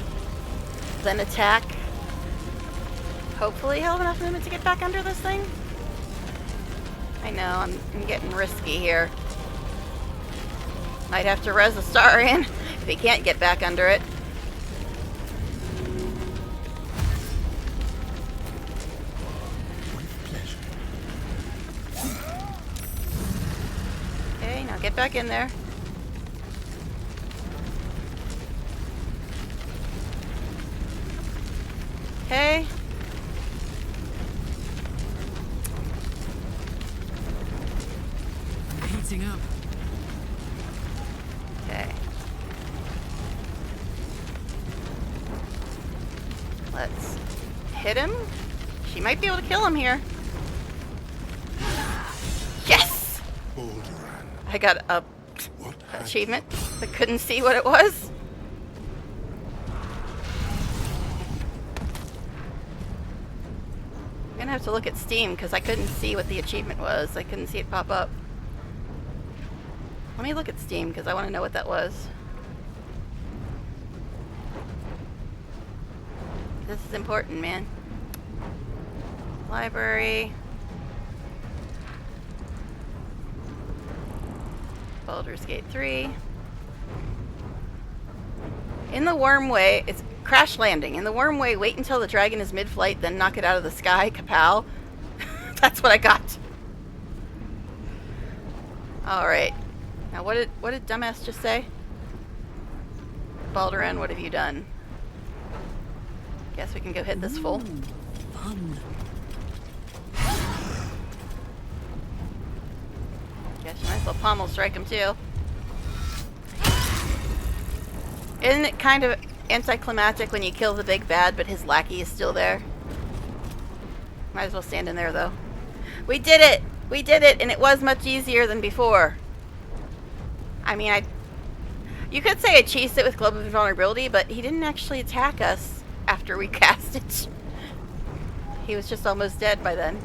then attack, hopefully he'll have enough movement to get back under this thing. I know, I'm getting risky here. Might have to res Astarion if he can't get back under it. Okay, now get back in there. Okay. I'm heating up. Okay. Let's hit him. She might be able to kill him here. Yes! I got a achievement, but couldn't see what it was. I'm gonna have to look at Steam because I couldn't see what the achievement was. I couldn't see it pop up. Let me look at Steam because I want to know what that was. This is important, man. Library. Baldur's Gate 3. In the Wormway, it's crash landing. In the Wormway, wait until the dragon is mid-flight, then knock it out of the sky. Kapow. That's what I got. Alright. Now what did dumbass just say? Balduran, what have you done? Guess we can go hit this full. Fun. Guess you might as well pommel strike him too. Isn't it kind of anticlimactic when you kill the big bad, but his lackey is still there? Might as well stand in there, though. We did it! We did it, and it was much easier than before. I mean, you could say I cheesed it with Globe of Invulnerability, but he didn't actually attack us after we cast it. He was just almost dead by then.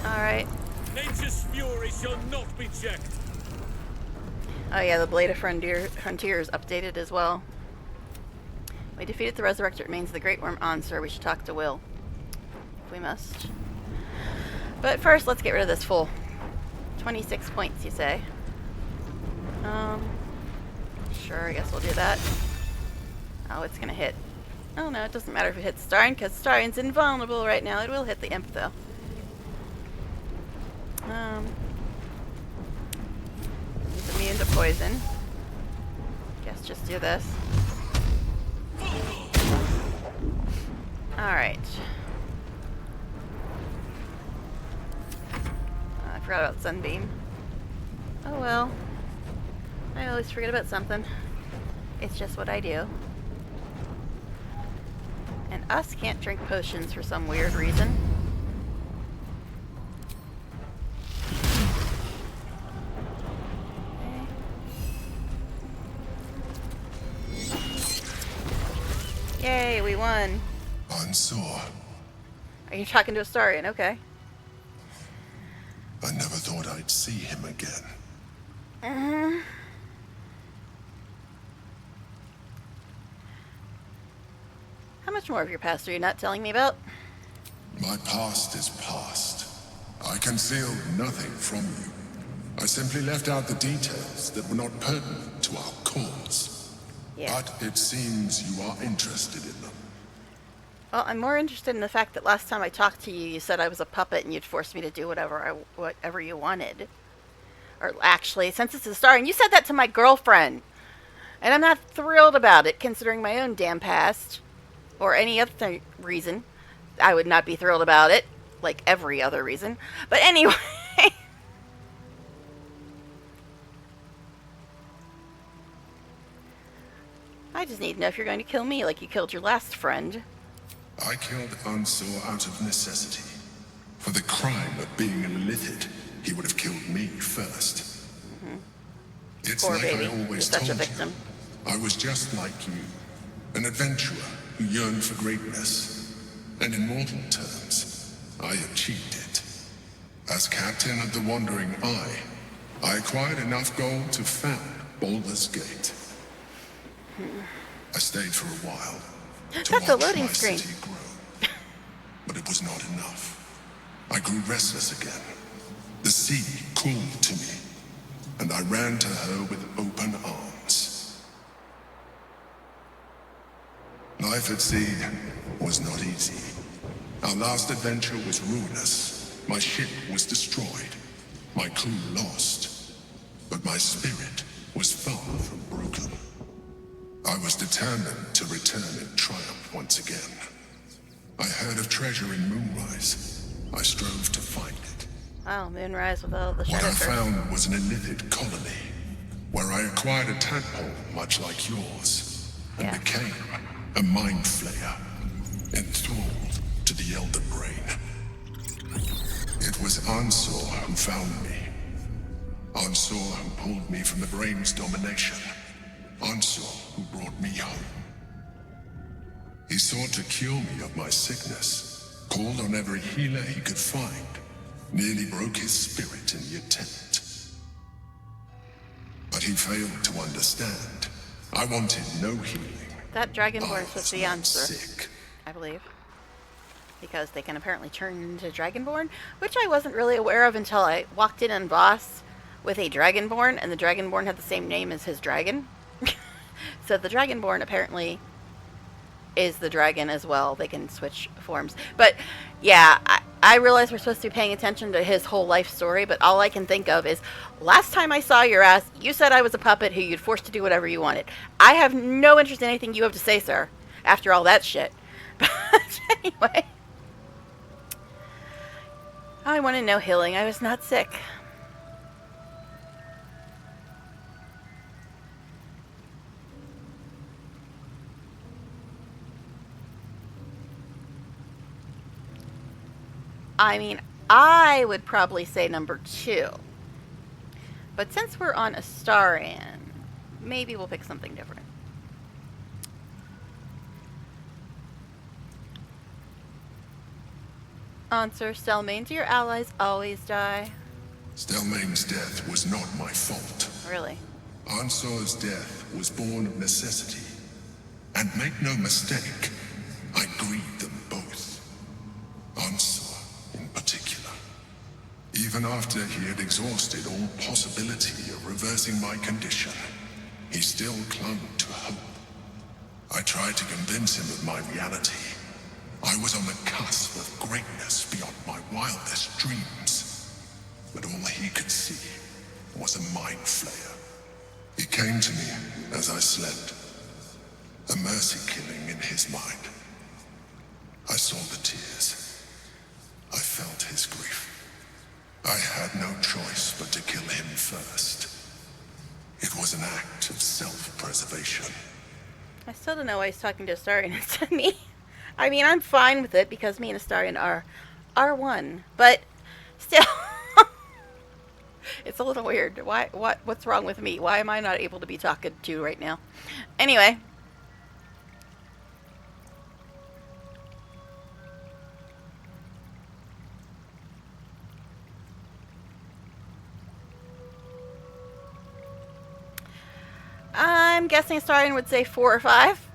Alright. Nature's fury shall not be checked. Oh yeah, the Blade of Frontiers updated as well. We defeated the Resurrected Remains of the Great Worm Answer. We should talk to Will. If we must. But first, let's get rid of this fool. 26 points, you say? Sure, I guess we'll do that. Oh, it's gonna hit. Oh no, it doesn't matter if it hits Starion, because Starion's invulnerable right now. It will hit the Imp, though. He's immune to poison. Guess just do this. Alright. I forgot about Sunbeam. Oh well. I always forget about something. It's just what I do. And us can't drink potions for some weird reason. Yay, we won. Unsure. Are you talking to Astarion? Okay. I never thought I'd see him again. How much more of your past are you not telling me about? My past is past. I concealed nothing from you. I simply left out the details that were not pertinent to our cause. Yeah. But it seems you are interested in them. Well, I'm more interested in the fact that last time I talked to you, you said I was a puppet and you'd force me to do whatever you wanted. Or actually, since it's Astarion, you said that to my girlfriend. And I'm not thrilled about it, considering my own damn past. Or any other reason. I would not be thrilled about it. Like every other reason. But anyway. I just need to know if you're going to kill me like you killed your last friend. I killed Unsur out of necessity. For the crime of being an illithid, he would have killed me first. It's Poor like baby. I always You're such a told victim. you. I was just like you. An adventurer who yearned for greatness. And in mortal terms, I achieved it. As captain of the Wandering Eye, I acquired enough gold to found Baldur's Gate. I stayed for a while to That's a watch loading my screen. city grow. But it was not enough. I grew restless again. The sea called to me, and I ran to her with open arms. Life at sea was not easy. Our last adventure was ruinous. My ship was destroyed. My crew lost. But my spirit was far from broken. I was determined to return in triumph once again. I heard of treasure in Moonrise. I strove to find it. Wow, Moonrise with all the What I shadow. found was an illithid colony, where I acquired a tadpole much like yours, and became a mind flayer, enthralled to the Elder Brain. It was Ansor who found me. Ansor who pulled me from the Brain's domination. Ansor who brought me home. He sought to cure me of my sickness, called on every healer he could find, nearly broke his spirit in the attempt. But he failed to understand. I wanted no healing. That Dragonborn is supposed to be not Answer, sick. I believe. Because they can apparently turn into Dragonborn, which I wasn't really aware of until I walked in on Voss with a Dragonborn, and the Dragonborn had the same name as his dragon. So the Dragonborn apparently is the dragon as well. They can switch forms. But yeah, I realize we're supposed to be paying attention to his whole life story, but all I can think of is, last time I saw your ass, you said I was a puppet who you'd forced to do whatever you wanted. I have no interest in anything you have to say, sir. after all that shit. But anyway. I want to know healing. I was not sick. I mean, I would probably say number 2. But since we're on Astarion, maybe we'll pick something different. Answer, Stelmane, do your allies always die? Stelmane's death was not my fault. Really? Ansor's death was born of necessity. And make no mistake, I grieved them both. Ansor, in particular. Even after he had exhausted all possibility of reversing my condition, he still clung to hope. I tried to convince him of my reality. I was on the cusp of greatness beyond my wildest dreams. But all he could see was a mind flayer. He came to me as I slept. A mercy killing in his mind. I saw the tears. I felt his grief. I had no choice but to kill him first. It was an act of self-preservation. I still don't know why he's talking to Astarion instead of me. I mean, I'm fine with it because me and Astarion are one, but still, it's a little weird. What's wrong with me? Why am I not able to be talking to right now? Anyway. I'm guessing Astarion would say 4 or 5.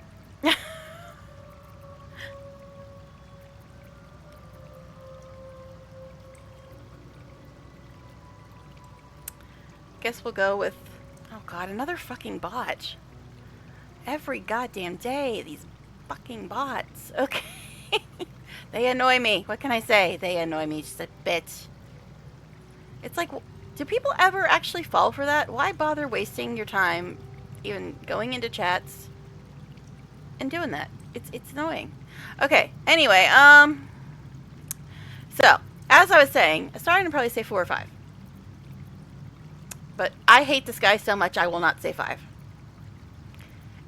Guess we'll go with, oh god, another fucking bot. Every goddamn day, these fucking bots. Okay. They annoy me. What can I say? They annoy me just a bit. It's like, do people ever actually fall for that? Why bother wasting your time even going into chats and doing that? It's annoying. Okay, anyway, so, as I was saying, I started to probably say 4 or 5. But I hate this guy so much I will not say 5.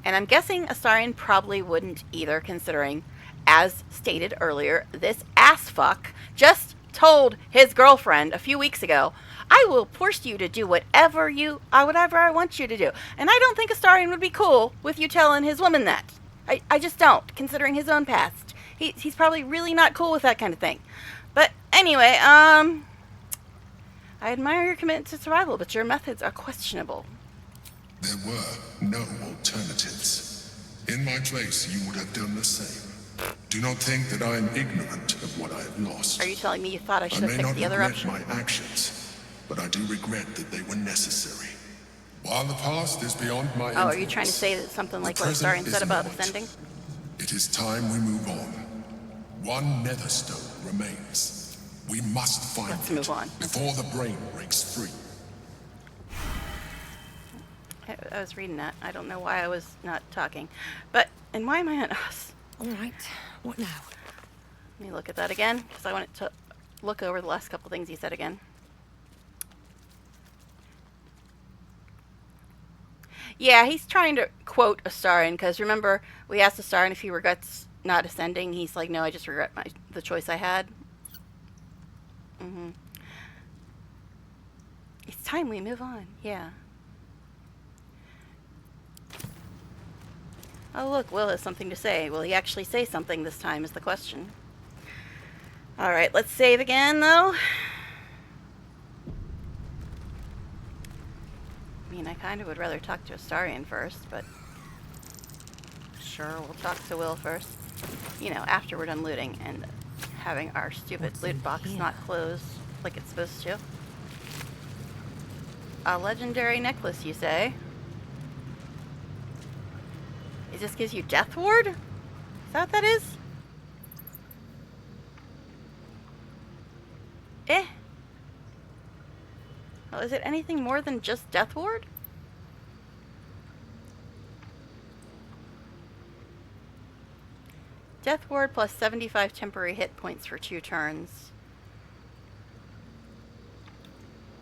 And I'm guessing Astarion probably wouldn't either, considering, as stated earlier, this ass fuck just told his girlfriend a few weeks ago, I will force you to do whatever I want you to do. And I don't think Astarion would be cool with you telling his woman that. I just don't, considering his own past. He's probably really not cool with that kind of thing. But anyway, I admire your commitment to survival, but your methods are questionable. There were no alternatives. In my place, you would have done the same. Do not think that I am ignorant of what I have lost. Are you telling me you thought I should have picked the other option? I may not regret my actions, but I do regret that they were necessary. While the past is beyond my influence, are you trying to say something like what Astarion said about ascending? It is time we move on. One netherstone remains. We must find Let's move on. Before the brain breaks free. I was reading that. I don't know why I was not talking. But, and why am I on us? Alright, what now? Let me look at that again, because I wanted to look over the last couple things he said again. Yeah, he's trying to quote Astarion, because remember, we asked Astarion if he regrets not ascending. He's like, no, I just regret the choice I had. It's time we move on, yeah. Oh look, Will has something to say. Will he actually say something this time is the question. Alright, let's save again, though. I mean, I kind of would rather talk to Astarion first, but sure, we'll talk to Will first. You know, after we're done looting and having our stupid loot box not close like it's supposed to. A legendary necklace, you say? It just gives you Death Ward? Is that what that is? Well, is it anything more than just Death Ward? Death Ward plus 75 temporary hit points for 2 turns.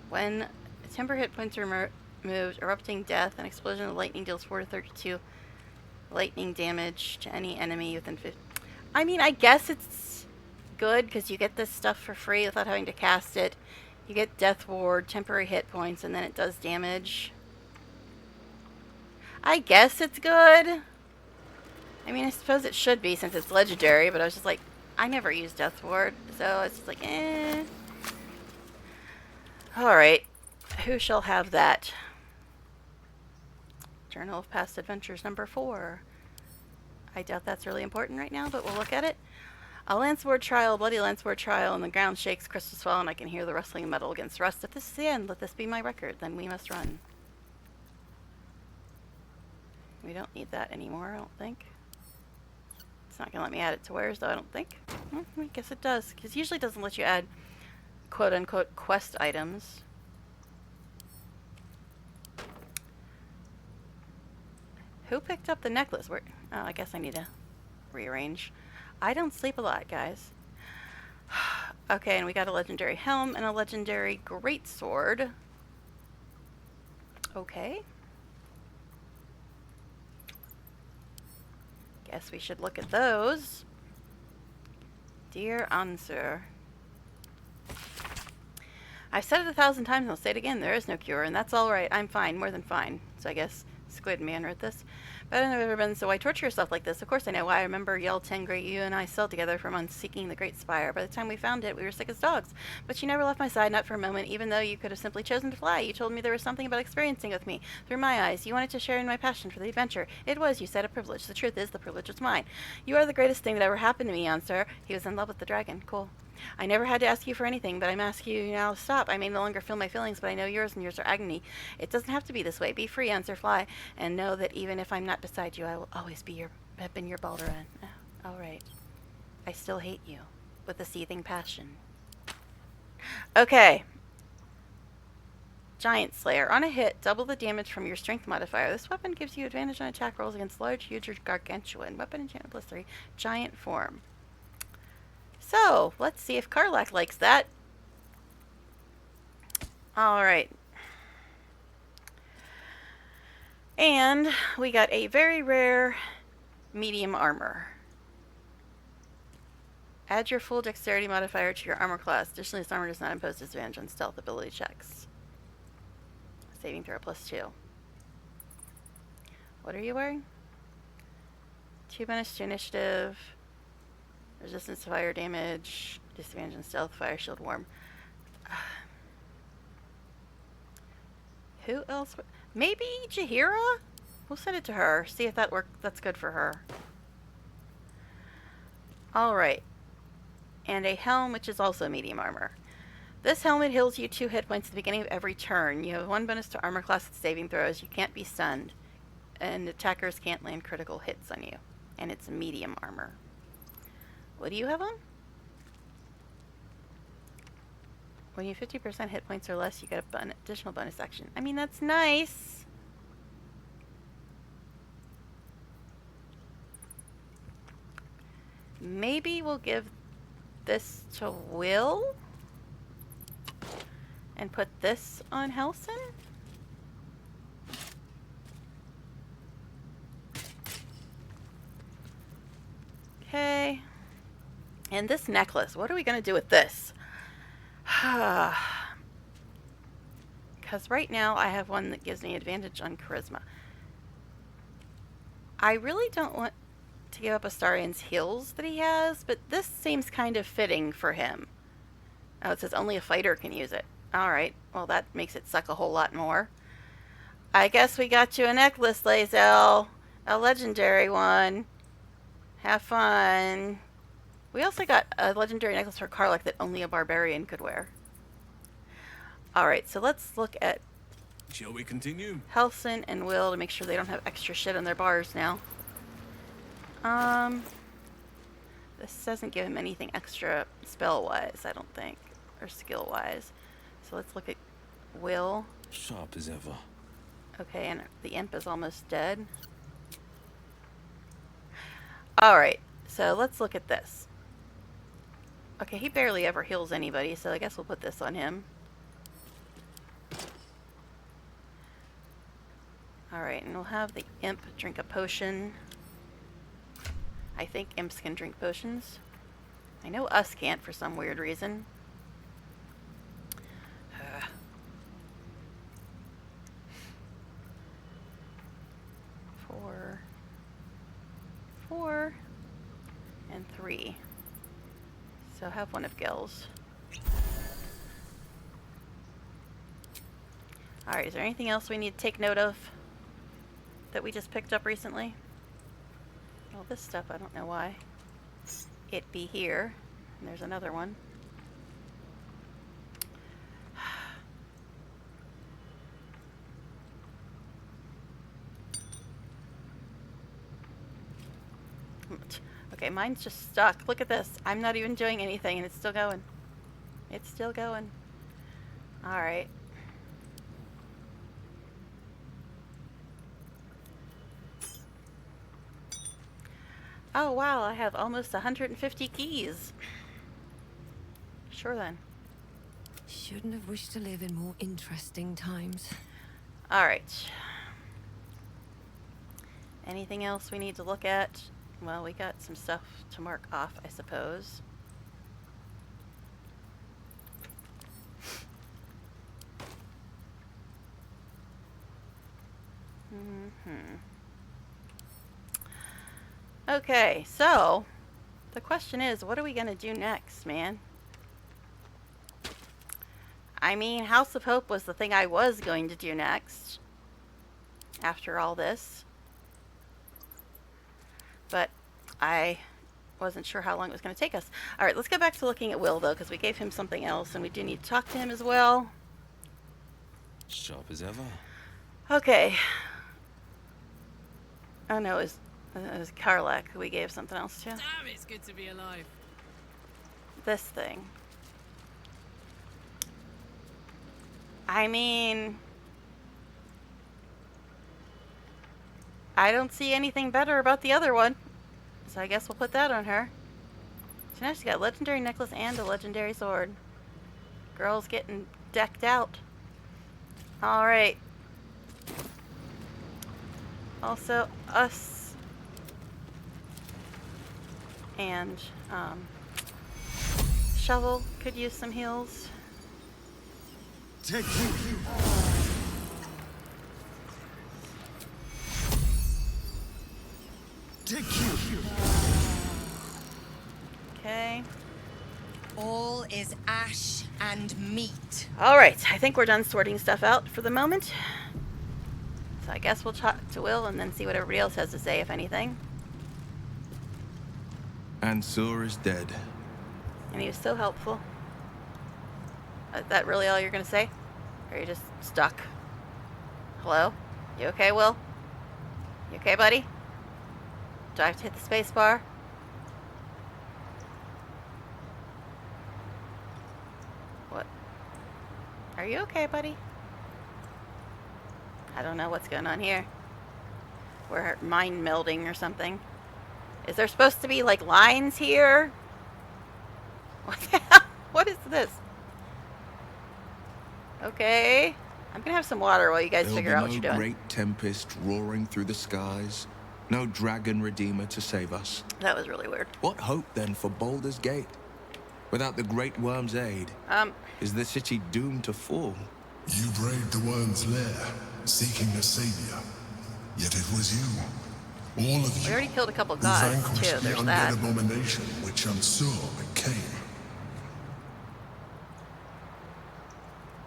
When temporary hit points are removed, erupting death, an explosion of lightning deals 4 to 32 lightning damage to any enemy within 50. I mean, I guess it's good because you get this stuff for free without having to cast it. You get Death Ward, temporary hit points, and then it does damage. I guess it's good. I mean, I suppose it should be since it's legendary, but I was just like, I never use Death Ward, so it's just like, eh. Alright, who shall have that? Journal of Past Adventures number 4. I doubt that's really important right now, but we'll look at it. A Lanceward trial, bloody Lanceward trial, and the ground shakes, crystals fall, and I can hear the rustling of metal against rust. If this is the end, let this be my record, then we must run. We don't need that anymore, I don't think. It's not going to let me add it to wares, though, I don't think. I guess it does, because it usually doesn't let you add quote-unquote quest items. Who picked up the necklace? Where? Oh, I guess I need to rearrange. I don't sleep a lot, guys. Okay, and we got a legendary helm and a legendary greatsword. Okay. Guess we should look at those. Dear Ansur. I've said it 1,000 times and I'll say it again. There is no cure, and that's all right. I'm fine, more than fine. So I guess Squid Man wrote this. Better than I've ever been, so why torture yourself like this? Of course I know why. I remember Yell 10 Great, you and I sailed together for months seeking the Great Spire. By the time we found it, we were sick as dogs. But you never left my side, not for a moment, even though you could have simply chosen to fly. You told me there was something about experiencing with me. Through my eyes, you wanted to share in my passion for the adventure. It was, you said, a privilege. The truth is, the privilege was mine. You are the greatest thing that ever happened to me, Ansur. He was in love with the dragon. Cool. I never had to ask you for anything, but I'm asking you now to stop. I may no longer feel my feelings, but I know yours, and yours are agony. It doesn't have to be this way. Be free, Ansur, fly, and know that even if I'm not beside you, I will always have been your Balduran. All right. I still hate you, with a seething passion. Okay. Giant Slayer. On a hit, double the damage from your strength modifier. This weapon gives you advantage on attack rolls against large, huge, or gargantuan. Weapon enchantment plus 3. Giant form. So, let's see if Karlach likes that. Alright. And we got a very rare medium armor. Add your full dexterity modifier to your armor class. Additionally, this armor does not impose disadvantage on stealth ability checks. Saving throw plus 2. What are you wearing? 2 bonus to initiative. Resistance to fire damage. Disadvantage on stealth. Fire shield warm. Who else? Maybe Jaheira? We'll send it to her. See if that that's good for her. Alright. And a helm, which is also medium armor. This helmet heals you 2 hit points at the beginning of every turn. You have 1 bonus to armor class at saving throws. You can't be stunned. And attackers can't land critical hits on you. And it's medium armor. What do you have on? When you have 50% hit points or less, you get an additional bonus action. I mean, that's nice. Maybe we'll give this to Will and put this on Helson. Okay. And this necklace, what are we going to do with this? Because right now I have one that gives me advantage on charisma. I really don't want to give up Astarion's heals that he has, but this seems kind of fitting for him. Oh, it says only a fighter can use it. Alright, well that makes it suck a whole lot more. I guess we got you a necklace, Lae'zel. A legendary one. Have fun. We also got a legendary necklace for Karlach that only a barbarian could wear. Alright, so let's look at... Shall we continue? Helson and Will to make sure they don't have extra shit on their bars now. This doesn't give him anything extra spell-wise, I don't think. Or skill-wise. So let's look at Will. Sharp as ever. Okay, and the imp is almost dead. Alright, So let's look at this. Okay, he barely ever heals anybody, so I guess we'll put this on him. Alright, and we'll have the imp drink a potion. I think imps can drink potions. I know us can't for some weird reason. Four, and 3. So have one of Gil's. Alright, is there anything else we need to take note of that we just picked up recently? Well, this stuff, I don't know why it be here. And there's another one. Okay, mine's just stuck. Look at this. I'm not even doing anything and it's still going. It's still going. Alright. Oh wow, I have almost 150 keys. Sure then. Shouldn't have wished to live in more interesting times. Alright. Anything else we need to look at? Well, we got some stuff to mark off, I suppose. Okay, so the question is, what are we going to do next, man? I mean, House of Hope was the thing I was going to do next after all this. But I wasn't sure how long it was going to take us. Alright, let's go back to looking at Will, though, because we gave him something else, and we do need to talk to him as well. Sharp as ever. Okay. Oh, no, it was Karlak who we gave something else to. Damn, it's good to be alive. This thing. I mean, I don't see anything better about the other one, so I guess we'll put that on her. So now she's got a legendary necklace and a legendary sword. Girl's getting decked out. Alright. Also, us and Shovel could use some heals. Take you. Okay. All is ash and meat. Alright, I think we're done sorting stuff out for the moment. So I guess we'll talk to Will and then see what everybody else has to say, if anything. Ansur is dead. And he was so helpful. Is that really all you're going to say? Or are you just stuck? Hello? You okay, Will? You okay, buddy? Do I have to hit the space bar? What? Are you okay, buddy? I don't know what's going on here. We're mind melding or something. Is there supposed to be, like, lines here? What the hell? What is this? Okay. I'm gonna have some water while you guys figure out what you're doing. There'll be no great tempest roaring through the skies. No dragon redeemer to save us. That was really weird. What hope, then, for Baldur's Gate? Without the Great Worm's aid, is the city doomed to fall? You braved the Worm's lair, seeking a savior. Yet it was you, all of you, We already killed a couple who gods, vanquished too. the There's undead that. abomination which Ansur became.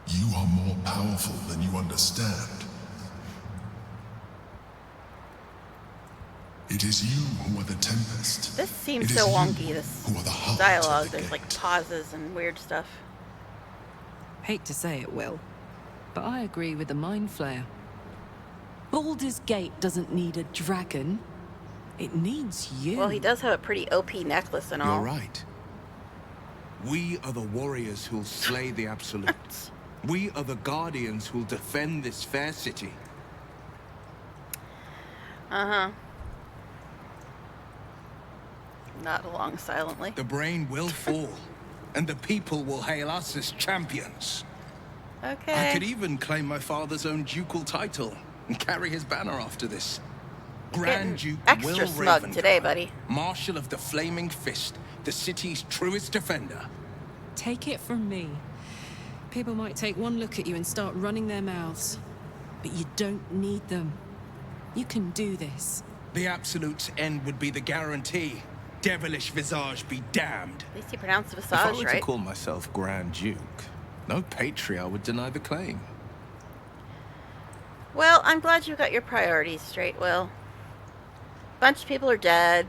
You are more powerful than you understand. It is you who are the Tempest. This seems It is so you wonky, this who are the heart of dialogue. the There's, like, pauses and weird stuff. Hate to say it, Will, but I agree with the Mind Flayer. Baldur's Gate doesn't need a dragon. It needs you. Well, he does have a pretty OP necklace and all. You're right. We are the warriors who'll slay the Absolute. We are the guardians who'll defend this fair city. Nod along silently. The brain will fall, and the people will hail us as champions. Okay. I could even claim my father's own ducal title and carry his banner after this. Grand Duke extra Will smug Ravengard, today, buddy. Marshal of the Flaming Fist, the city's truest defender. Take it from me. People might take one look at you and start running their mouths. But you don't need them. You can do this. The Absolute's end would be the guarantee. Devilish visage be damned. At least you pronounced If I visage, were to right? call myself Grand Duke, no patriarch would deny the claim. Well, I'm glad you got your priorities straight, Will. Bunch of people are dead.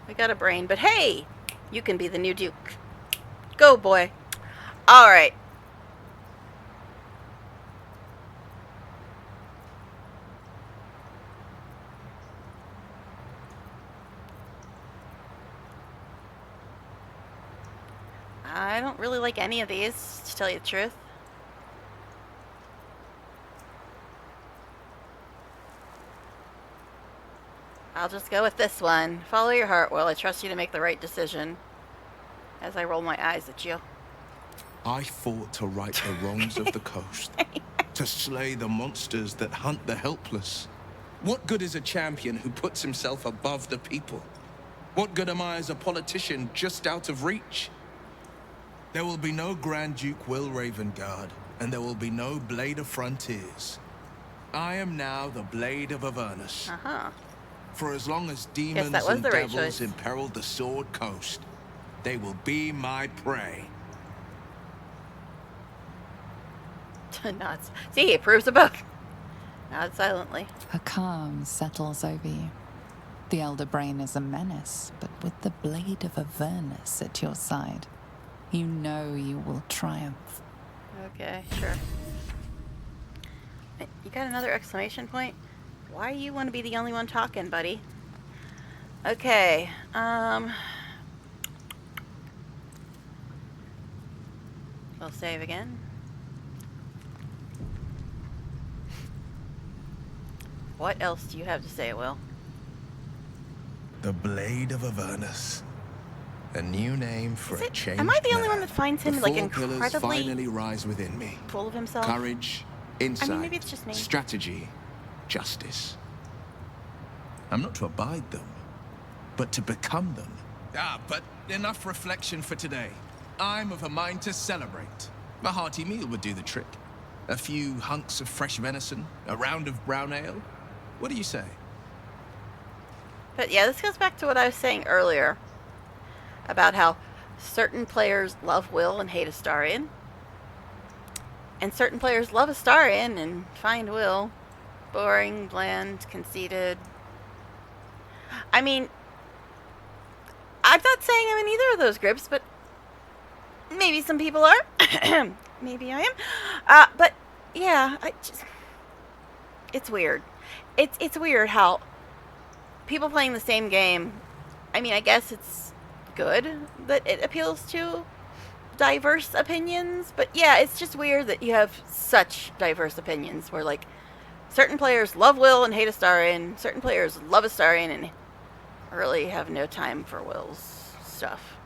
We got a brain, but hey! You can be the new Duke. Go, boy. Alright. I don't really like any of these, to tell you the truth. I'll just go with this one. Follow your heart, Will. I trust you to make the right decision. As I roll my eyes at you. I fought to right the wrongs of the coast, to slay the monsters that hunt the helpless. What good is a champion who puts himself above the people? What good am I as a politician just out of reach? There will be no Grand Duke Will Ravengard, and there will be no Blade of Frontiers. I am now the Blade of Avernus. Uh-huh. For as long as demons that was and the right devils choice. imperil the Sword Coast, they will be my prey. Nods. See, he approves of both. Nod silently. A calm settles over you. The Elder Brain is a menace, but with the Blade of Avernus at your side, you know you will triumph. Okay, sure. You got another exclamation point? Why do you want to be the only one talking, buddy? Okay, we'll save again. What else do you have to say, Will? The Blade of Avernus. A new name for a changed Am I the only man. one that finds him The like four pillars incredibly finally rise within me. full of himself? Courage, insight, maybe it's just me. strategy, justice. I'm not to abide them, but to become them. But enough reflection for today. I'm of a mind to celebrate. A hearty meal would do the trick. A few hunks of fresh venison, a round of brown ale. What do you say? But yeah, this goes back to what I was saying earlier about how certain players love Will and hate Astarion, and certain players love Astarion and find Will boring, bland, conceited. I mean, I'm not saying I'm in either of those groups, but maybe some people are. Maybe I am. But yeah, it's weird. It's weird how people playing the same game, I mean, I guess it's good that it appeals to diverse opinions, but yeah, it's just weird that you have such diverse opinions where, like, certain players love Will and hate Astarion, certain players love Astarion and really have no time for Will's stuff.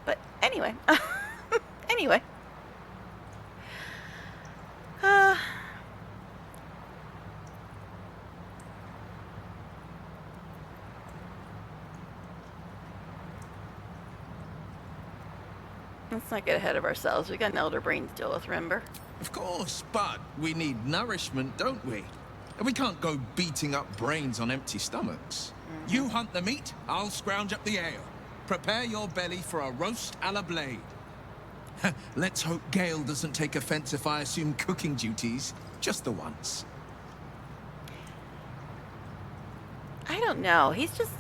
But anyway, anyway. Let's not get ahead of ourselves. We got an elder brain to deal with, remember? Of course, but we need nourishment, don't we? And we can't go beating up brains on empty stomachs. You hunt the meat, I'll scrounge up the ale. Prepare your belly for a roast a la Blade. Let's hope Gale doesn't take offense if I assume cooking duties just the once. I don't know. He's just...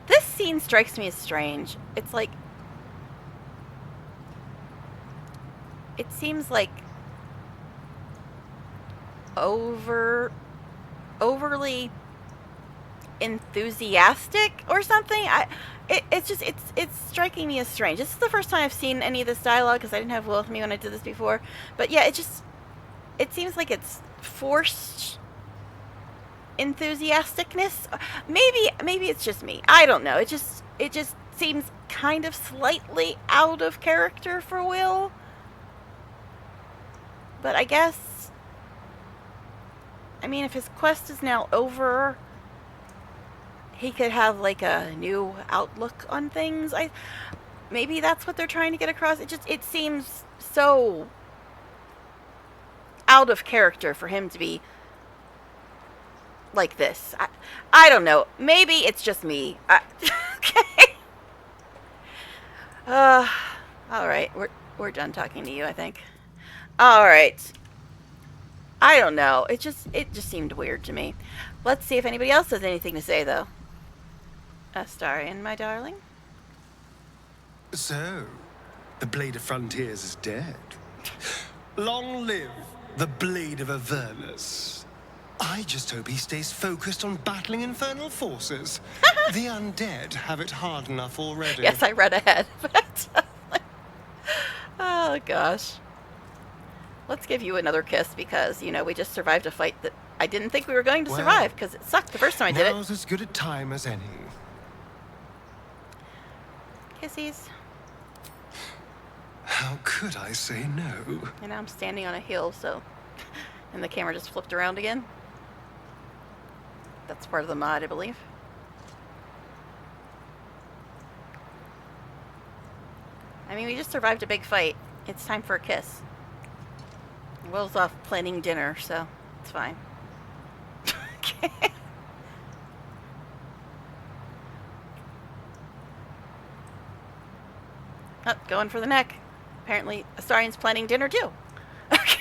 This scene strikes me as strange. It's like... It seems like... overly enthusiastic or something. It's striking me as strange. This is the first time I've seen any of this dialogue because I didn't have Will with me when I did this before. But yeah, it seems like it's forced enthusiasticness. Maybe it's just me. I don't know. It just seems kind of slightly out of character for Will. But I guess, I mean, if his quest is now over, he could have like a new outlook on things. Maybe that's what they're trying to get across. It seems so out of character for him to be like this. I don't know. Maybe it's just me. Okay. All right. We're done talking to you, I think. All right. I don't know. It just seemed weird to me. Let's see if anybody else has anything to say, though. Astarion, my darling. So, the Blade of Frontiers is dead. Long live the Blade of Avernus. I just hope he stays focused on battling infernal forces. The undead have it hard enough already. Yes, I read ahead. Oh, gosh. Let's give you another kiss because, you know, we just survived a fight that I didn't think we were going to survive because it sucked the first time I did it. Now's as good a time as any. Kissies. How could I say no? And now I'm standing on a hill, so... And the camera just flipped around again. That's part of the mod, I believe. I mean, we just survived a big fight. It's time for a kiss. Will's off planning dinner, so it's fine. Okay. Oh, going for the neck. Apparently, Astarion's planning dinner too. Okay.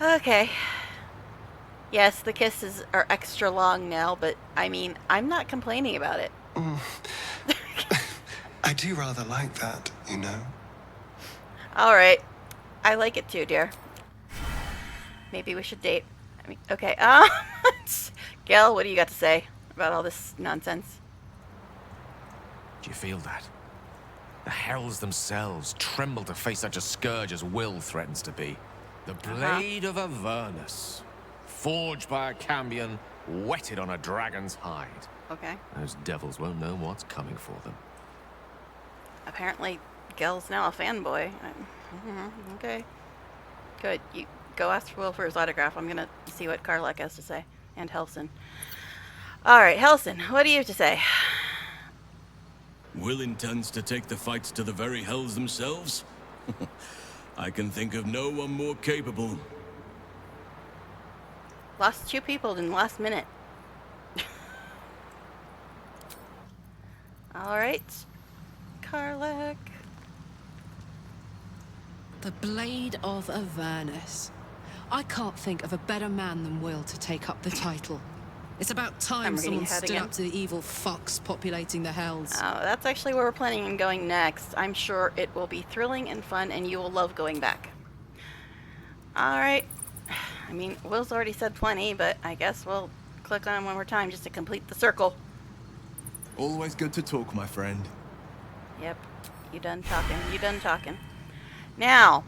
Okay. Yes, the kisses are extra long now, but I mean, I'm not complaining about it. I do rather like that, you know. Alright. I like it too, dear. Maybe we should date. I mean, okay. Gail, what do you got to say about all this nonsense? Do you feel that? The hells themselves tremble to face such a scourge as Will threatens to be. The Blade of Avernus. Forged by a cambion, whetted on a dragon's hide. Okay. Those devils won't know what's coming for them. Apparently, Gel's now a fanboy. Okay. Good. You go ask Will for his autograph. I'm gonna see what Karlach has to say. And Helson. Alright, Helson, what do you have to say? Will intends to take the fights to the very hells themselves? I can think of no one more capable. Lost 2 people in the last minute. Alright. Karlach. The Blade of Avernus. I can't think of a better man than Will to take up the title. It's about time someone stood up to the evil fucks populating the hells. Oh, that's actually where we're planning on going next. I'm sure it will be thrilling and fun, and you will love going back. Alright. I mean, Will's already said plenty, but I guess we'll click on one more time just to complete the circle. Always good to talk, my friend. Yep. You done talking. You done talking. Now,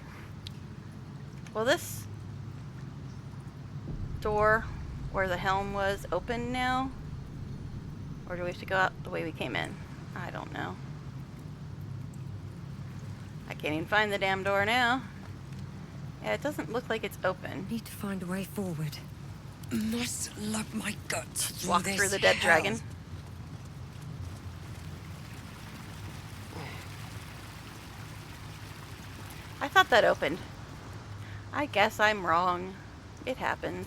will this door where the helm was open now? Or do we have to go out the way we came in? I don't know. I can't even find the damn door now. Yeah, it doesn't look like it's open. Need to find a way forward. Must lug my guts through Walk this through the dead hell. dragon. I thought that opened. I guess I'm wrong. It happens.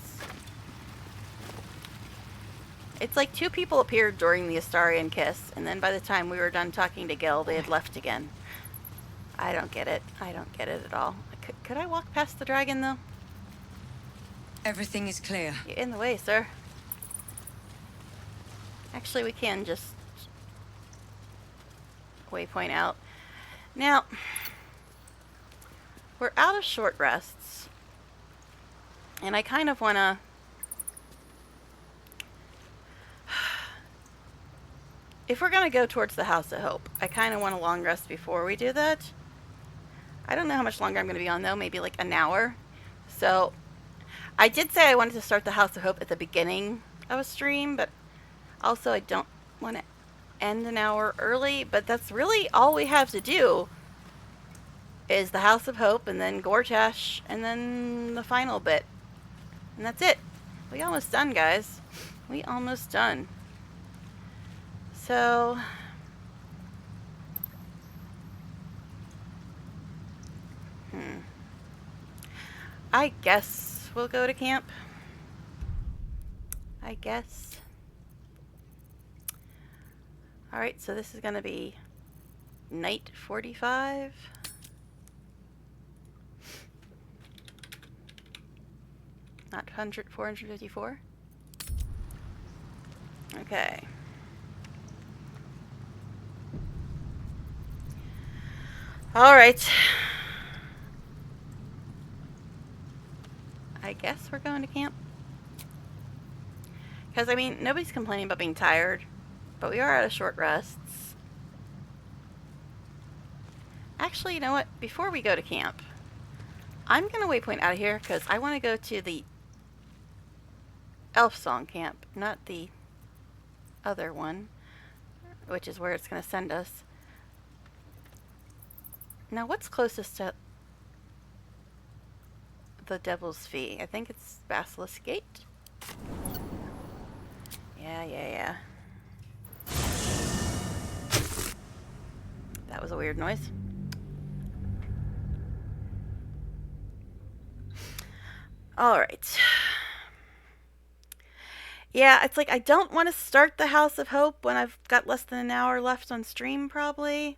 It's like 2 people appeared during the Astarion kiss, and then by the time we were done talking to Gil, they had left again. I don't get it. I don't get it at all. Could I walk past the dragon, though? Everything is clear. You're in the way, sir. Actually, we can just waypoint out. Now, we're out of short rests, and I kind of want to... If we're going to go towards the House of Hope, I kind of want a long rest before we do that. I don't know how much longer I'm going to be on, though. Maybe like an hour. So, I did say I wanted to start the House of Hope at the beginning of a stream, but also I don't want to end an hour early. But that's really all we have to do is the House of Hope, and then Gortash, and then the final bit. And that's it. We almost done, guys. We almost done. So... I guess we'll go to camp. I guess. Alright, so this is going to be night 45. Not 454. Okay. Alright. I guess we're going to camp. Because, I mean, nobody's complaining about being tired. But we are out of short rests. Actually, you know what? Before we go to camp, I'm going to waypoint out of here because I want to go to the Elf Song camp, not the other one, which is where it's going to send us. Now, what's closest to the Devil's Fee? I think it's Basilisk Gate. Yeah. That was a weird noise. Alright. Yeah, it's like I don't want to start the House of Hope when I've got less than an hour left on stream, probably.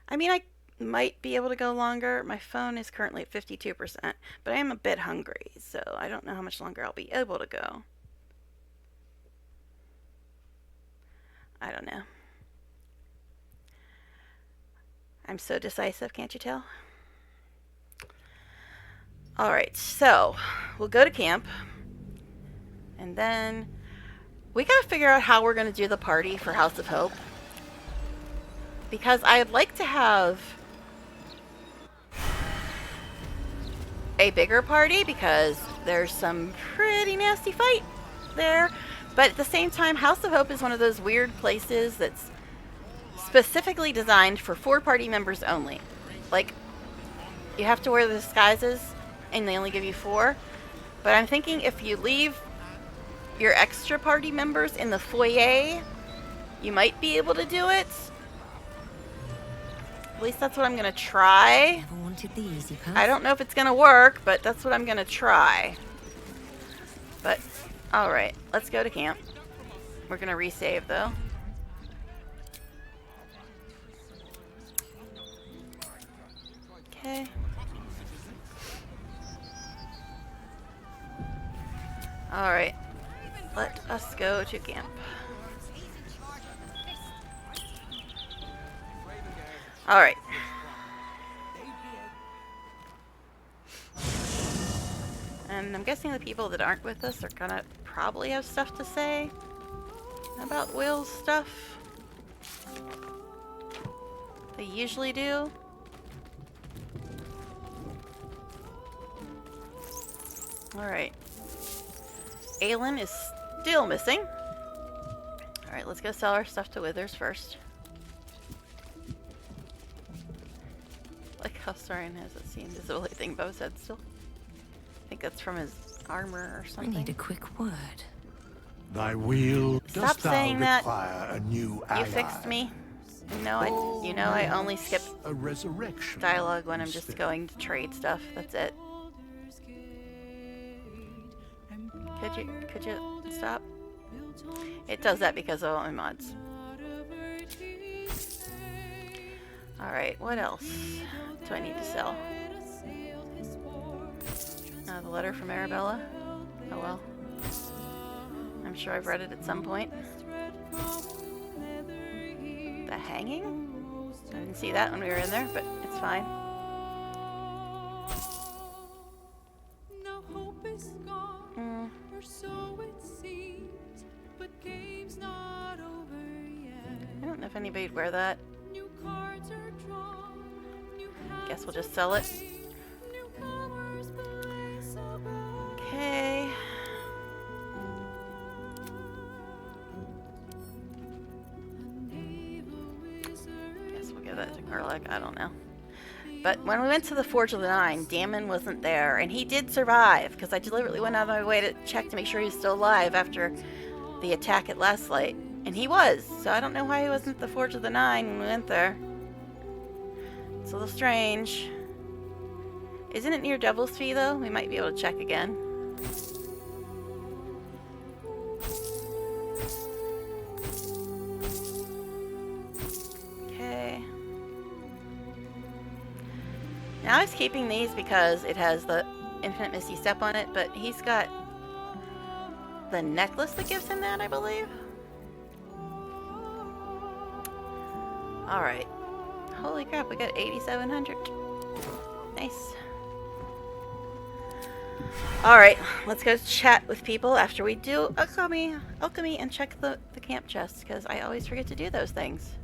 I mean, I might be able to go longer. My phone is currently at 52%, but I am a bit hungry, so I don't know how much longer I'll be able to go. I don't know. I'm so decisive, can't you tell? Alright, so we'll go to camp. And then we gotta figure out how we're gonna do the party for House of Hope. Because I'd like to have a bigger party because there's some pretty nasty fight there. But at the same time, House of Hope is one of those weird places that's specifically designed for 4 party members only. Like, you have to wear the disguises and they only give you 4. But I'm thinking if you leave your extra party members in the foyer, you might be able to do it. At least that's what I'm going to try. Never wanted the easy path. I don't know if it's going to work, but that's what I'm going to try. But, alright, let's go to camp. We're going to resave, though. Okay. Alright. Let us go to camp. Alright. And I'm guessing the people that aren't with us are gonna probably have stuff to say about Will's stuff. They usually do. Alright. Aelin is still missing. Alright, let's go sell our stuff to Withers first. Like how Starion has the invisibility thing above his head still. I think that's from his armor or something. I need a quick word. Thy will. Stop saying that. A new ally? You fixed me. You know I only skip a resurrection dialogue when I'm just going to trade stuff. That's it. Could you stop? It does that because of all my mods. Alright, what else do I need to sell? The letter from Arabella? Oh well. I'm sure I've read it at some point. The hanging? I didn't see that when we were in there, but it's fine. I don't know if anybody'd wear that. Guess we'll just sell it. Okay. Guess we'll give that to Garlic. I don't know. But when we went to the Forge of the Nine, Damon wasn't there, and he did survive, because I deliberately went out of my way to check to make sure he was still alive after the attack at Last Light. And he was, so I don't know why he wasn't at the Forge of the Nine when we went there. It's a little strange. Isn't it near Devil's Fee, though? We might be able to check again. Okay. Now he's keeping these because it has the Infinite Misty Step on it, but he's got the necklace that gives him that, I believe. Alright. Holy crap, we got 8,700. Nice. Alright, let's go chat with people after we do alchemy and check the camp chest, because I always forget to do those things.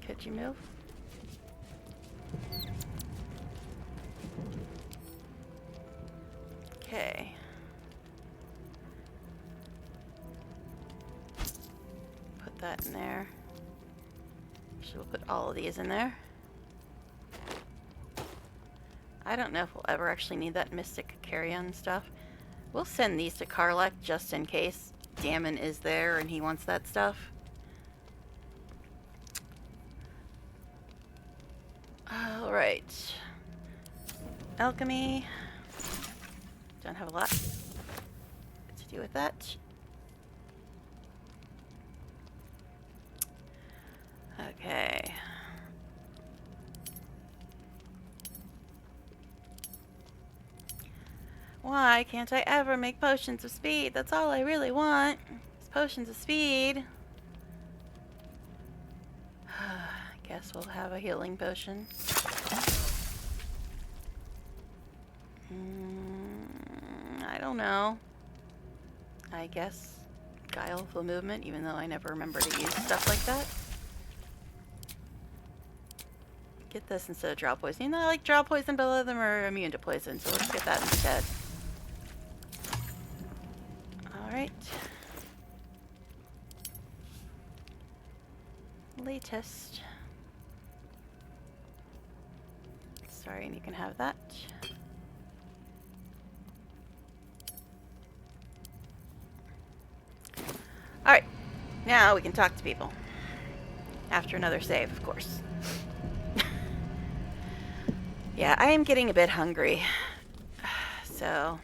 Could you move? Okay. Put that in there. Actually, we'll put all of these in there. I don't know if we'll ever actually need that Mystic Carrion stuff. We'll send these to Karlach just in case Damon is there and he wants that stuff. Alright. Alchemy. Don't have a lot to do with that. Okay. Why can't I ever make potions of speed? That's all I really want. Is potions of speed. Guess we'll have a healing potion. I don't know. I guess guileful movement, even though I never remember to use stuff like that. Get this instead of draw poison. You know, I like draw poison, but a lot of them are immune to poison, so let's get that instead. Alright. Latest. Sorry, and you can have that. Alright, now we can talk to people. After another save, of course. Yeah, I am getting a bit hungry. So,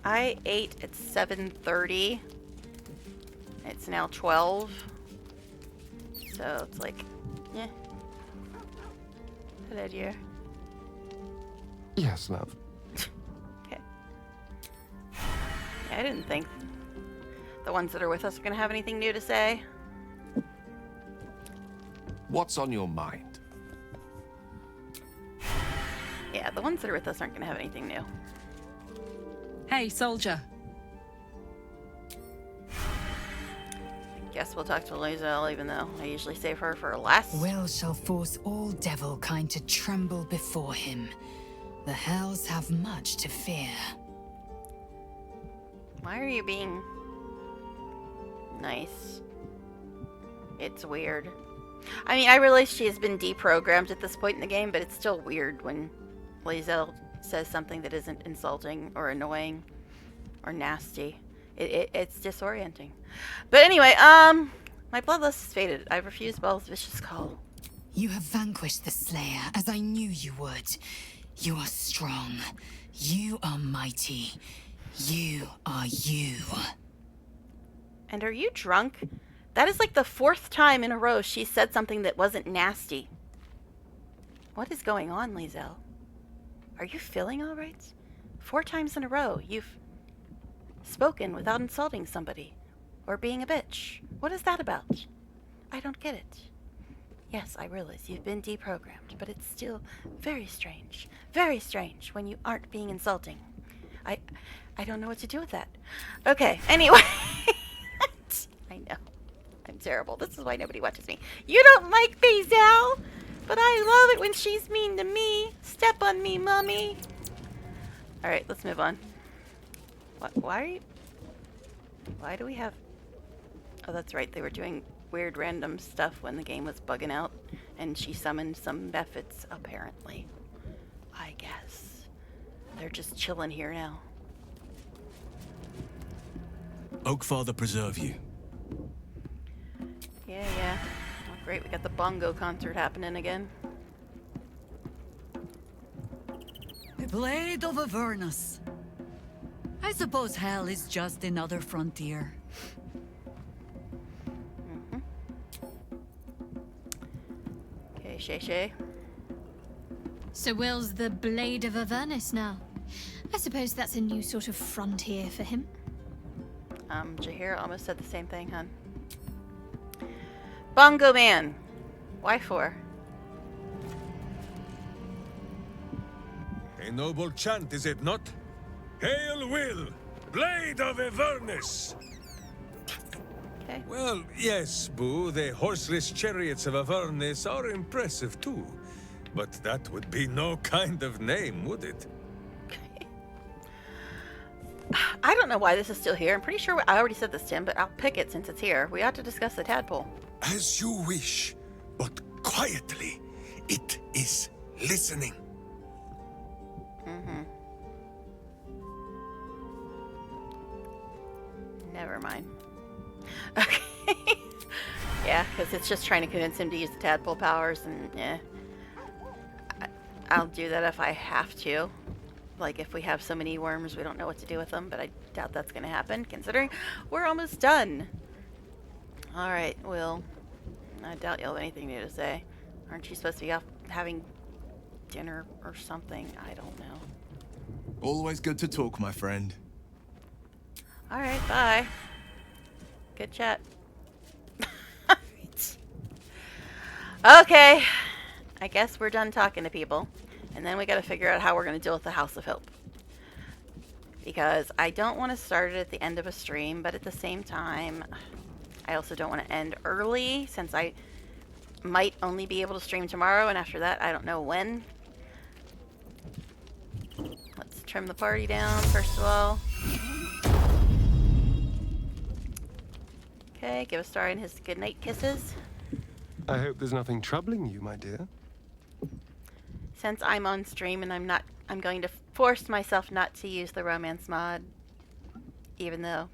I ate at 7:30. It's now 12. So, it's like, yeah. Hello, dear. Yes, love. Okay. Yeah, I didn't think the ones that are with us are going to have anything new to say. What's on your mind? Yeah, the ones that are with us aren't going to have anything new. Hey, soldier. Guess we'll talk to Lae'zel, even though I usually save her for last. Will shall force all devil kind to tremble before him. The hells have much to fear. Why are you being nice? It's weird. I mean, I realize she has been deprogrammed at this point in the game, but it's still weird when Lae'zel says something that isn't insulting or annoying or nasty. It's disorienting. But anyway, my bloodlust is faded. I refuse Bel's vicious call. You have vanquished the Slayer, as I knew you would. You are strong. You are mighty. You are you. And are you drunk? That is like the 4th time in a row she said something that wasn't nasty. What is going on, Lae'zel? Are you feeling all right? 4 times in a row, you've spoken without insulting somebody or being a bitch. What is that about? I don't get it. Yes, I realize you've been deprogrammed, but it's still very strange when you aren't being insulting. I don't know what to do with that. Okay, anyway. I know. I'm terrible. This is why nobody watches me. You don't like Bazel, but I love it when she's mean to me. Step on me, mommy. Alright, let's move on. What? Why do we have... Oh, that's right. They were doing weird random stuff when the game was bugging out. And she summoned some methods, apparently. I guess. They're just chilling here now. Oakfather preserve you. Yeah. Oh, great. We got the bongo concert happening again. The Blade of Avernus. I suppose hell is just another frontier. Okay, Shay. So Will's the Blade of Avernus now. I suppose that's a new sort of frontier for him. Jahira almost said the same thing, hon. Bongo Man. Why for? A noble chant, is it not? Hail Will, Blade of Avernus! Okay. Well, yes, Boo, the horseless chariots of Avernus are impressive too. But that would be no kind of name, would it? I don't know why this is still here. I'm pretty sure I already said this to him, but I'll pick it since it's here. We ought to discuss the tadpole. As you wish, but quietly. It is listening. Never mind. Okay. Yeah, because it's just trying to convince him to use the tadpole powers, and yeah. I'll do that if I have to. Like, if we have so many worms, we don't know what to do with them, but I doubt that's going to happen, considering we're almost done. Alright, Will. I doubt you'll have anything new to say. Aren't you supposed to be off having dinner or something? I don't know. Always good to talk, my friend. Alright, bye. Good chat. Okay. I guess we're done talking to people. And then we gotta figure out how we're gonna deal with the House of Hope. Because I don't want to start it at the end of a stream, but at the same time, I also don't want to end early, since I might only be able to stream tomorrow, and after that, I don't know when. Let's trim the party down, first of all. Okay, give Astarion his goodnight kisses. I hope there's nothing troubling you, my dear. Since I'm on stream and I'm going to force myself not to use the romance mod, even though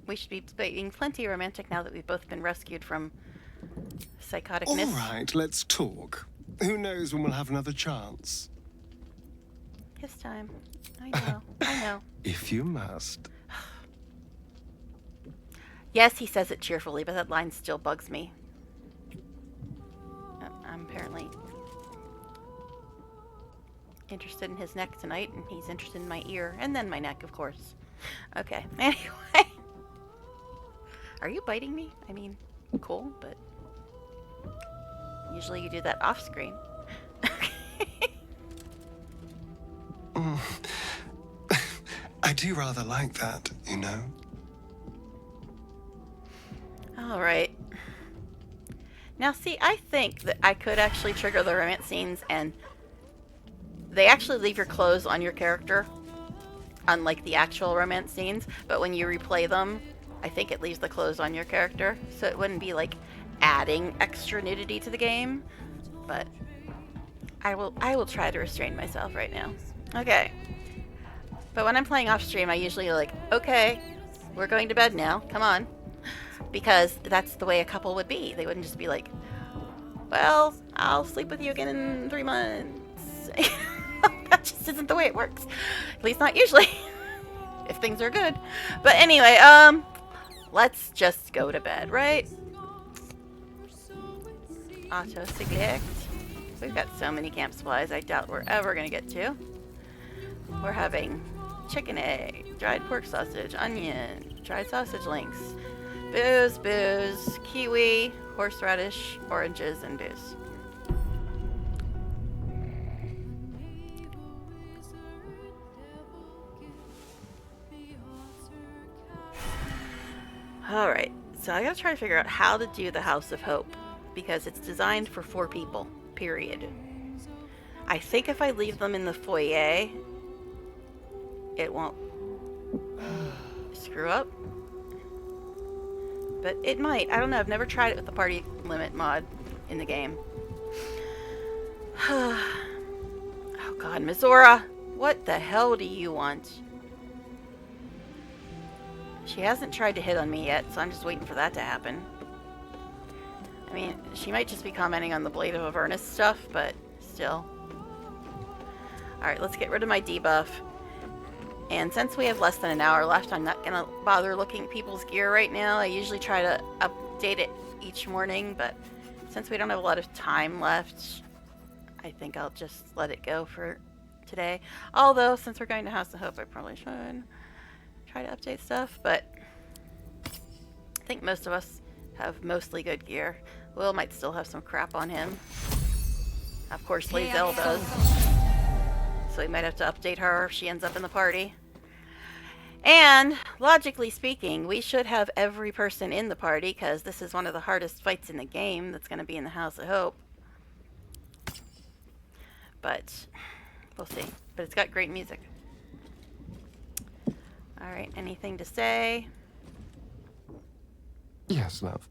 we should be being plenty romantic now that we've both been rescued from psychoticness. All right, let's talk. Who knows when we'll have another chance? Kiss time. I know. I know. If you must. Yes, he says it cheerfully, but that line still bugs me. I'm apparently interested in his neck tonight, and he's interested in my ear, and then my neck, of course. Okay, anyway. Are you biting me? I mean, cool, but usually you do that off screen. I do rather like that, you know. Alright. Now see, I think that I could actually trigger the romance scenes, and they actually leave your clothes on your character, unlike the actual romance scenes, but when you replay them, I think it leaves the clothes on your character, so it wouldn't be like adding extra nudity to the game, but I will try to restrain myself right now. Okay. But when I'm playing off stream, I usually like, okay, we're going to bed now, come on. Because that's the way a couple would be. They wouldn't just be like, well, I'll sleep with you again in 3 months. That just isn't the way it works. At least not usually. If things are good. But anyway, let's just go to bed, right? Auto select. We've got so many camp supplies I doubt we're ever going to get to. We're having chicken egg, dried pork sausage, onion, dried sausage links, booze, kiwi, horseradish, oranges, and booze. Alright, So I gotta try to figure out how to do the House of Hope, because it's designed for 4 people, period. I think if I leave them in the foyer, it won't screw up. But it might. I don't know. I've never tried it with the party limit mod in the game. Oh god, Mizora! What the hell do you want? She hasn't tried to hit on me yet, so I'm just waiting for that to happen. I mean, she might just be commenting on the Blade of Avernus stuff, but still. Alright, let's get rid of my debuff. And since we have less than an hour left, I'm not gonna bother looking at people's gear right now. I usually try to update it each morning, but since we don't have a lot of time left, I think I'll just let it go for today. Although, since we're going to House of Hope, I probably should try to update stuff, but I think most of us have mostly good gear. Will might still have some crap on him. Of course, Lae'zel does. So we might have to update her if she ends up in the party. And, logically speaking, we should have every person in the party, because this is one of the hardest fights in the game that's going to be in the House of Hope. But, we'll see. But it's got great music. Alright, anything to say? Yes, love.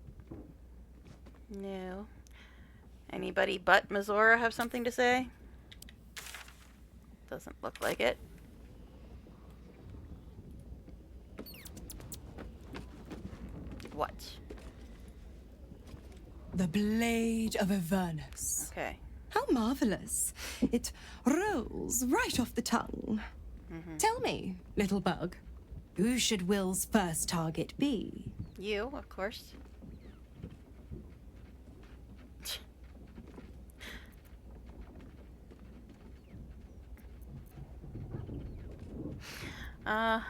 No. Anybody but Mizora have something to say? Doesn't look like it. What? The Blade of Avernus. Okay. How marvelous. It rolls right off the tongue. Tell me, little bug, who should Will's first target be? You, of course. I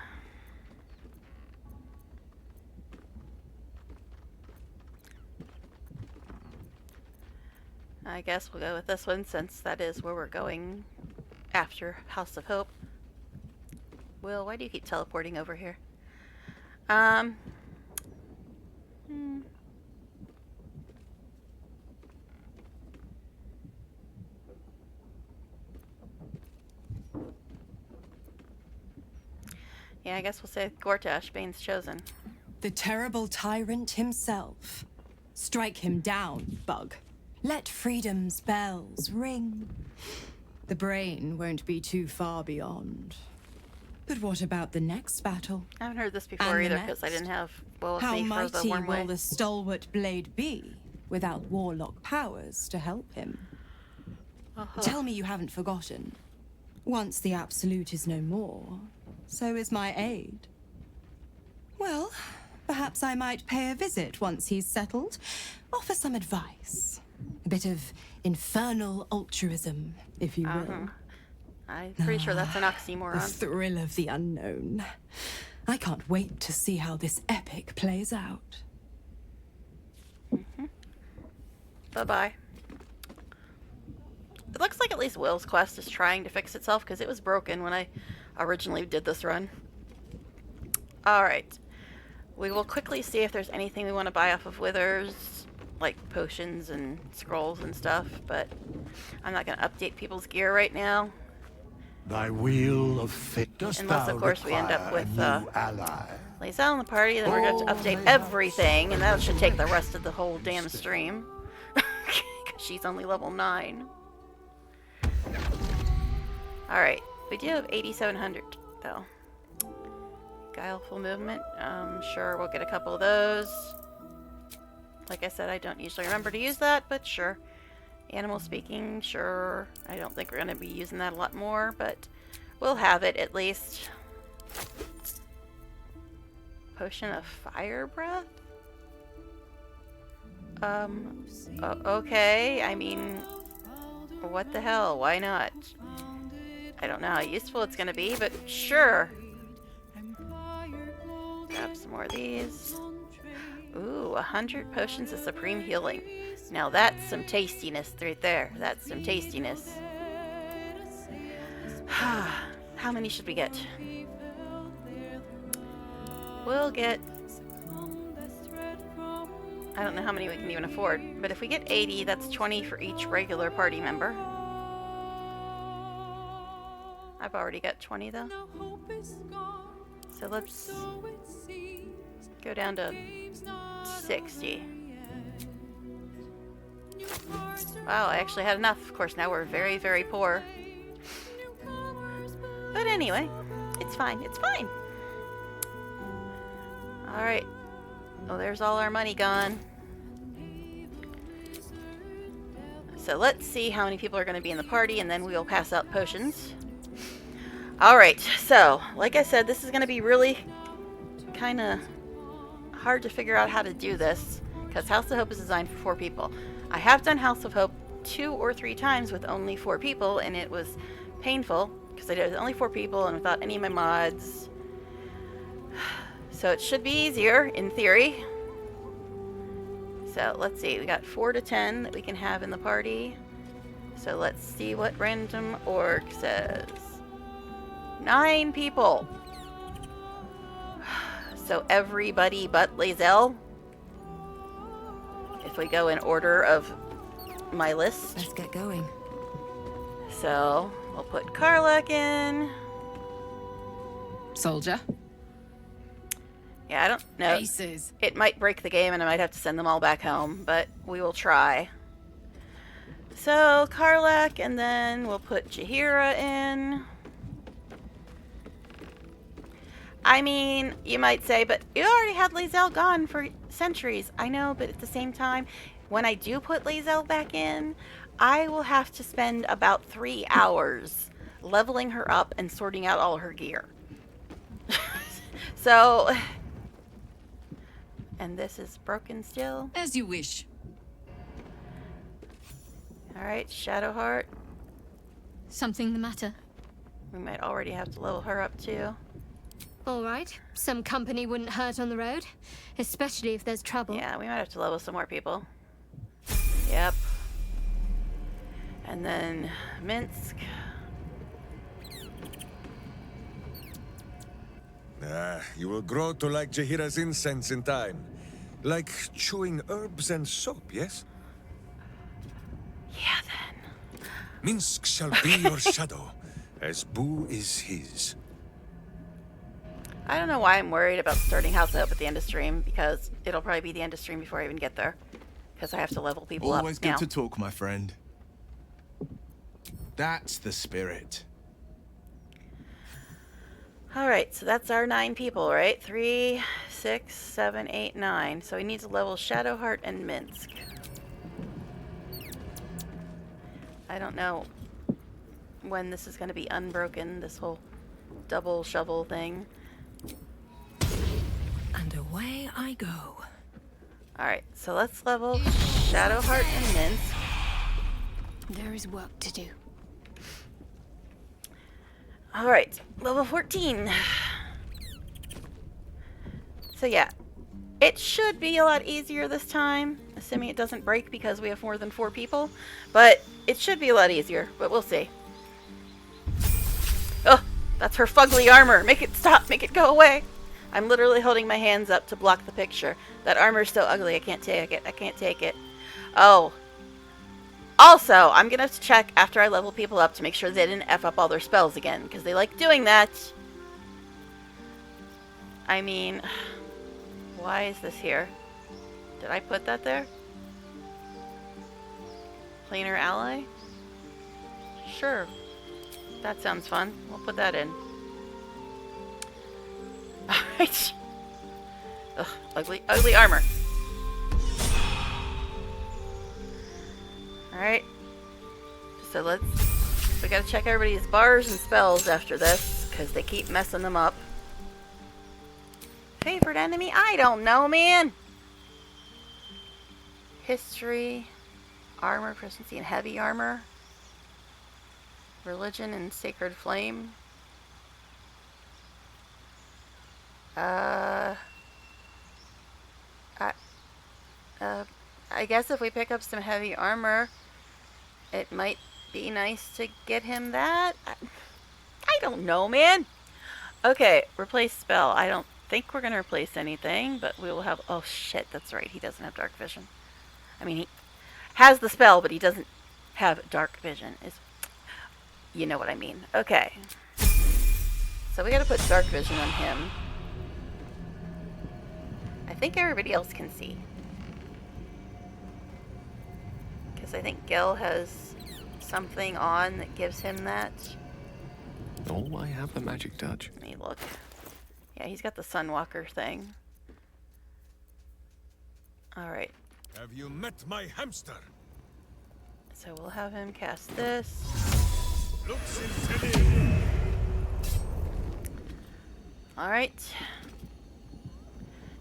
guess we'll go with this one, since that is where we're going after House of Hope. Will, why do you keep teleporting over here? Yeah, I guess we'll say Gortash, Bane's chosen. The terrible tyrant himself. Strike him down, bug. Let freedom's bells ring. The brain won't be too far beyond. But what about the next battle? I haven't heard this before either, because I didn't have Will with me for the How Worm mighty Way. will the stalwart blade be without warlock powers to help him? Tell me you haven't forgotten. Once the Absolute is no more, so is my aid. Well, perhaps I might pay a visit once he's settled. Offer some advice. A bit of infernal altruism, if you will. I'm pretty sure that's an oxymoron. The thrill of the unknown. I can't wait to see how this epic plays out. Bye-bye. It looks like at least Will's quest is trying to fix itself, because it was broken when I originally did this run. Alright. We will quickly see if there's anything we want to buy off of Withers, like potions and scrolls and stuff, but I'm not going to update people's gear right now. Thy wheel of fate. Unless, of course, we end up with ally. Lae'zel in the party, then we're going to update everything, and that should take the rest of the whole damn stream. Because she's only level 9. Alright, we do have 8,700, though. Guileful movement, sure, we'll get a couple of those. Like I said, I don't usually remember to use that, but sure. Animal speaking, sure. I don't think we're going to be using that a lot more, but we'll have it at least. Potion of fire breath? Okay, I mean, what the hell, why not? I don't know how useful it's going to be, but sure. Grab some more of these. Ooh, 100 potions of supreme healing. Now that's some tastiness right there. That's some tastiness. How many should we get? We'll get I don't know how many we can even afford, but if we get 80, that's 20 for each regular party member. I've already got 20 though. So let's go down to 60. Wow, I actually had enough. Of course, now we're very, very poor. But anyway, it's fine. It's fine. Alright. Well, there's all our money gone. So let's see how many people are going to be in the party, and then we'll pass out potions. Alright, so, like I said, this is going to be really kind of hard to figure out how to do this, because House of Hope is designed for 4 people. I have done House of Hope 2 or 3 times with only 4 people, and it was painful, because I did it with only 4 people and without any of my mods. So it should be easier, in theory. So let's see, we got 4 to 10 that we can have in the party. So let's see what random org says. 9 people. So everybody but Lae'zel. If we go in order of my list. Let's get going. So we'll put Karlach in. Soldier. Yeah, I don't know. Aces. It might break the game and I might have to send them all back home, but we will try. So Karlach, and then we'll put Jaheira in. I mean, you might say, but you already had Lae'zel gone for centuries. I know, but at the same time, when I do put Lae'zel back in, I will have to spend about 3 hours leveling her up and sorting out all her gear. So, and this is broken still. As you wish. Alright, Shadowheart. Something the matter? We might already have to level her up too. Alright, some company wouldn't hurt on the road, especially if there's trouble. Yeah, we might have to level some more people. Yep. And then Minsk. You will grow to like Jaheira's incense in time. Like chewing herbs and soap, yes? Yeah, then. Minsk shall be your shadow, as Boo is his. I don't know why I'm worried about starting House Up at the end of stream, because it'll probably be the end of stream before I even get there. Because I have to level people up Always now. good to talk, my friend. That's the spirit. Alright, so that's our 9 people, right? 3, 6, 7, 8, 9. So we need to level Shadowheart and Minsk. I don't know when this is going to be unbroken, this whole double shovel thing. And away I go. Alright, so let's level Shadowheart and Minsk. There is work to do. Alright, level 14. So yeah, it should be a lot easier this time, assuming it doesn't break because we have more than 4 people. But it should be a lot easier, but we'll see. Oh, that's her fugly armor. Make it stop, make it go away. I'm literally holding my hands up to block the picture. That armor is so ugly, I can't take it. I can't take it. Oh. Also, I'm going to have to check after I level people up to make sure they didn't F up all their spells again, because they like doing that. I mean, why is this here? Did I put that there? Planar ally? Sure. That sounds fun. We'll put that in. Alright. Ugh, ugly armor. Alright. So we gotta check everybody's bars and spells after this, because they keep messing them up. Favorite enemy? I don't know, man! History. Armor, proficiency in heavy armor. Religion and sacred flame. I guess if we pick up some heavy armor, it might be nice to get him that. I don't know, man. Okay, replace spell. I don't think we're going to replace anything, but we will have... Oh, shit, that's right. He doesn't have dark vision. I mean, he has the spell, but he doesn't have dark vision. You know what I mean. Okay. So we got to put dark vision on him. I think everybody else can see. Because I think Gil has something on that gives him that. Oh, I have the magic touch. Let me look. Yeah, he's got the Sunwalker thing. Alright. Have you met my hamster? So we'll have him cast this. Alright.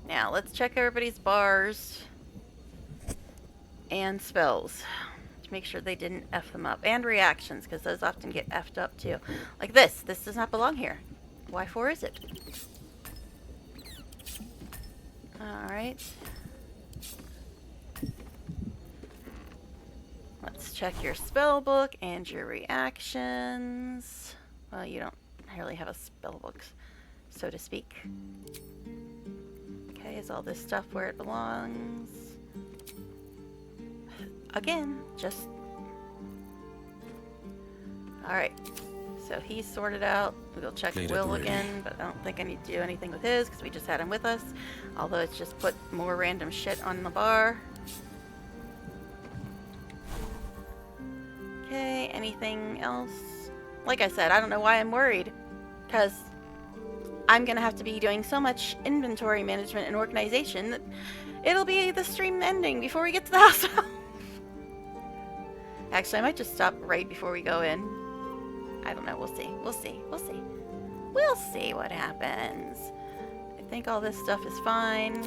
Now, let's check everybody's bars and spells to make sure they didn't F them up. And reactions, because those often get F'd up too. Like this. This does not belong here. Why for is it? Alright. Let's check your spell book and your reactions. Well, you don't really have a spell book, so to speak. Okay, is all this stuff where it belongs? Again, just... Alright, so he's sorted out. We'll check Will again, but I don't think I need to do anything with his because we just had him with us. Although it's just put more random shit on the bar. Okay, anything else? Like I said, I don't know why I'm worried. Because I'm going to have to be doing so much inventory management and organization that it'll be the stream ending before we get to the house. Actually, I might just stop right before we go in. I don't know. We'll see. We'll see. We'll see. We'll see what happens. I think all this stuff is fine.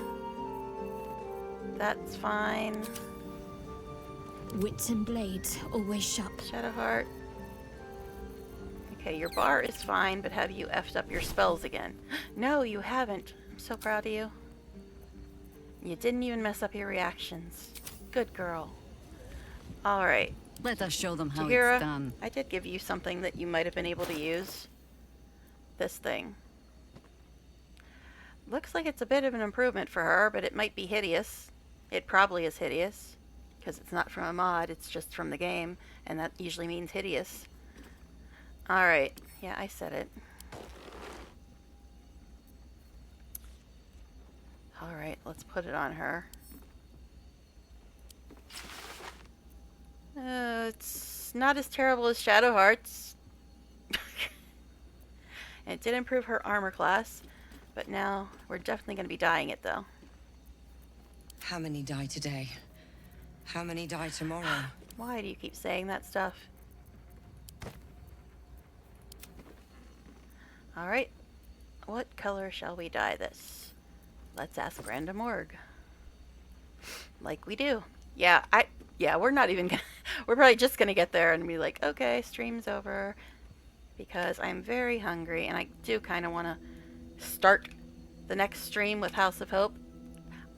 That's fine. Wits and blades, always sharp. Shadowheart. Okay, your bar is fine, but have you effed up your spells again? No, you haven't. I'm so proud of you. You didn't even mess up your reactions. Good girl. Alright. Let us show them how Tahira, it's done. I did give you something that you might have been able to use. This thing. Looks like it's a bit of an improvement for her, but it might be hideous. It probably is hideous. Because it's not from a mod, it's just from the game. And that usually means hideous. Alright. Yeah, I said it. Alright, let's put it on her. It's not as terrible as Shadowheart's. And it did improve her armor class. But now, we're definitely going to be dying it, though. How many die today? How many die tomorrow? Why do you keep saying that stuff? Alright. What color shall we dye this? Let's ask Random Org. Like we do. Yeah, we're not even gonna... We're probably just gonna get there and be like, okay, stream's over. Because I'm very hungry and I do kind of want to start the next stream with House of Hope.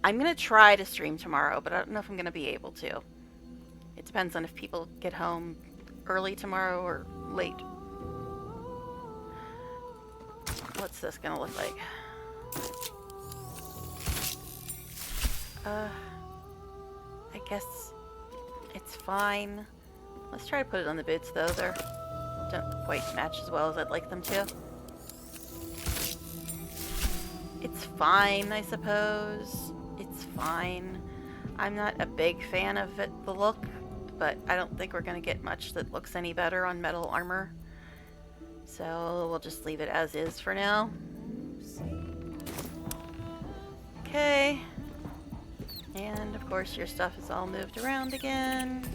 I'm gonna try to stream tomorrow, but I don't know if I'm gonna be able to. It depends on if people get home early tomorrow or late. What's this gonna look like? I guess it's fine. Let's try to put it on the boots though. They don't quite match as well as I'd like them to. It's fine, I suppose. It's fine. I'm not a big fan of it, the look, but I don't think we're going to get much that looks any better on metal armor. So we'll just leave it as is for now. Okay. And of course your stuff is all moved around again.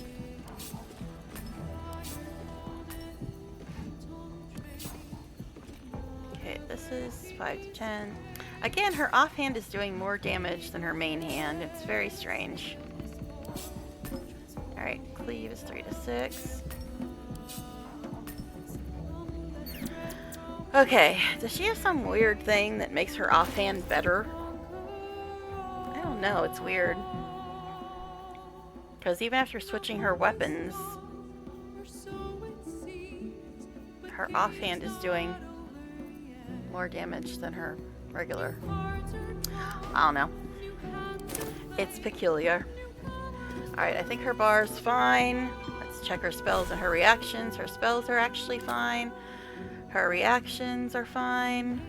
Okay, this is 5 to 10. Again, her offhand is doing more damage than her main hand. It's very strange. Alright, cleave is 3 to 6. Okay, does she have some weird thing that makes her offhand better? I don't know, it's weird. Because even after switching her weapons, her offhand is doing more damage than her regular? I don't know. It's peculiar. Alright, I think her bar's fine. Let's check her spells and her reactions. Her spells are actually fine. Her reactions are fine.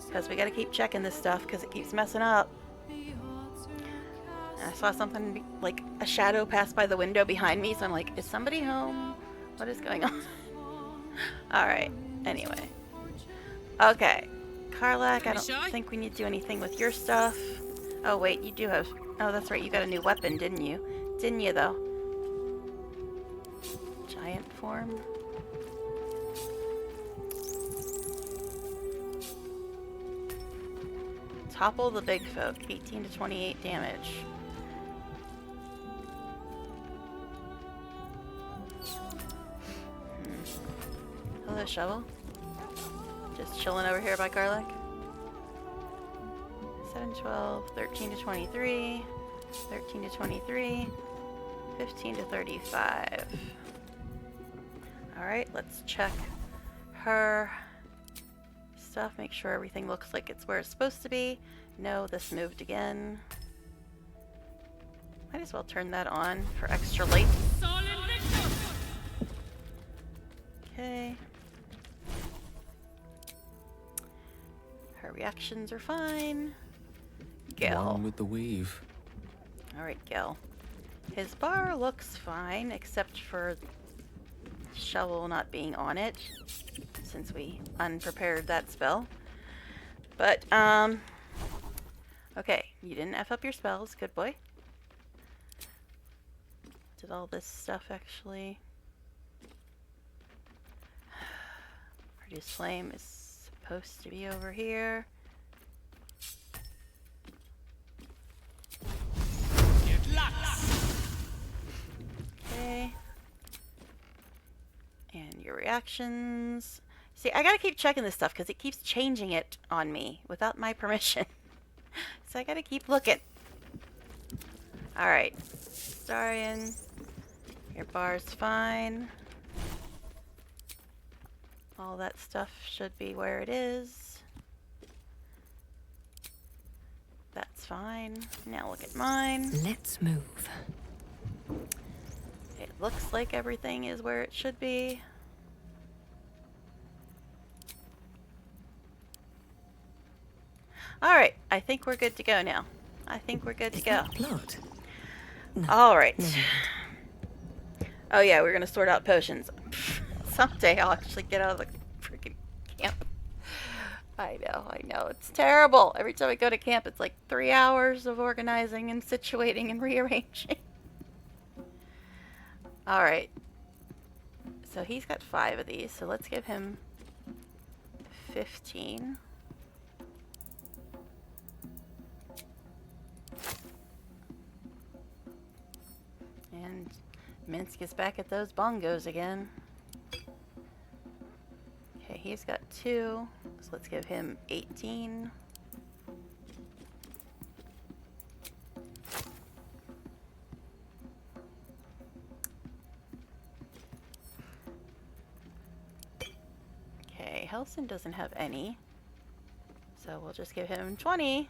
Because we gotta keep checking this stuff because it keeps messing up. And I saw something like a shadow pass by the window behind me, so I'm like, is somebody home? What is going on? Alright, anyway. Okay. Karlak, I don't think we need to do anything with your stuff. Oh wait, you do have... Oh, that's right, you got a new weapon, didn't you? Didn't you, though? Giant form? Topple the big folk, 18 to 28 damage. Hello, Shovel. Just chilling over here by Karlak. 7, 12, 13 to 23, 13 to 23, 15 to 35. Alright, let's check her stuff, make sure everything looks like it's where it's supposed to be. No, this moved again. Might as well turn that on for extra light. Okay. Her reactions are fine. Gale. One with the weave. Alright, Gale. His bar looks fine, except for Shovel not being on it, since we unprepared that spell. But, okay, you didn't F up your spells, good boy. Did all this stuff actually... Produce Flame is supposed to be over here. Okay. And your reactions. See, I gotta keep checking this stuff because it keeps changing it on me without my permission. So I gotta keep looking. Alright. Starion. Your bar's fine. All that stuff should be where it is. That's fine. Now look at mine. Let's move. It looks like everything is where it should be. Alright, I think we're good to go now. I think we're good to go. Blood? No. Alright. No. Oh yeah, we're gonna sort out potions. Someday I'll actually get out of the freaking camp. I know. It's terrible. Every time I go to camp, it's like 3 hours of organizing and situating and rearranging. Alright. So he's got 5 of these, so let's give him 15. And Minsk is back at those bongos again. Okay, he's got 2, so let's give him 18. Okay, Helson doesn't have any, so we'll just give him 20.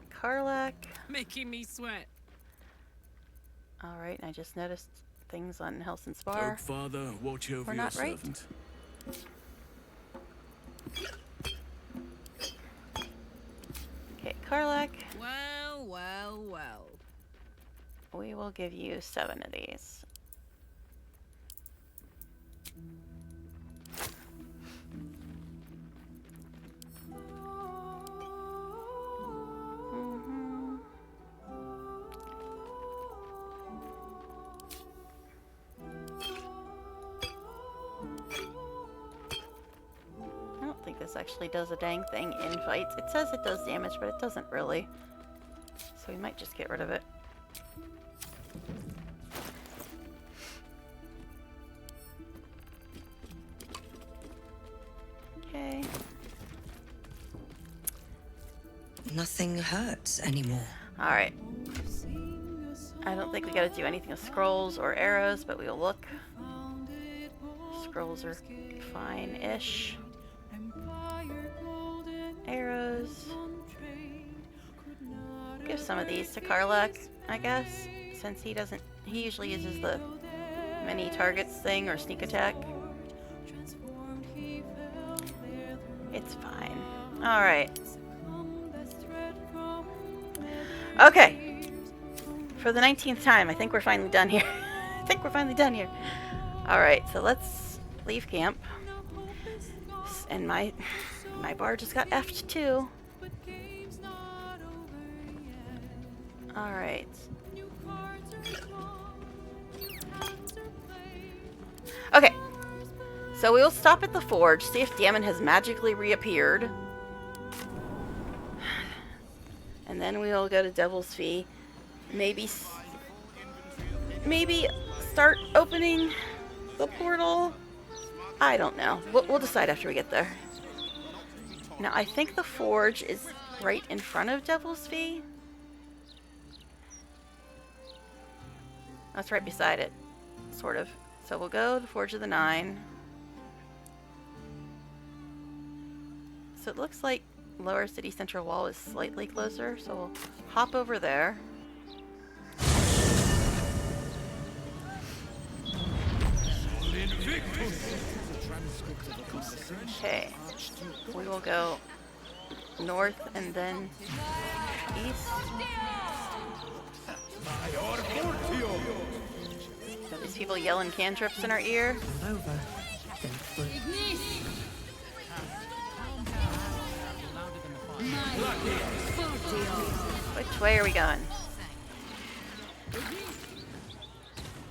Karlak. Making me sweat. Alright, I just noticed things on Helson's bar. Oak Father, watch over We're your not right. servant. Okay, Karlak. Well, well, well. We will give you 7 of these. I don't think this actually does a dang thing in fights. It says it does damage, but it doesn't really. So we might just get rid of it. Okay. Nothing hurts anymore. Alright. I don't think we gotta do anything with scrolls or arrows, but we'll look. scrolls are fine-ish. Arrows. Give some of these to Karlach, I guess, since he usually uses the many targets thing or sneak attack. It's fine. Alright. Okay. For the 19th time, I think we're finally done here. Alright, so let's leave camp. And my bar just got F'd too. Alright. Okay. So we will stop at the forge, see if Damon has magically reappeared. And then we will go to Devil's Fee. Maybe start opening the portal. I don't know. We'll decide after we get there. Now, I think the forge is right in front of Devil's Fee. That's right beside it, sort of. So we'll go to Forge of the Nine. So it looks like Lower City Central Wall is slightly closer, so we'll hop over there. Okay, we will go north and then east. Are these people yelling cantrips in our ear? Which way are we going?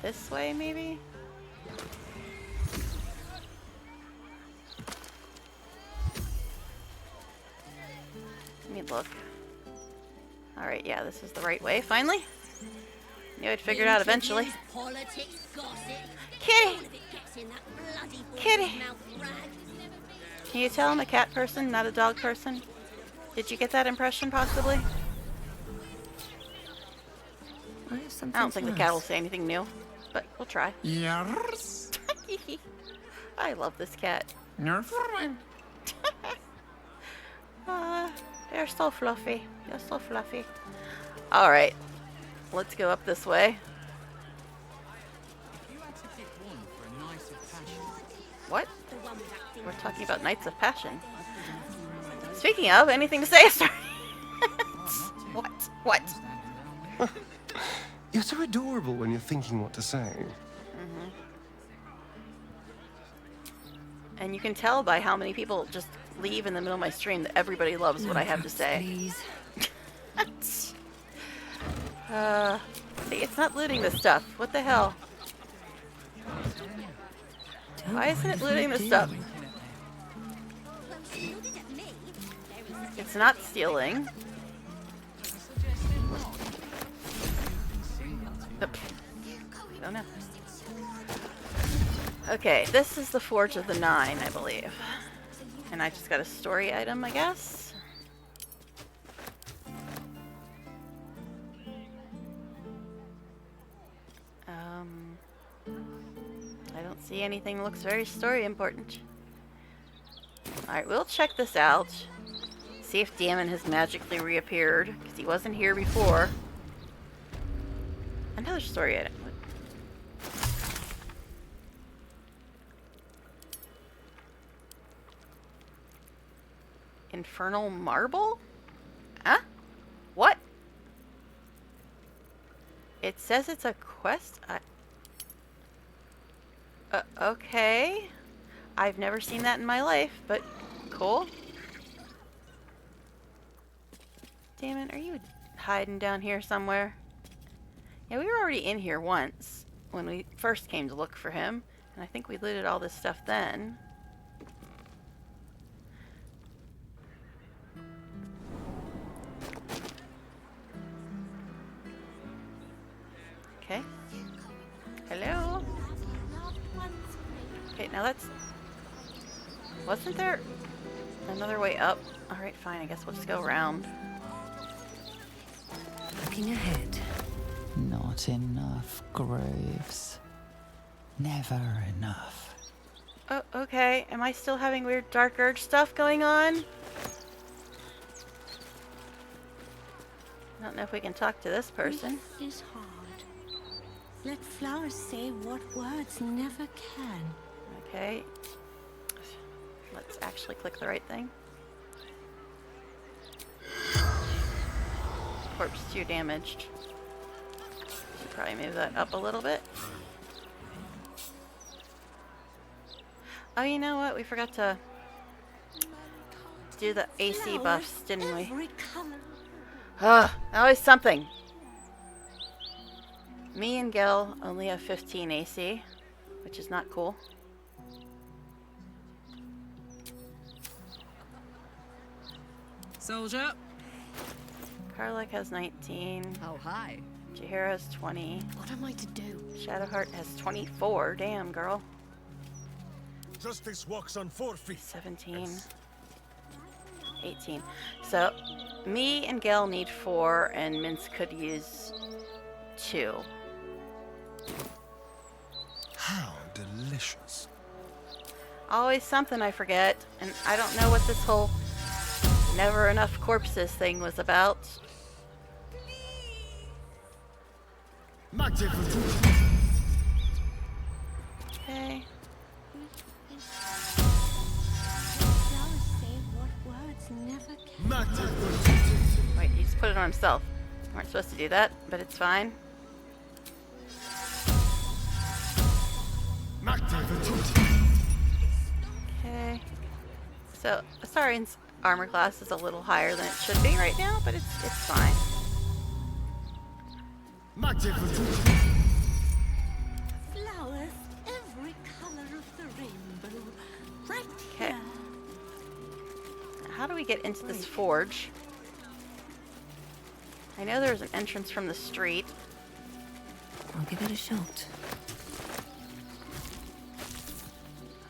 This way, maybe? Let me look. Alright, yeah, this is the right way, finally. Knew I'd figure it out eventually. Kitty! Kitty! Can you tell I'm a cat person, not a dog person? Did you get that impression, possibly? I don't think the cat will say anything new, but we'll try. Yes. I love this cat. They're so fluffy. They're so fluffy. Alright. Let's go up this way. What? We're talking about Knights of Passion. Speaking of, anything to say, Astarion? What? You're so adorable when you're thinking what to say. And you can tell by how many people just leave in the middle of my stream that everybody loves what I have to say. See, it's not looting this stuff. What the hell? Why isn't it looting this stuff? It's not stealing. I don't know. Okay, this is the Forge of the Nine, I believe. And I just got a story item, I guess. I don't see anything that looks very story important. Alright, we'll check this out. See if Damon has magically reappeared, because he wasn't here before. Another story item. Infernal Marble? Huh? What? It says it's a quest? Okay. I've never seen that in my life, but cool. Damon, are you hiding down here somewhere? Yeah, we were already in here once when we first came to look for him, and I think we looted all this stuff then. Okay. Hello? Okay, now that's... Wasn't there another way up? Alright, fine, I guess we'll just go around. Looking ahead. Not enough graves. Never enough. Oh, okay. Am I still having weird Dark Urge stuff going on? I don't know if we can talk to this person. This is hard. Let flowers say what words never can. Okay. Let's actually click the right thing. Corpse 2 damaged. Should probably move that up a little bit. Oh, you know what? We forgot to do the AC buffs, didn't we? Ugh, always something. Me and Gil only have 15 AC, which is not cool. Soldier. Karlak has 19. Oh, hi. Jaheira has 20. What am I to do? Shadowheart has 24. Damn, girl. Justice walks on 4 feet. 17. 18. So, me and Gil need 4, and Mince could use 2. How delicious. Always something I forget, and I don't know what this whole never enough corpses thing was about. Okay. Wait, he just put it on himself. Weren't supposed to do that, but it's fine. Okay. So, Astarion's armor class is a little higher than it should be right now, but it's fine. Flowers, every color of the rainbow, right Okay. here. How do we get into this forge? I know there's an entrance from the street. I'll give it a shot.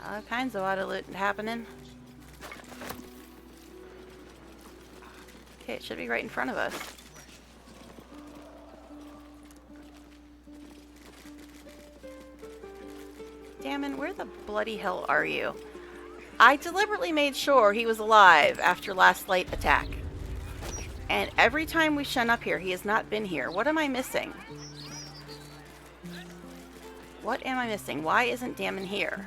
All kinds of auto loot happening. Okay, it should be right in front of us. Damon, where the bloody hell are you? I deliberately made sure he was alive after last light attack. And every time we've shown up here, he has not been here. What am I missing? What am I missing? Why isn't Damon here?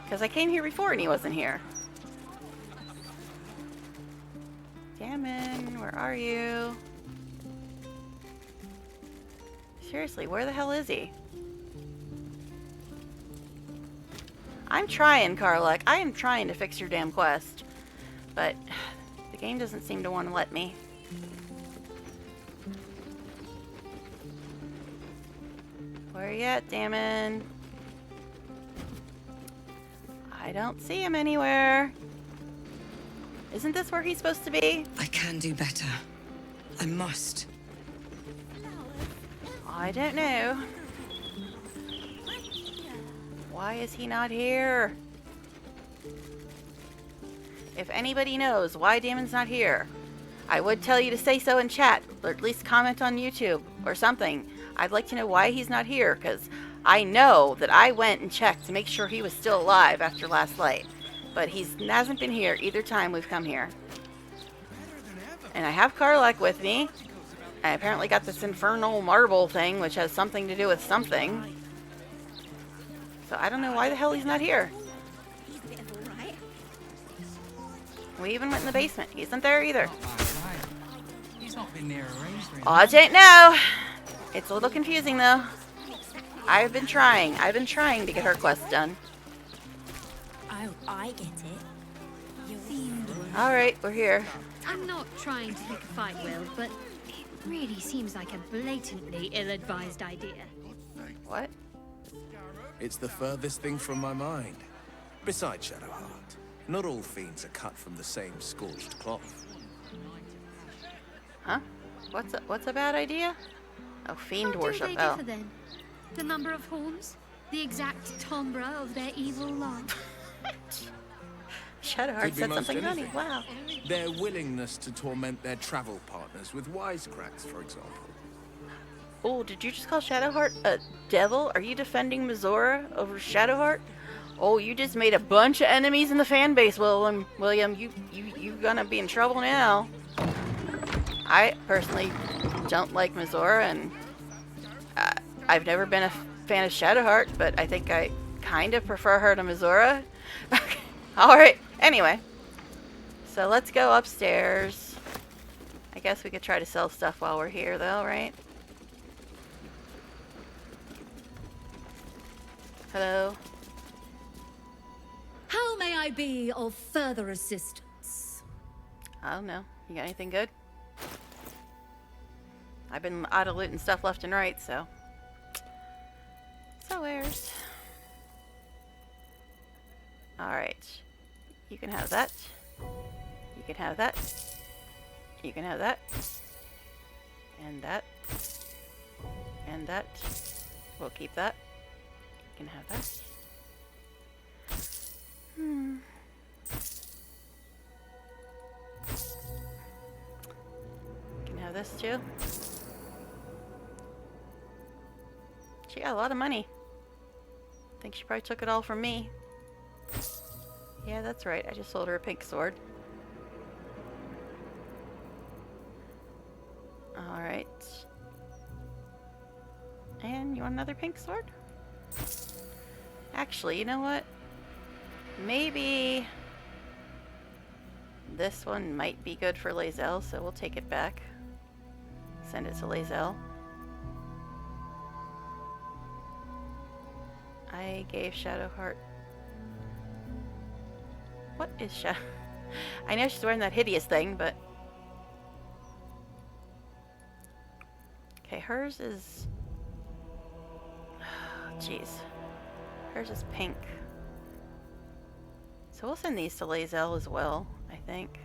Because I came here before and he wasn't here. Damon, where are you? Seriously, where the hell is he? I'm trying, Karlak. I am trying to fix your damn quest. But the game doesn't seem to want to let me. Where you at, Damon? I don't see him anywhere. Isn't this where he's supposed to be? I can do better. I must. I don't know. Why is he not here? If anybody knows why Damon's not here, I would tell you to say so in chat, or at least comment on YouTube or something. I'd like to know why he's not here, because I know that I went and checked to make sure he was still alive after last light. But he hasn't been here either time we've come here. And I have Karlak with me. I apparently got this infernal marble thing, which has something to do with something. So I don't know why the hell he's not here. We even went in the basement. He isn't there either. He's not been near a range. I don't know. It's a little confusing though. I've been trying to get her quest done. Oh, I get it. Alright, we're here. I'm not trying to pick a fight, Will, but it really seems like a blatantly ill-advised idea. What? It's the furthest thing from my mind. Besides, Shadowheart, not all fiends are cut from the same scorched cloth. Huh? What's a bad idea? Oh, fiend How worship. do they differ then? The number of horns? The exact timbre of their evil love? Shadowheart Could be said most something funny. anything. Wow. Their willingness to torment their travel partners with wisecracks, for example. Oh, did you just call Shadowheart a devil? Are you defending Mizora over Shadowheart? Oh, you just made a bunch of enemies in the fan base, William. You gonna be in trouble now. I personally don't like Mizora, and I've never been a fan of Shadowheart, but I think I kind of prefer her to Mizora. Alright, anyway. So let's go upstairs. I guess we could try to sell stuff while we're here, though, right? Hello? How may I be of further assistance? I don't know. You got anything good? I've been auto-looting stuff left and right, so... So where's... Alright. You can have that. You can have that. You can have that. And that. And that. We'll keep that. You can have that. You can have this too. She got a lot of money. I think she probably took it all from me. Yeah, that's right. I just sold her a pink sword. Alright. And you want another pink sword? Actually, you know what? Maybe this one might be good for Lae'zel, so we'll take it back. Send it to Lae'zel. I gave Shadowheart... What is Shadow... I know she's wearing that hideous thing, but... Okay, hers is... Jeez. Hers is pink. So we'll send these to Lae'zel as well, I think.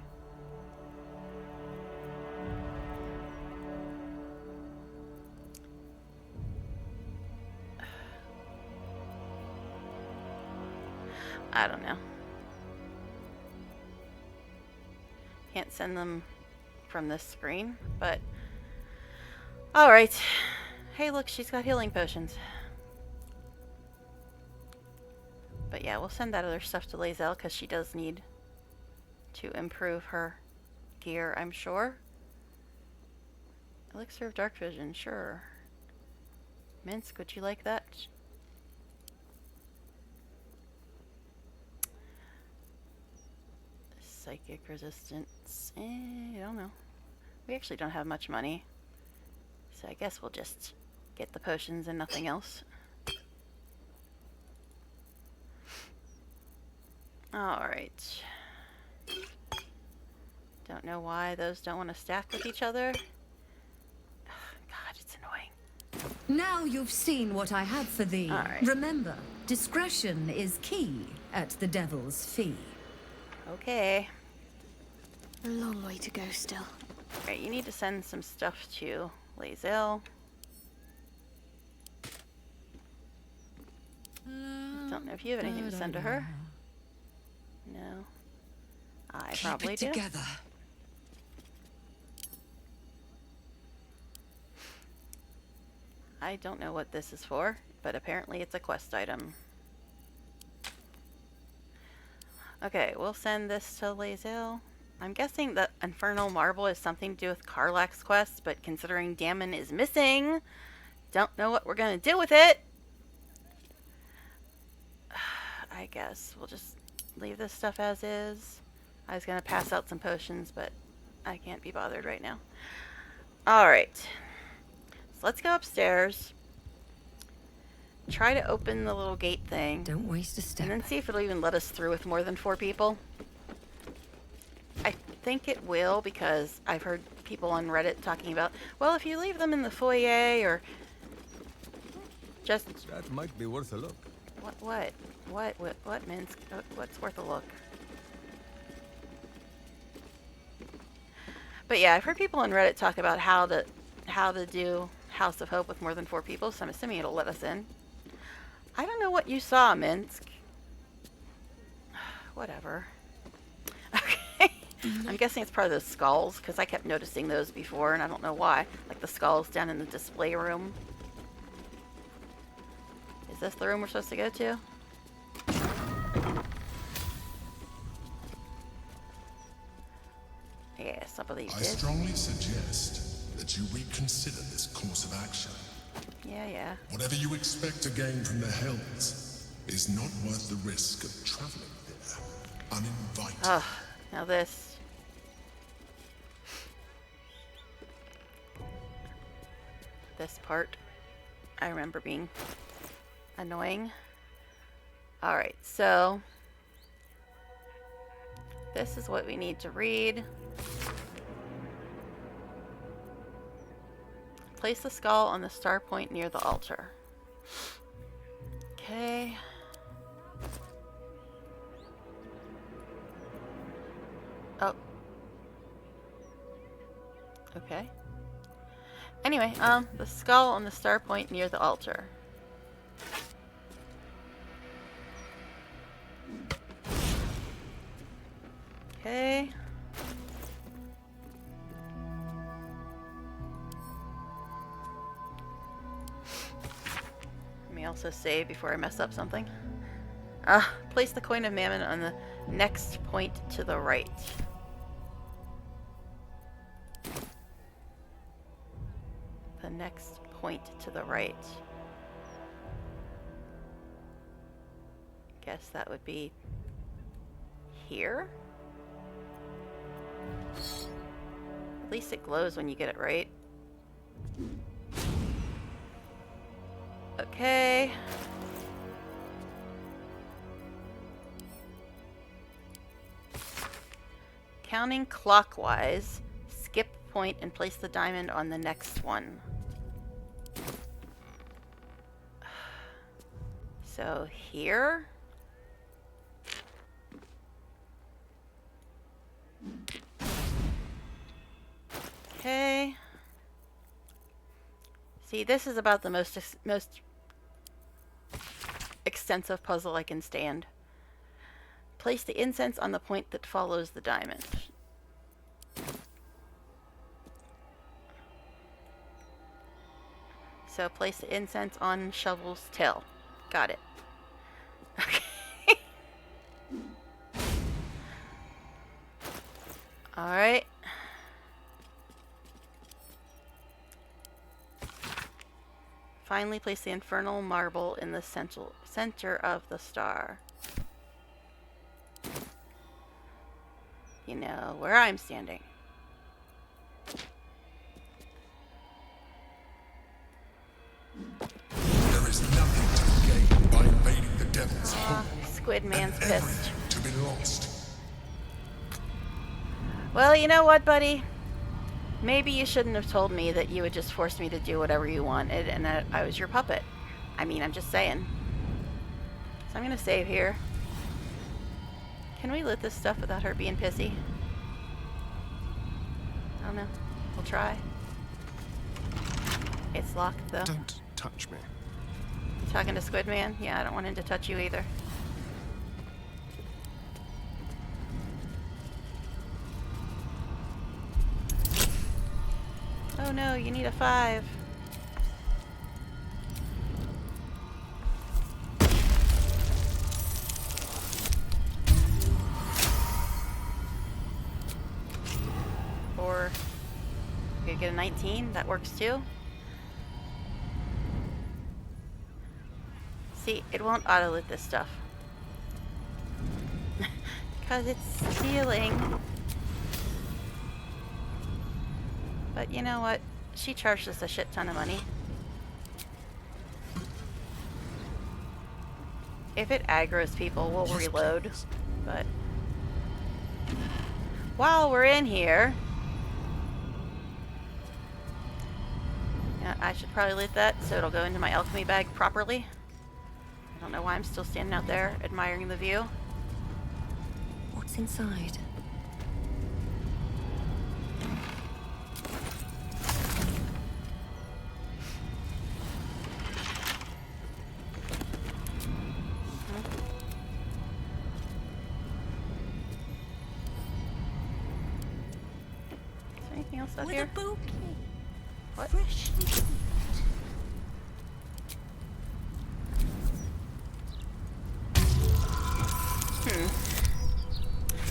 I don't know. Can't send them from this screen, but... Alright. Hey, look, she's got healing potions. But yeah, we'll send that other stuff to Lae'zel because she does need to improve her gear, I'm sure. Elixir of Dark Vision, sure. Minsk, would you like that? Psychic resistance. I don't know. We actually don't have much money. So I guess we'll just get the potions and nothing else. Alright. Don't know why those don't want to stack with each other. God, it's annoying. Now you've seen what I have for thee. Alright. Remember, discretion is key at the Devil's Fee. Okay. A long way to go still. Alright, you need to send some stuff to Lae'zel. Don't know if you have anything to send to her. No. I probably do. Together. I don't know what this is for, but apparently it's a quest item. Okay, we'll send this to Lae'zel. I'm guessing that Infernal Marble has something to do with Karlach's quest, but considering Dammon is missing, don't know what we're gonna do with it. I guess we'll just leave this stuff as is. I was gonna pass out some potions, but I can't be bothered right now. Alright. So let's go upstairs. Try to open the little gate thing. Don't waste a step. And then see if it'll even let us through with more than 4 people. I think it will, because I've heard people on Reddit talking about, well, if you leave them in the foyer or just... That might be worth a look. What, Minsk? What's worth a look? But yeah, I've heard people on Reddit talk about how to do House of Hope with more than 4 people, so I'm assuming it'll let us in. I don't know what you saw, Minsk. Whatever. Okay. I'm guessing it's part of those skulls, because I kept noticing those before, and I don't know why. Like the skulls down in the display room. Is this the room we're supposed to go to? Yeah, some of these I did. strongly suggest that you reconsider this course of action. Yeah. Whatever you expect to gain from the Hells is not worth the risk of traveling there uninvited. Ugh, now this. This part, I remember being annoying. Alright, so this is what we need to read. Place the skull on the star point near the altar. Okay. Oh. Okay. Anyway, the skull on the star point near the altar. Okay. Let me also save before I mess up something. Place the coin of Mammon on the next point to the right. The next point to the right. Guess that would be here? At least it glows when you get it right. Okay. Counting clockwise, skip point and place the diamond on the next one. So here. Okay. See, this is about the most extensive puzzle I can stand. Place the incense on the point that follows the diamond. So place the incense on Shovel's tail. Got it. Okay. Alright. Finally place the infernal marble in the center of the star. You know, where I'm standing. There is nothing to gain by invading the devil's home. Squid Man's pissed. To be lost. Well, you know what, buddy? Maybe you shouldn't have told me that you would just force me to do whatever you wanted and that I was your puppet. I mean, I'm just saying. So I'm gonna save here. Can we loot this stuff without her being pissy? I don't know. We'll try. It's locked, though. Don't touch me. You talking to Squid Man? Yeah, I don't want him to touch you either. Oh no, you need a 5. Or you could get a 19, that works too. See, it won't auto-loot this stuff. Because it's stealing. But you know what? She charged us a shit ton of money. If it aggroes people, we'll reload. But while we're in here, yeah, I should probably loot that so it'll go into my alchemy bag properly. I don't know why I'm still standing out there admiring the view. What's inside? anything else out With here? a bouquet. What? Freshly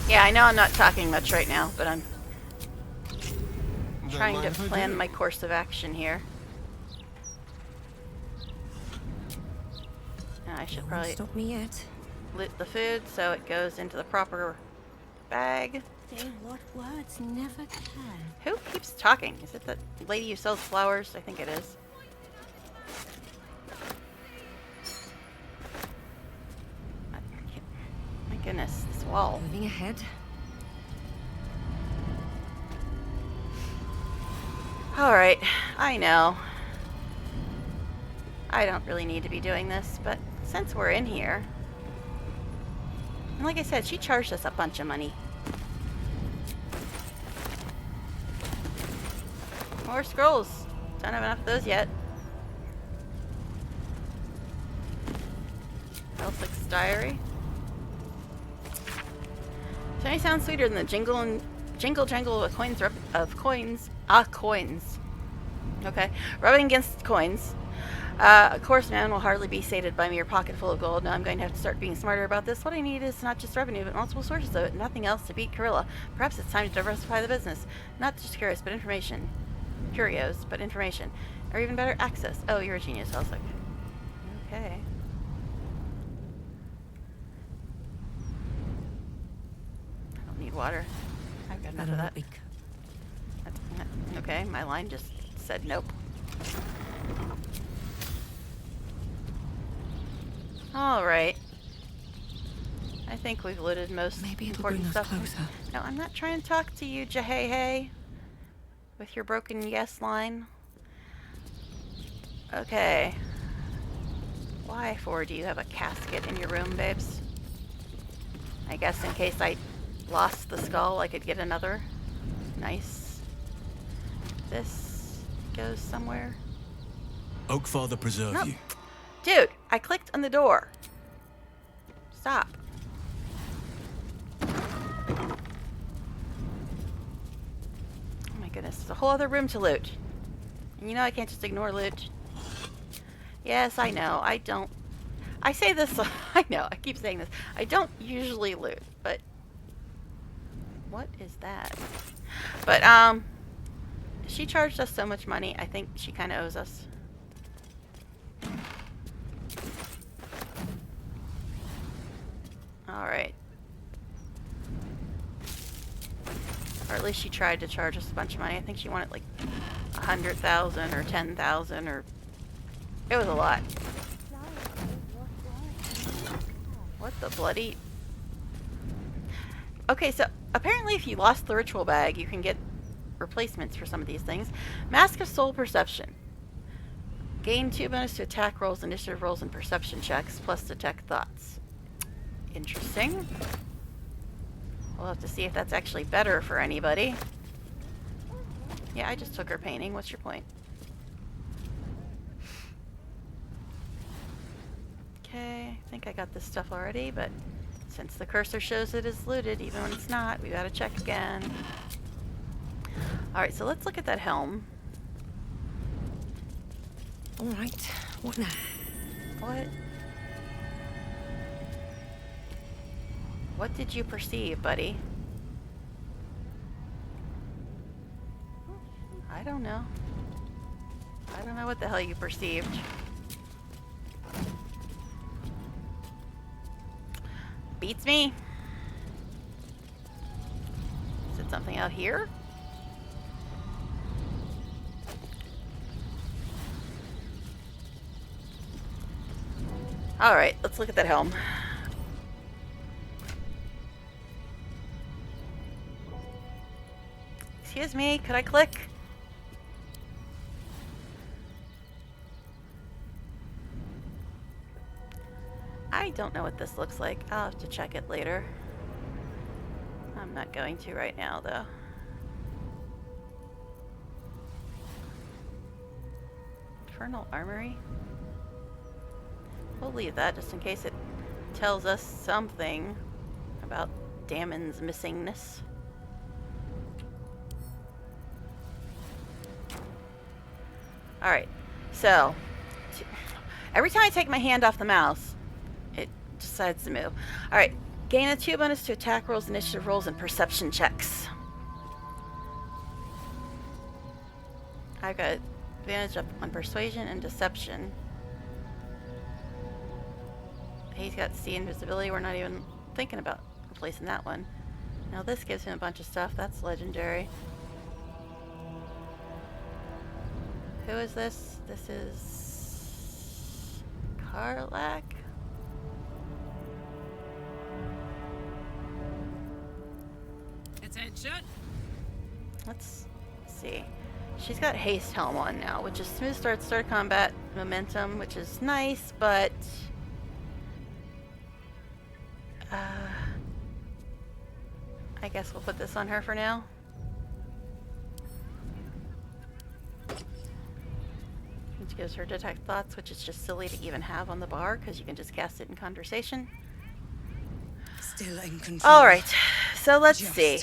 Yeah, I know I'm not talking much right now, but I'm trying to mind if I plan do? my course of action here. And I should probably Stop me yet. loot the food so it goes into the proper bag. Say what words never can. Who keeps talking? Is it the lady who sells flowers? I think it is. My goodness, this wall. Moving ahead. Alright, I know. I don't really need to be doing this, but since we're in here... And like I said, she charged us a bunch of money. More scrolls. Don't have enough of those yet. Elsix Diary. Shiny sounds sweeter than the jingle jangle of coins. Coins. Okay. Rubbing against coins. Of course, man will hardly be sated by mere pocket full of gold. Now I'm going to have to start being smarter about this. What I need is not just revenue, but multiple sources of it. Nothing else to beat Corilla. Perhaps it's time to diversify the business. Not just curious, but information. Curios, but information. Or even better, access. Oh, you're a genius. I was like, okay. I don't need water. I've got enough of that. Okay, my line just said nope. Alright. I think we've looted most important stuff. No, I'm not trying to talk to you, Jahey, with your broken yes line. Okay. Why for do you have a casket in your room, babes? I guess in case I lost the skull, I could get another. Nice. This goes somewhere. Oakfather preserve Nope. you. Dude, I clicked on the door. Stop. Oh my goodness, there's a whole other room to loot. And you know I can't just ignore loot. Yes, I know, I don't. I say this, I know, I keep saying this. I don't usually loot, but... What is that? But, she charged us so much money, I think she kind of owes us. Alright. Or at least she tried to charge us a bunch of money. I think she wanted like 100,000 or 10,000 or... It was a lot. What the bloody... Okay, so apparently if you lost the ritual bag, you can get replacements for some of these things. Mask of Soul Perception. Gain 2 bonus to attack rolls, initiative rolls, and perception checks, plus detect thoughts. Interesting. We'll have to see if that's actually better for anybody. Yeah, I just took her painting. What's your point? Okay, I think I got this stuff already, but since the cursor shows it is looted, even when it's not, we gotta check again. Alright, so let's look at that helm. Alright, what now? What? What did you perceive, buddy? I don't know. I don't know what the hell you perceived. Beats me. Is it something out here? Alright, let's look at that helm. Excuse me, could I click? I don't know what this looks like. I'll have to check it later. I'm not going to right now, though. Infernal Armory? We'll leave that just in case it tells us something about Damon's missingness. Alright, so every time I take my hand off the mouse, it decides to move. Alright, gain a 2 bonus to attack rolls, initiative rolls, and perception checks. I've got advantage on persuasion and deception. He's got see invisibility. We're not even thinking about replacing that one. Now this gives him a bunch of stuff. That's legendary. Who is this? This is Karlak. Attention. Let's see. She's got haste helm on now, which is smooth start combat momentum, which is nice, but I guess we'll put this on her for now. Which gives her detect thoughts, which is just silly to even have on the bar because you can just cast it in conversation. Still in control. Alright, so let's see.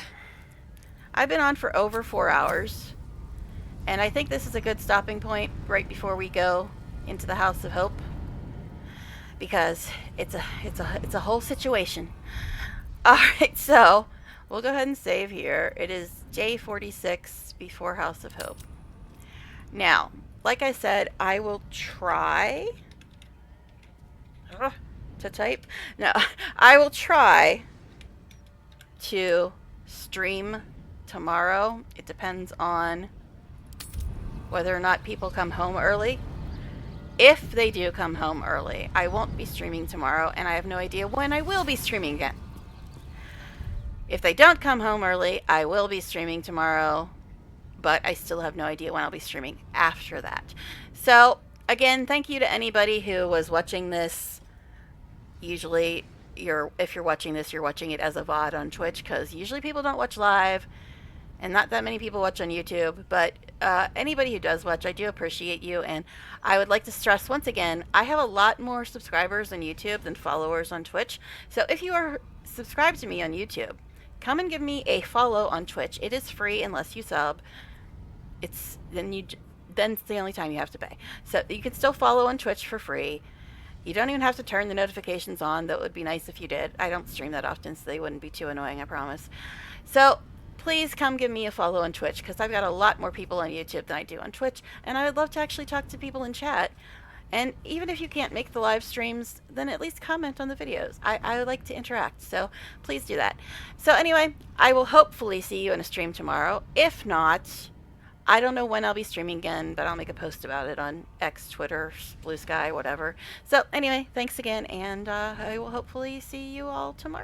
I've been on for over 4 hours, and I think this is a good stopping point right before we go into the House of Hope, because it's a whole situation. Alright, so we'll go ahead and save here. It is J46 before House of Hope. Now, like I said, I will try to type. No, I will try to stream tomorrow. It depends on whether or not people come home early. If they do come home early, I won't be streaming tomorrow, and I have no idea when I will be streaming again. If they don't come home early, I will be streaming tomorrow, but I still have no idea when I'll be streaming after that. So, again, thank you to anybody who was watching this. Usually, if you're watching this, you're watching it as a VOD on Twitch, because usually people don't watch live, and not that many people watch on YouTube, but anybody who does watch, I do appreciate you, and I would like to stress once again, I have a lot more subscribers on YouTube than followers on Twitch, so if you are subscribed to me on YouTube, come and give me a follow on Twitch. It is free unless you sub. Then it's the only time you have to pay. So you can still follow on Twitch for free. You don't even have to turn the notifications on. That would be nice if you did. I don't stream that often, so they wouldn't be too annoying, I promise. So please come give me a follow on Twitch, because I've got a lot more people on YouTube than I do on Twitch, and I would love to actually talk to people in chat. And even if you can't make the live streams, then at least comment on the videos. I would like to interact, so please do that. So anyway, I will hopefully see you in a stream tomorrow. If not, I don't know when I'll be streaming again, but I'll make a post about it on X, Twitter, Blue Sky, whatever. So anyway, thanks again, and I will hopefully see you all tomorrow.